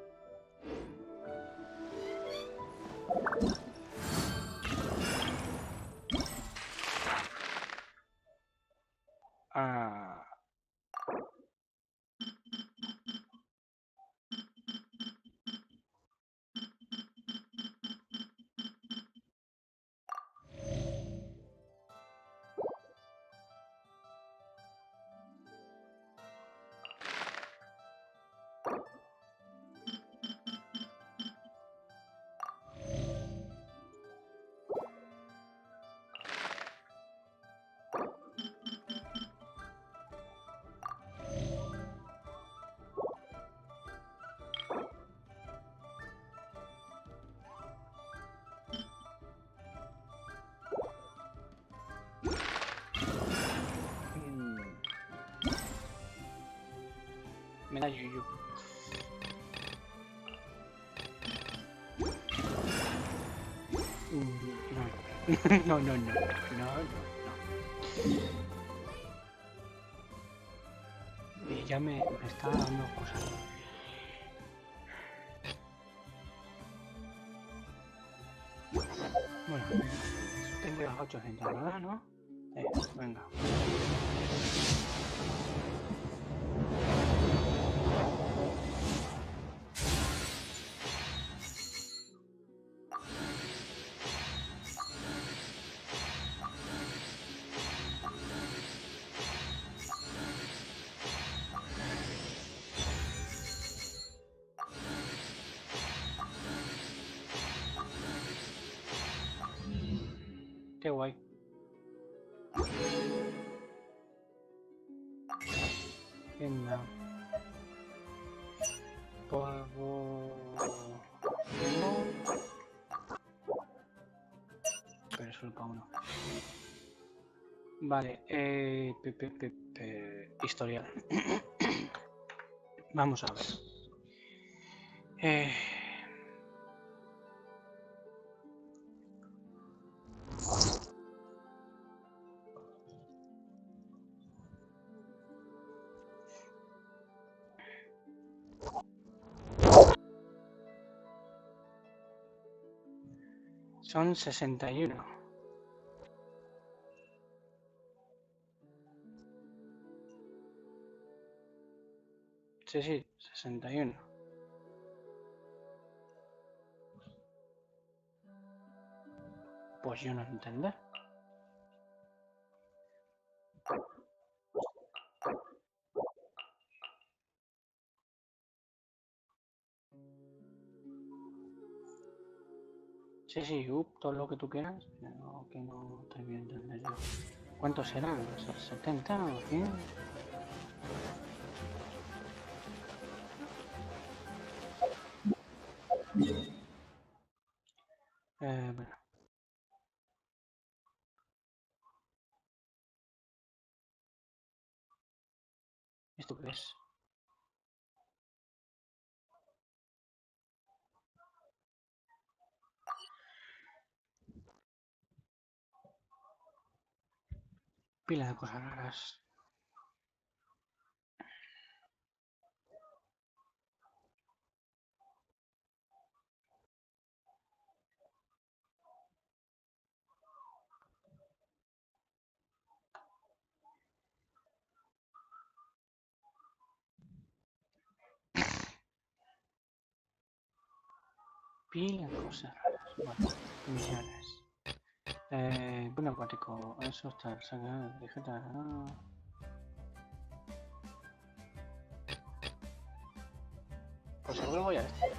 Me da yuyu. No. No. Y ya me está dando cosas. Bueno, tengo la las 800, ¿verdad? ¿No? Venga. Qué guay. Tienda. Polvo. No. Pero solo para uno. Vale. Historial. Vamos a ver. Son 61. Sí, 61. Pues yo no entendí. Sí, todo lo que tú quieras, pero que no termino de entender yo. ¿Cuántos serán? ¿70 o 100? Bueno. ¿Esto qué es? Pila de cosas raras. Pila de cosas raras. Bueno, misiones. Bueno, acuático. Eso está. Saca, digital. Pues seguro voy a este.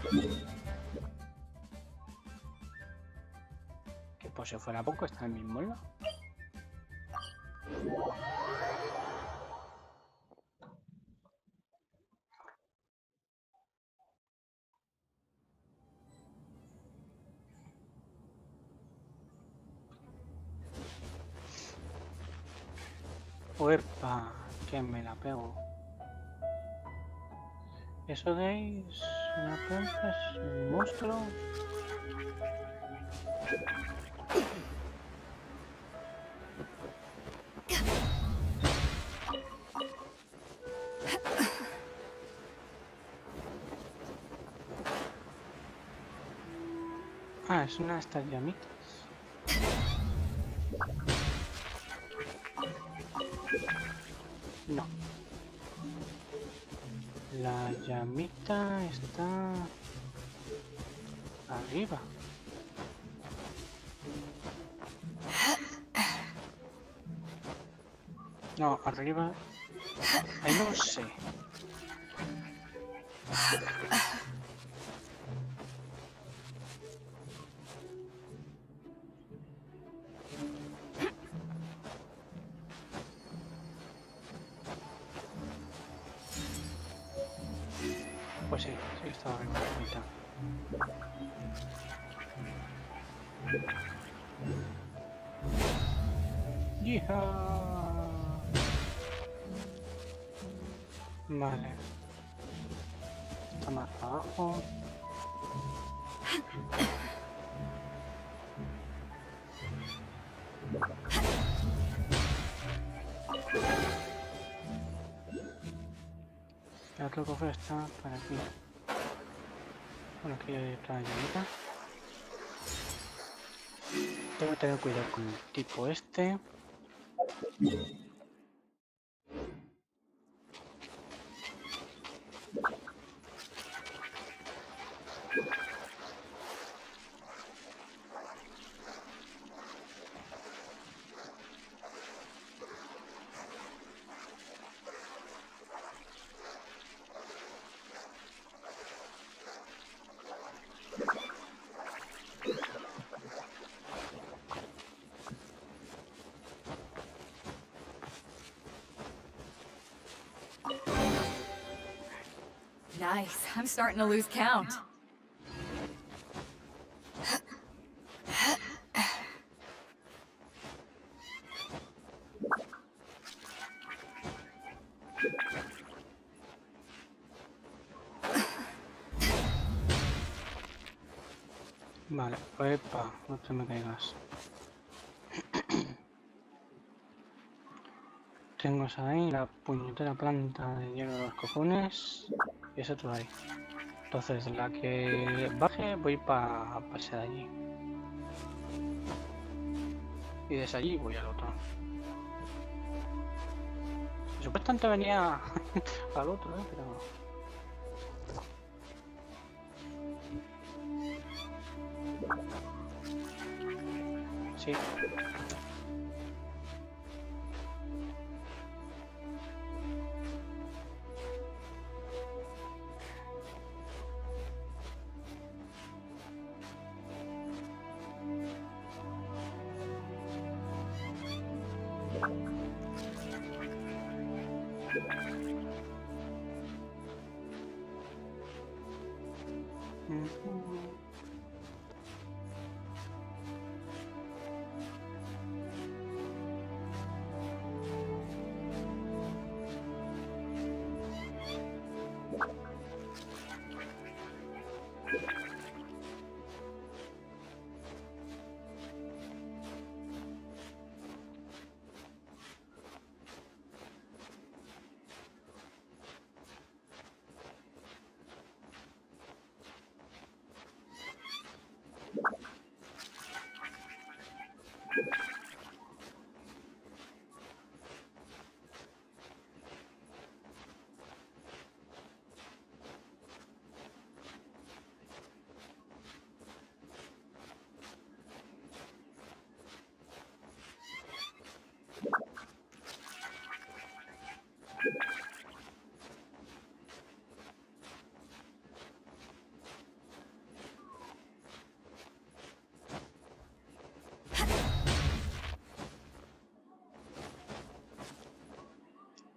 Que por si fuera poco está el mismo, ¿no? Uepa, que me la pego. ¿Eso de es una planta? ¿Es un monstruo? Ah, es una de estas llamitas. No. La llamita está arriba. No, arriba. Ahí no sé. Pues sí, sí estaba arriba. Ahí está. ¡Yija! Vale. Está más abajo. El otro cofre está para aquí. Bueno, aquí hay otra llamita. Tengo que tener cuidado con el tipo este. Nice. I'm starting to lose count. Vale, epa, no te me caigas. Tengo esa ahí, la puñetera planta de hielo de los cojones. Y ese otro ahí. Entonces, la que baje, voy para ese de allí. Y desde allí voy al otro. Supuestamente venía al otro, pero... Sí.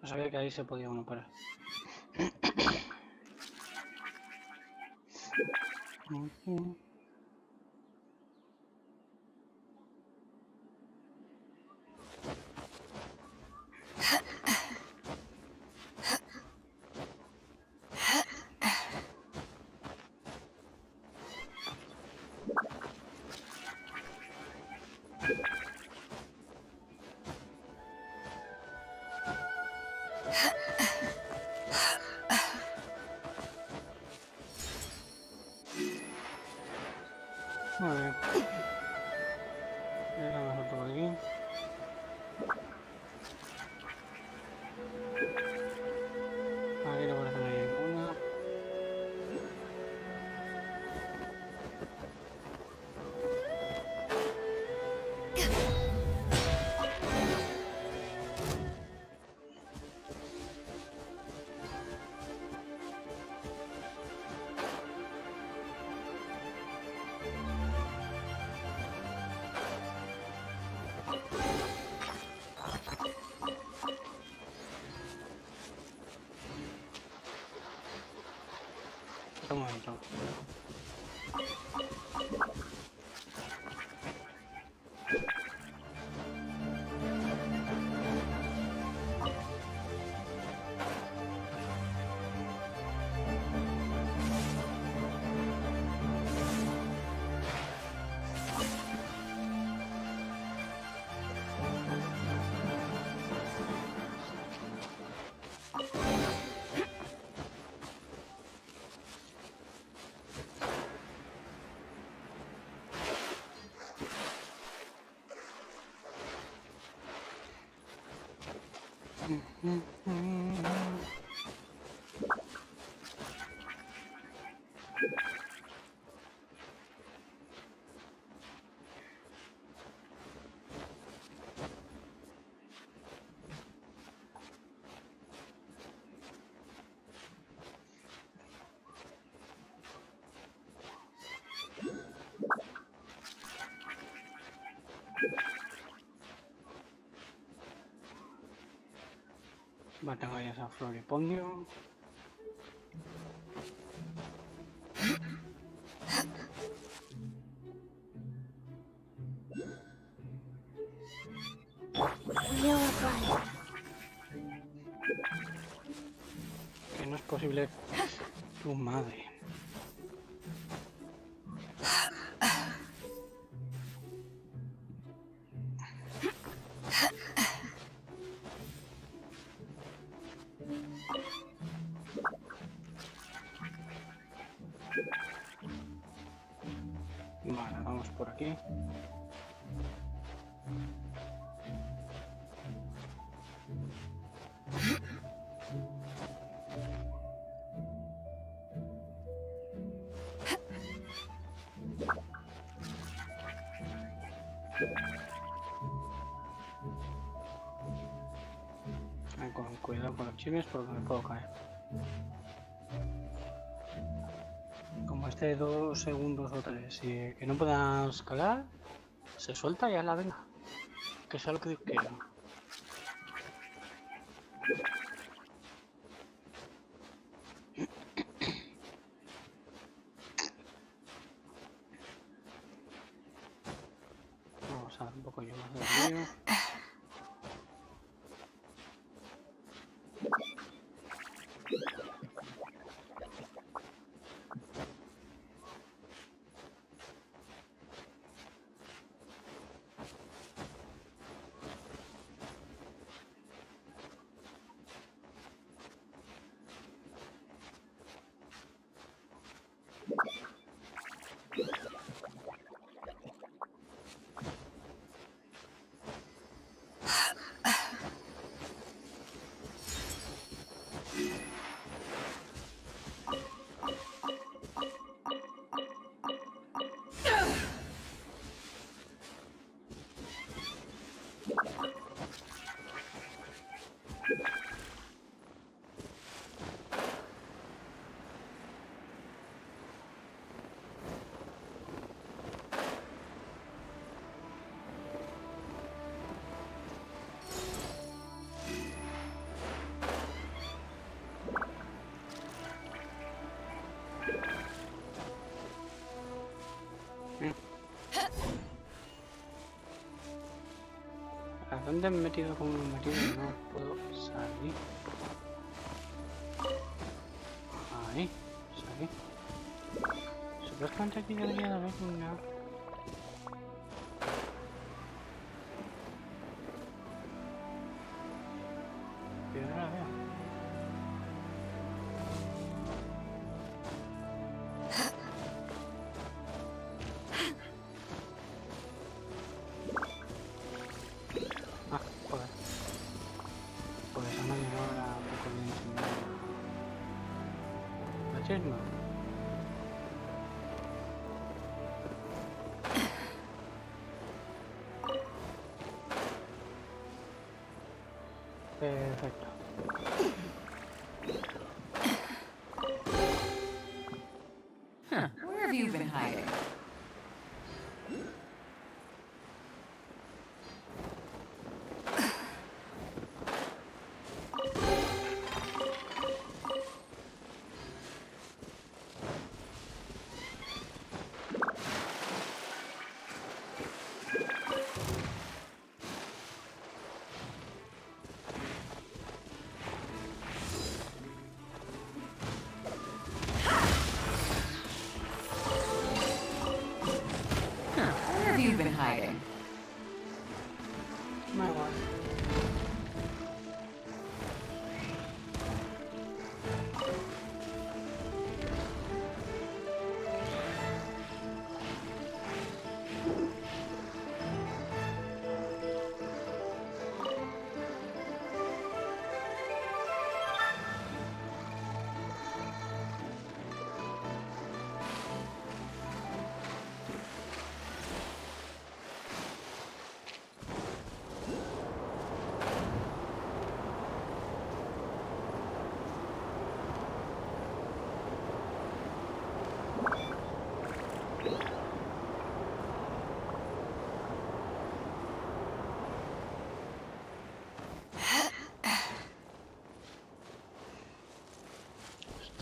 No sabía que ahí se podía uno parar. Muy bien. Ya lo dejo por aquí. Ahí no parece que no hay ninguna. Un momento. Va, tengo ahí esa floripondio. Que no es posible. Tu madre. Vale, vamos por aquí. Con cuidado con los chiles porque me puedo caer. Como esté de 2 segundos o 3 y que no pueda escalar, se suelta y a la venga. Que sea lo que quiero. Vamos a dar un poco yo más de río. ¿A dónde me he metido como me he metido? No puedo salir. Ahí, salí. Supuestamente aquí debería de haber una... Pero no la veo. No. Perfecto. Huh, where have you been hiding?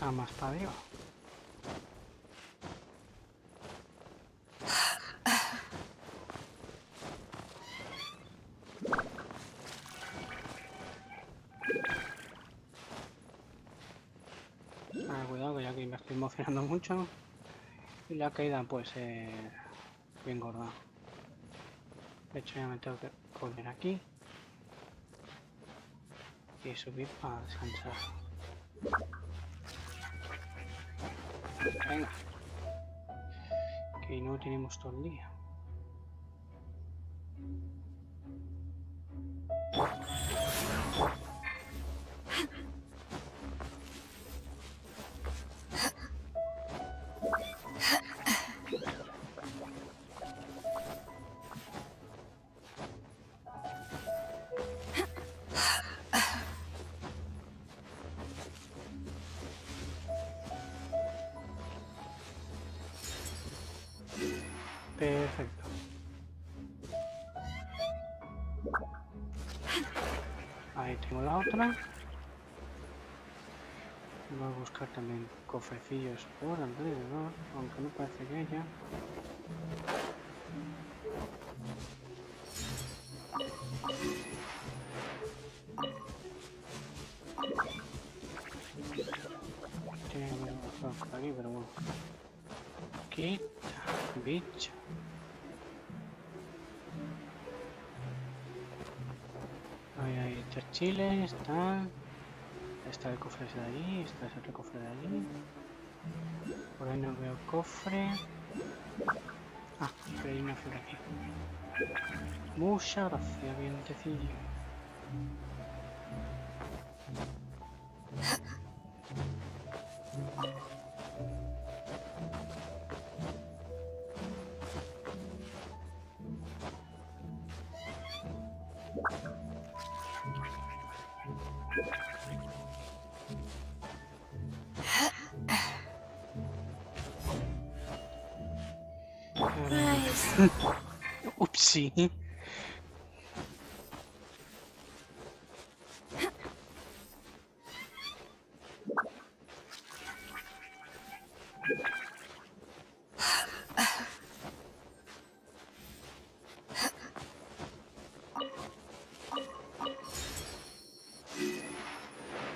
está más para arriba. Cuidado que ya que me estoy emocionando mucho y la caída pues bien gorda. De hecho ya me tengo que poner aquí y subir para descansar. Venga, que no tenemos todo el día. Perfecto. Ahí tengo la otra. Voy a buscar también cofrecillos por alrededor, aunque no parece que haya. Tiene que haber otro por aquí, pero bueno. Quita, bicho. Ahí hay 3 chiles, está el cofre de allí, está ese otro cofre de allí. Por ahí no veo cofre. Ah, pero hay una flor aquí. Muchas gracias, vientecillo. Upsi.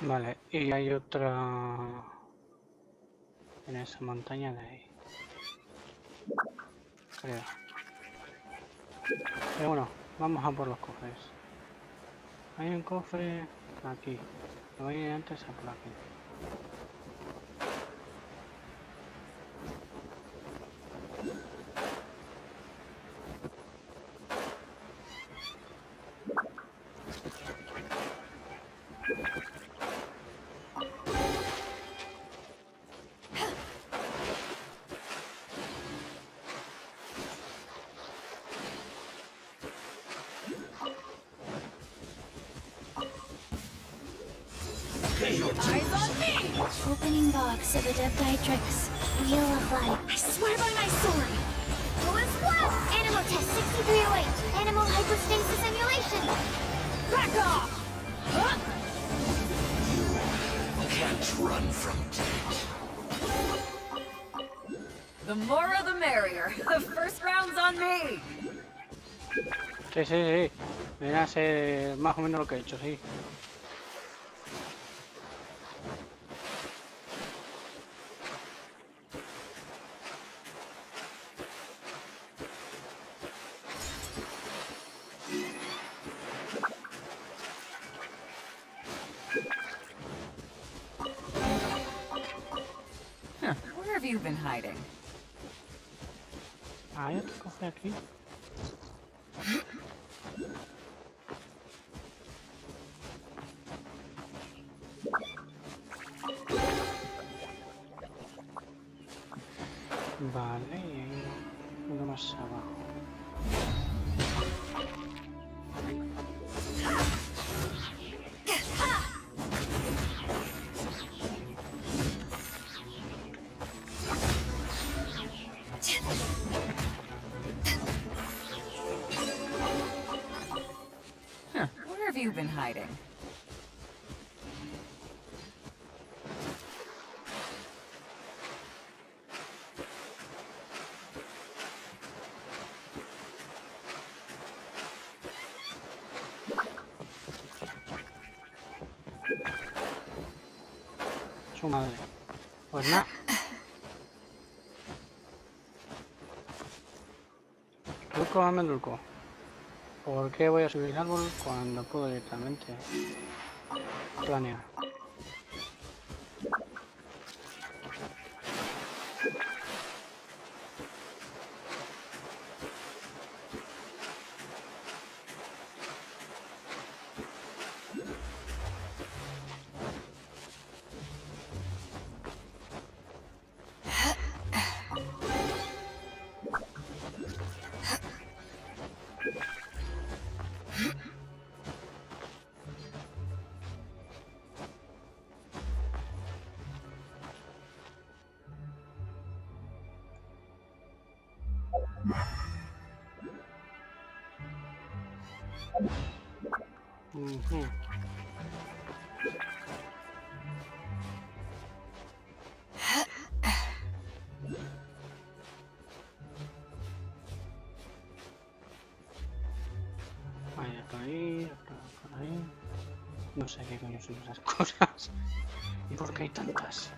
Vale, y hay otra en esa montaña de ahí, creo. Pero bueno, vamos a por los cofres. Hay un cofre aquí. Lo voy a ir antes a por aquí. Eyes on me! Opening box of the Diptytrix. Wheel of Life. I swear by my sword! Fullest blast! Animal test 6308. Animal hypostasis simulation. Back off! Huh? You can't run from The more the merrier. The first round's on me. Sí, sí, sí. Viene a ser más o menos lo que he hecho, sí. Where have you been hiding? Hay otro cofre aquí. Vale, y hay uno más abajo. Where have you been hiding? Su madre. Pues nada. Truco, dame el truco. ¿Por qué voy a subir el árbol cuando puedo directamente planear? Vaya por ahí, por ahí. No sé qué coño son esas cosas. ¿Y por qué hay tantas?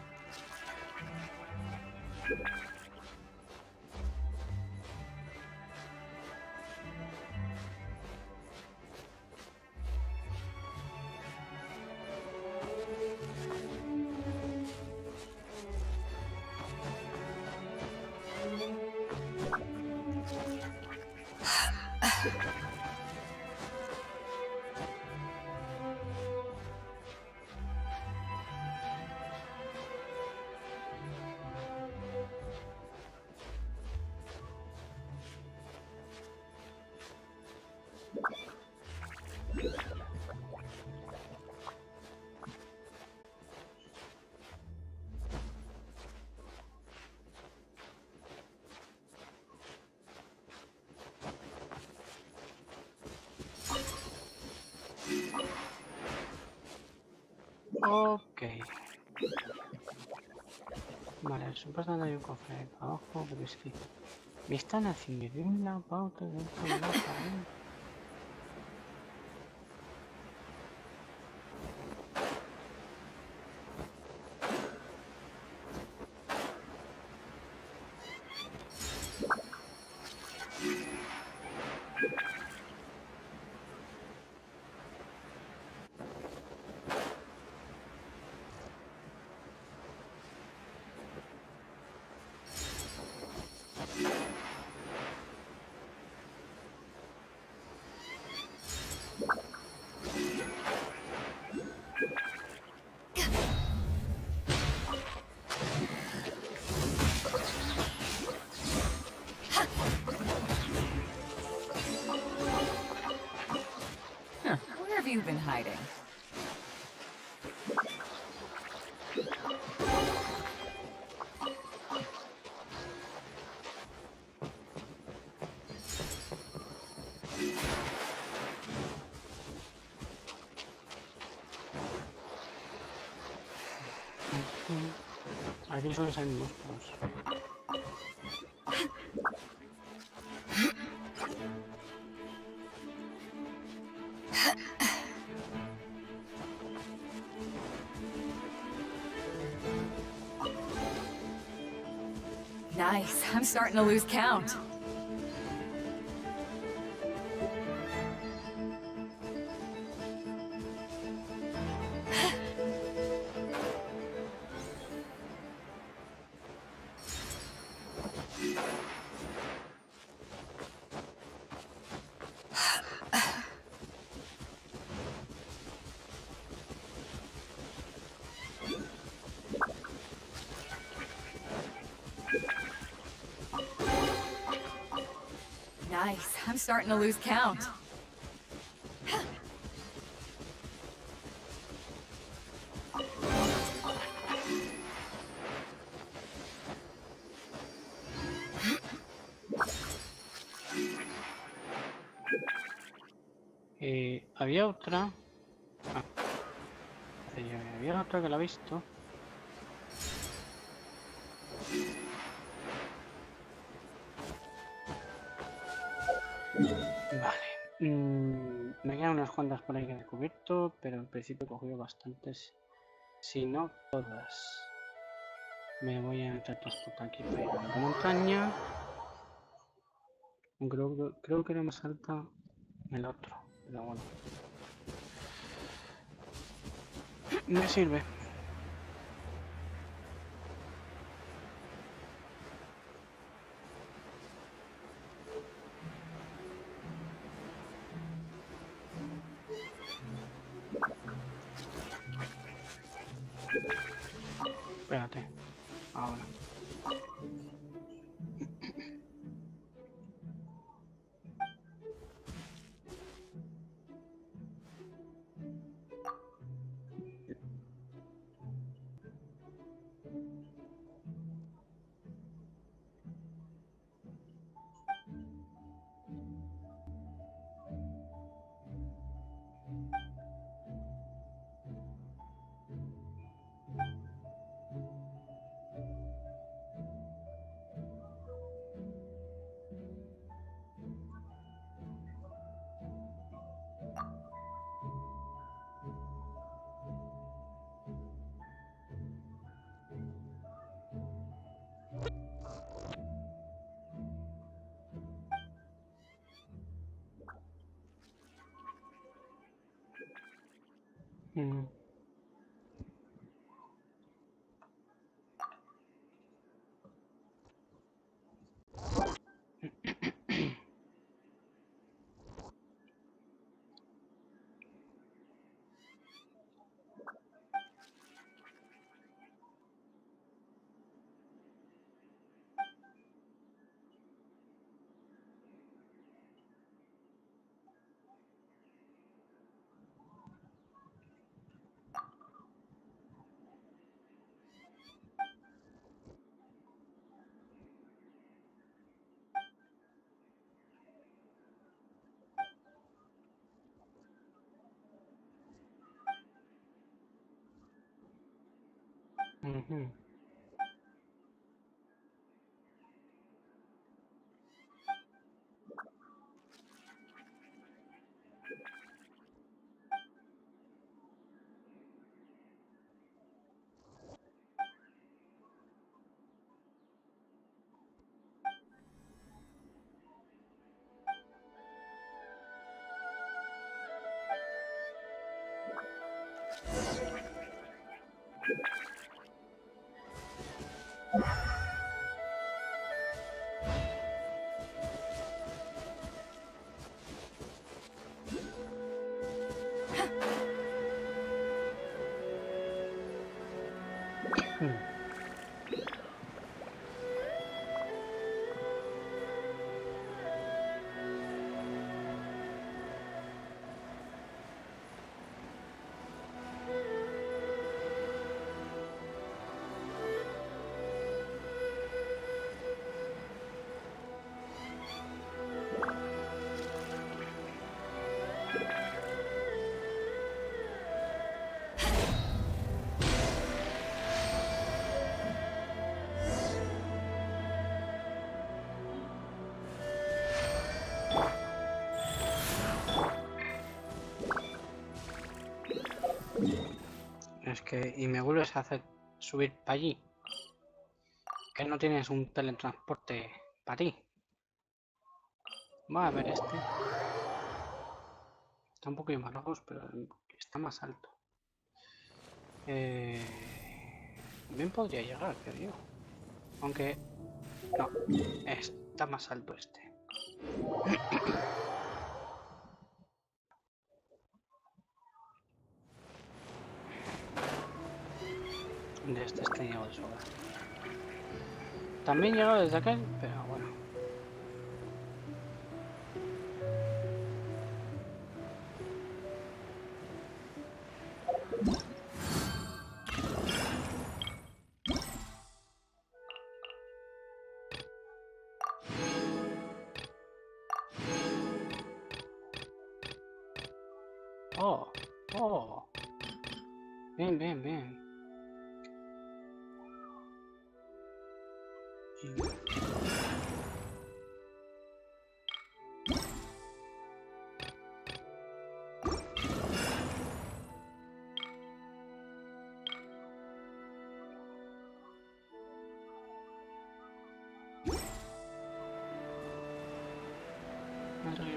Ok. Vale, supuestamente hay un cofre ahí abajo, pero es que me están haciendo de un lado para otro, de otro lado para otro. Huh, where have you been hiding? Aquí suelen salir monstruos. Nice. I'm starting to lose count. Nice. I'm starting to lose count. Había otra. Había otra que la he visto. Vale. Me quedan unas cuantas por ahí que he descubierto, pero en principio he cogido bastantes Si no todas. Me voy a transportar aquí para ir a la montaña. Creo que era más alta el otro, pero bueno. Me sirve. Espérate. Ahora. Es que, y me vuelves a hacer subir para allí. Que no tienes un teletransporte para ti. Va a ver este. Está un poquito más lejos, pero está más alto. Bien podría llegar, creo yo. Aunque no, está más alto este. De este llego de sobra. También llego desde aquel, pero bueno. Oh. Bien.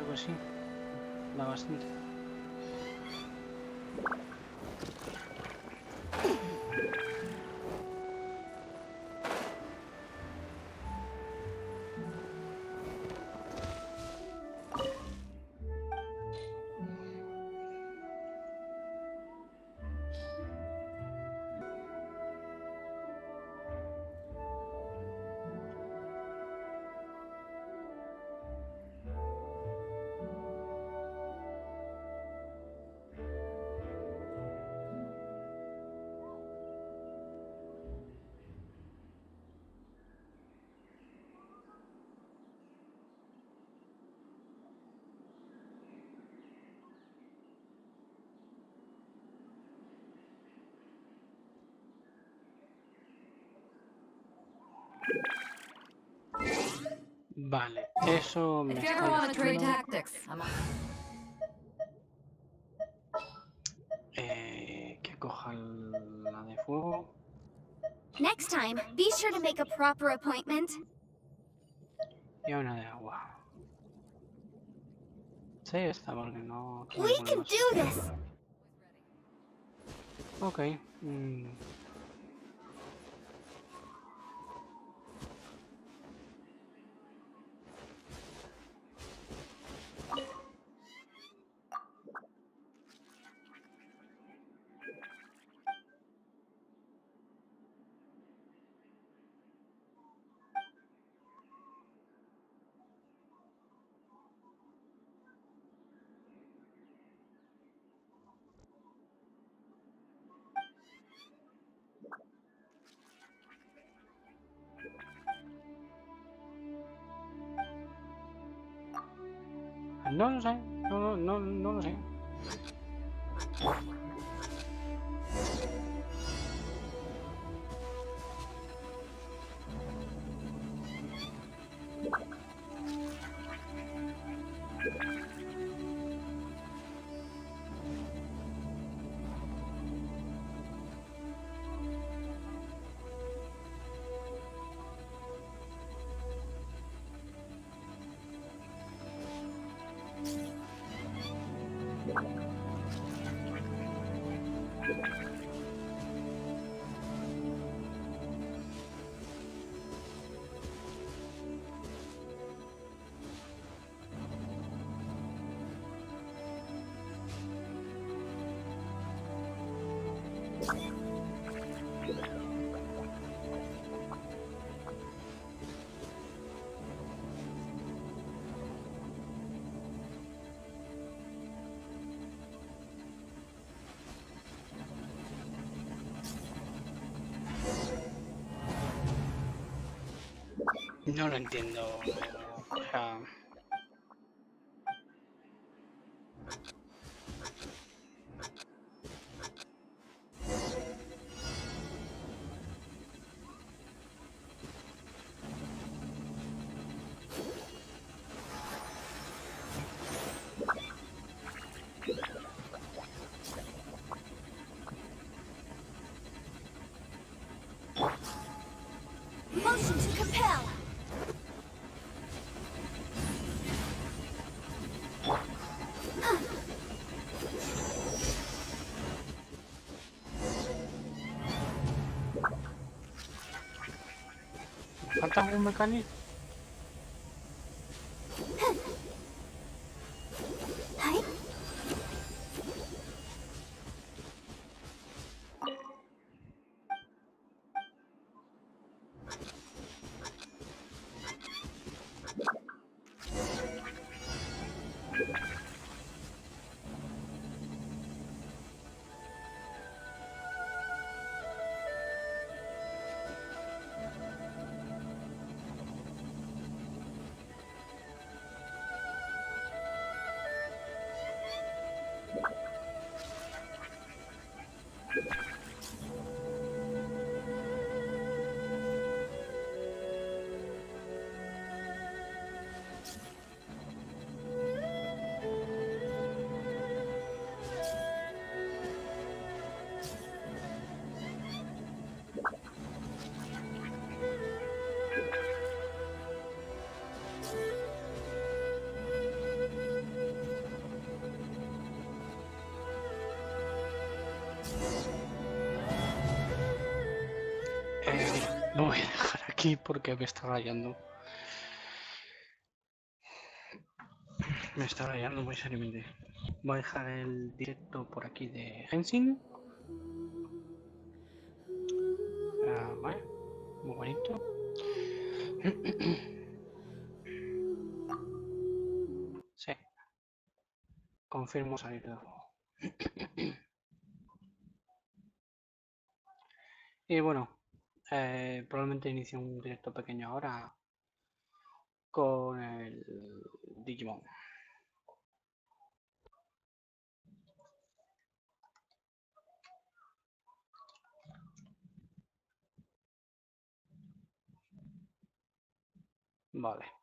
que sí. Da bastante. Vale, eso me If you está ever want to trade diciendo tactics, I'm que coja la de fuego Next time, be sure to make a proper appointment. y una de agua. Sí, esta porque no quiero We poner can más. do this! Ok. No lo sé, no lo sé. No lo entiendo. O sea, Motion to compel! ¿falta algún mecánico? Lo voy a dejar aquí porque me está rayando. Me está rayando muy seriamente. Voy a dejar el directo por aquí de Genshin. Vale, muy bonito. Sí, confirmo salir de juego. Y bueno, probablemente inicie un directo pequeño ahora con el Digimon. Vale.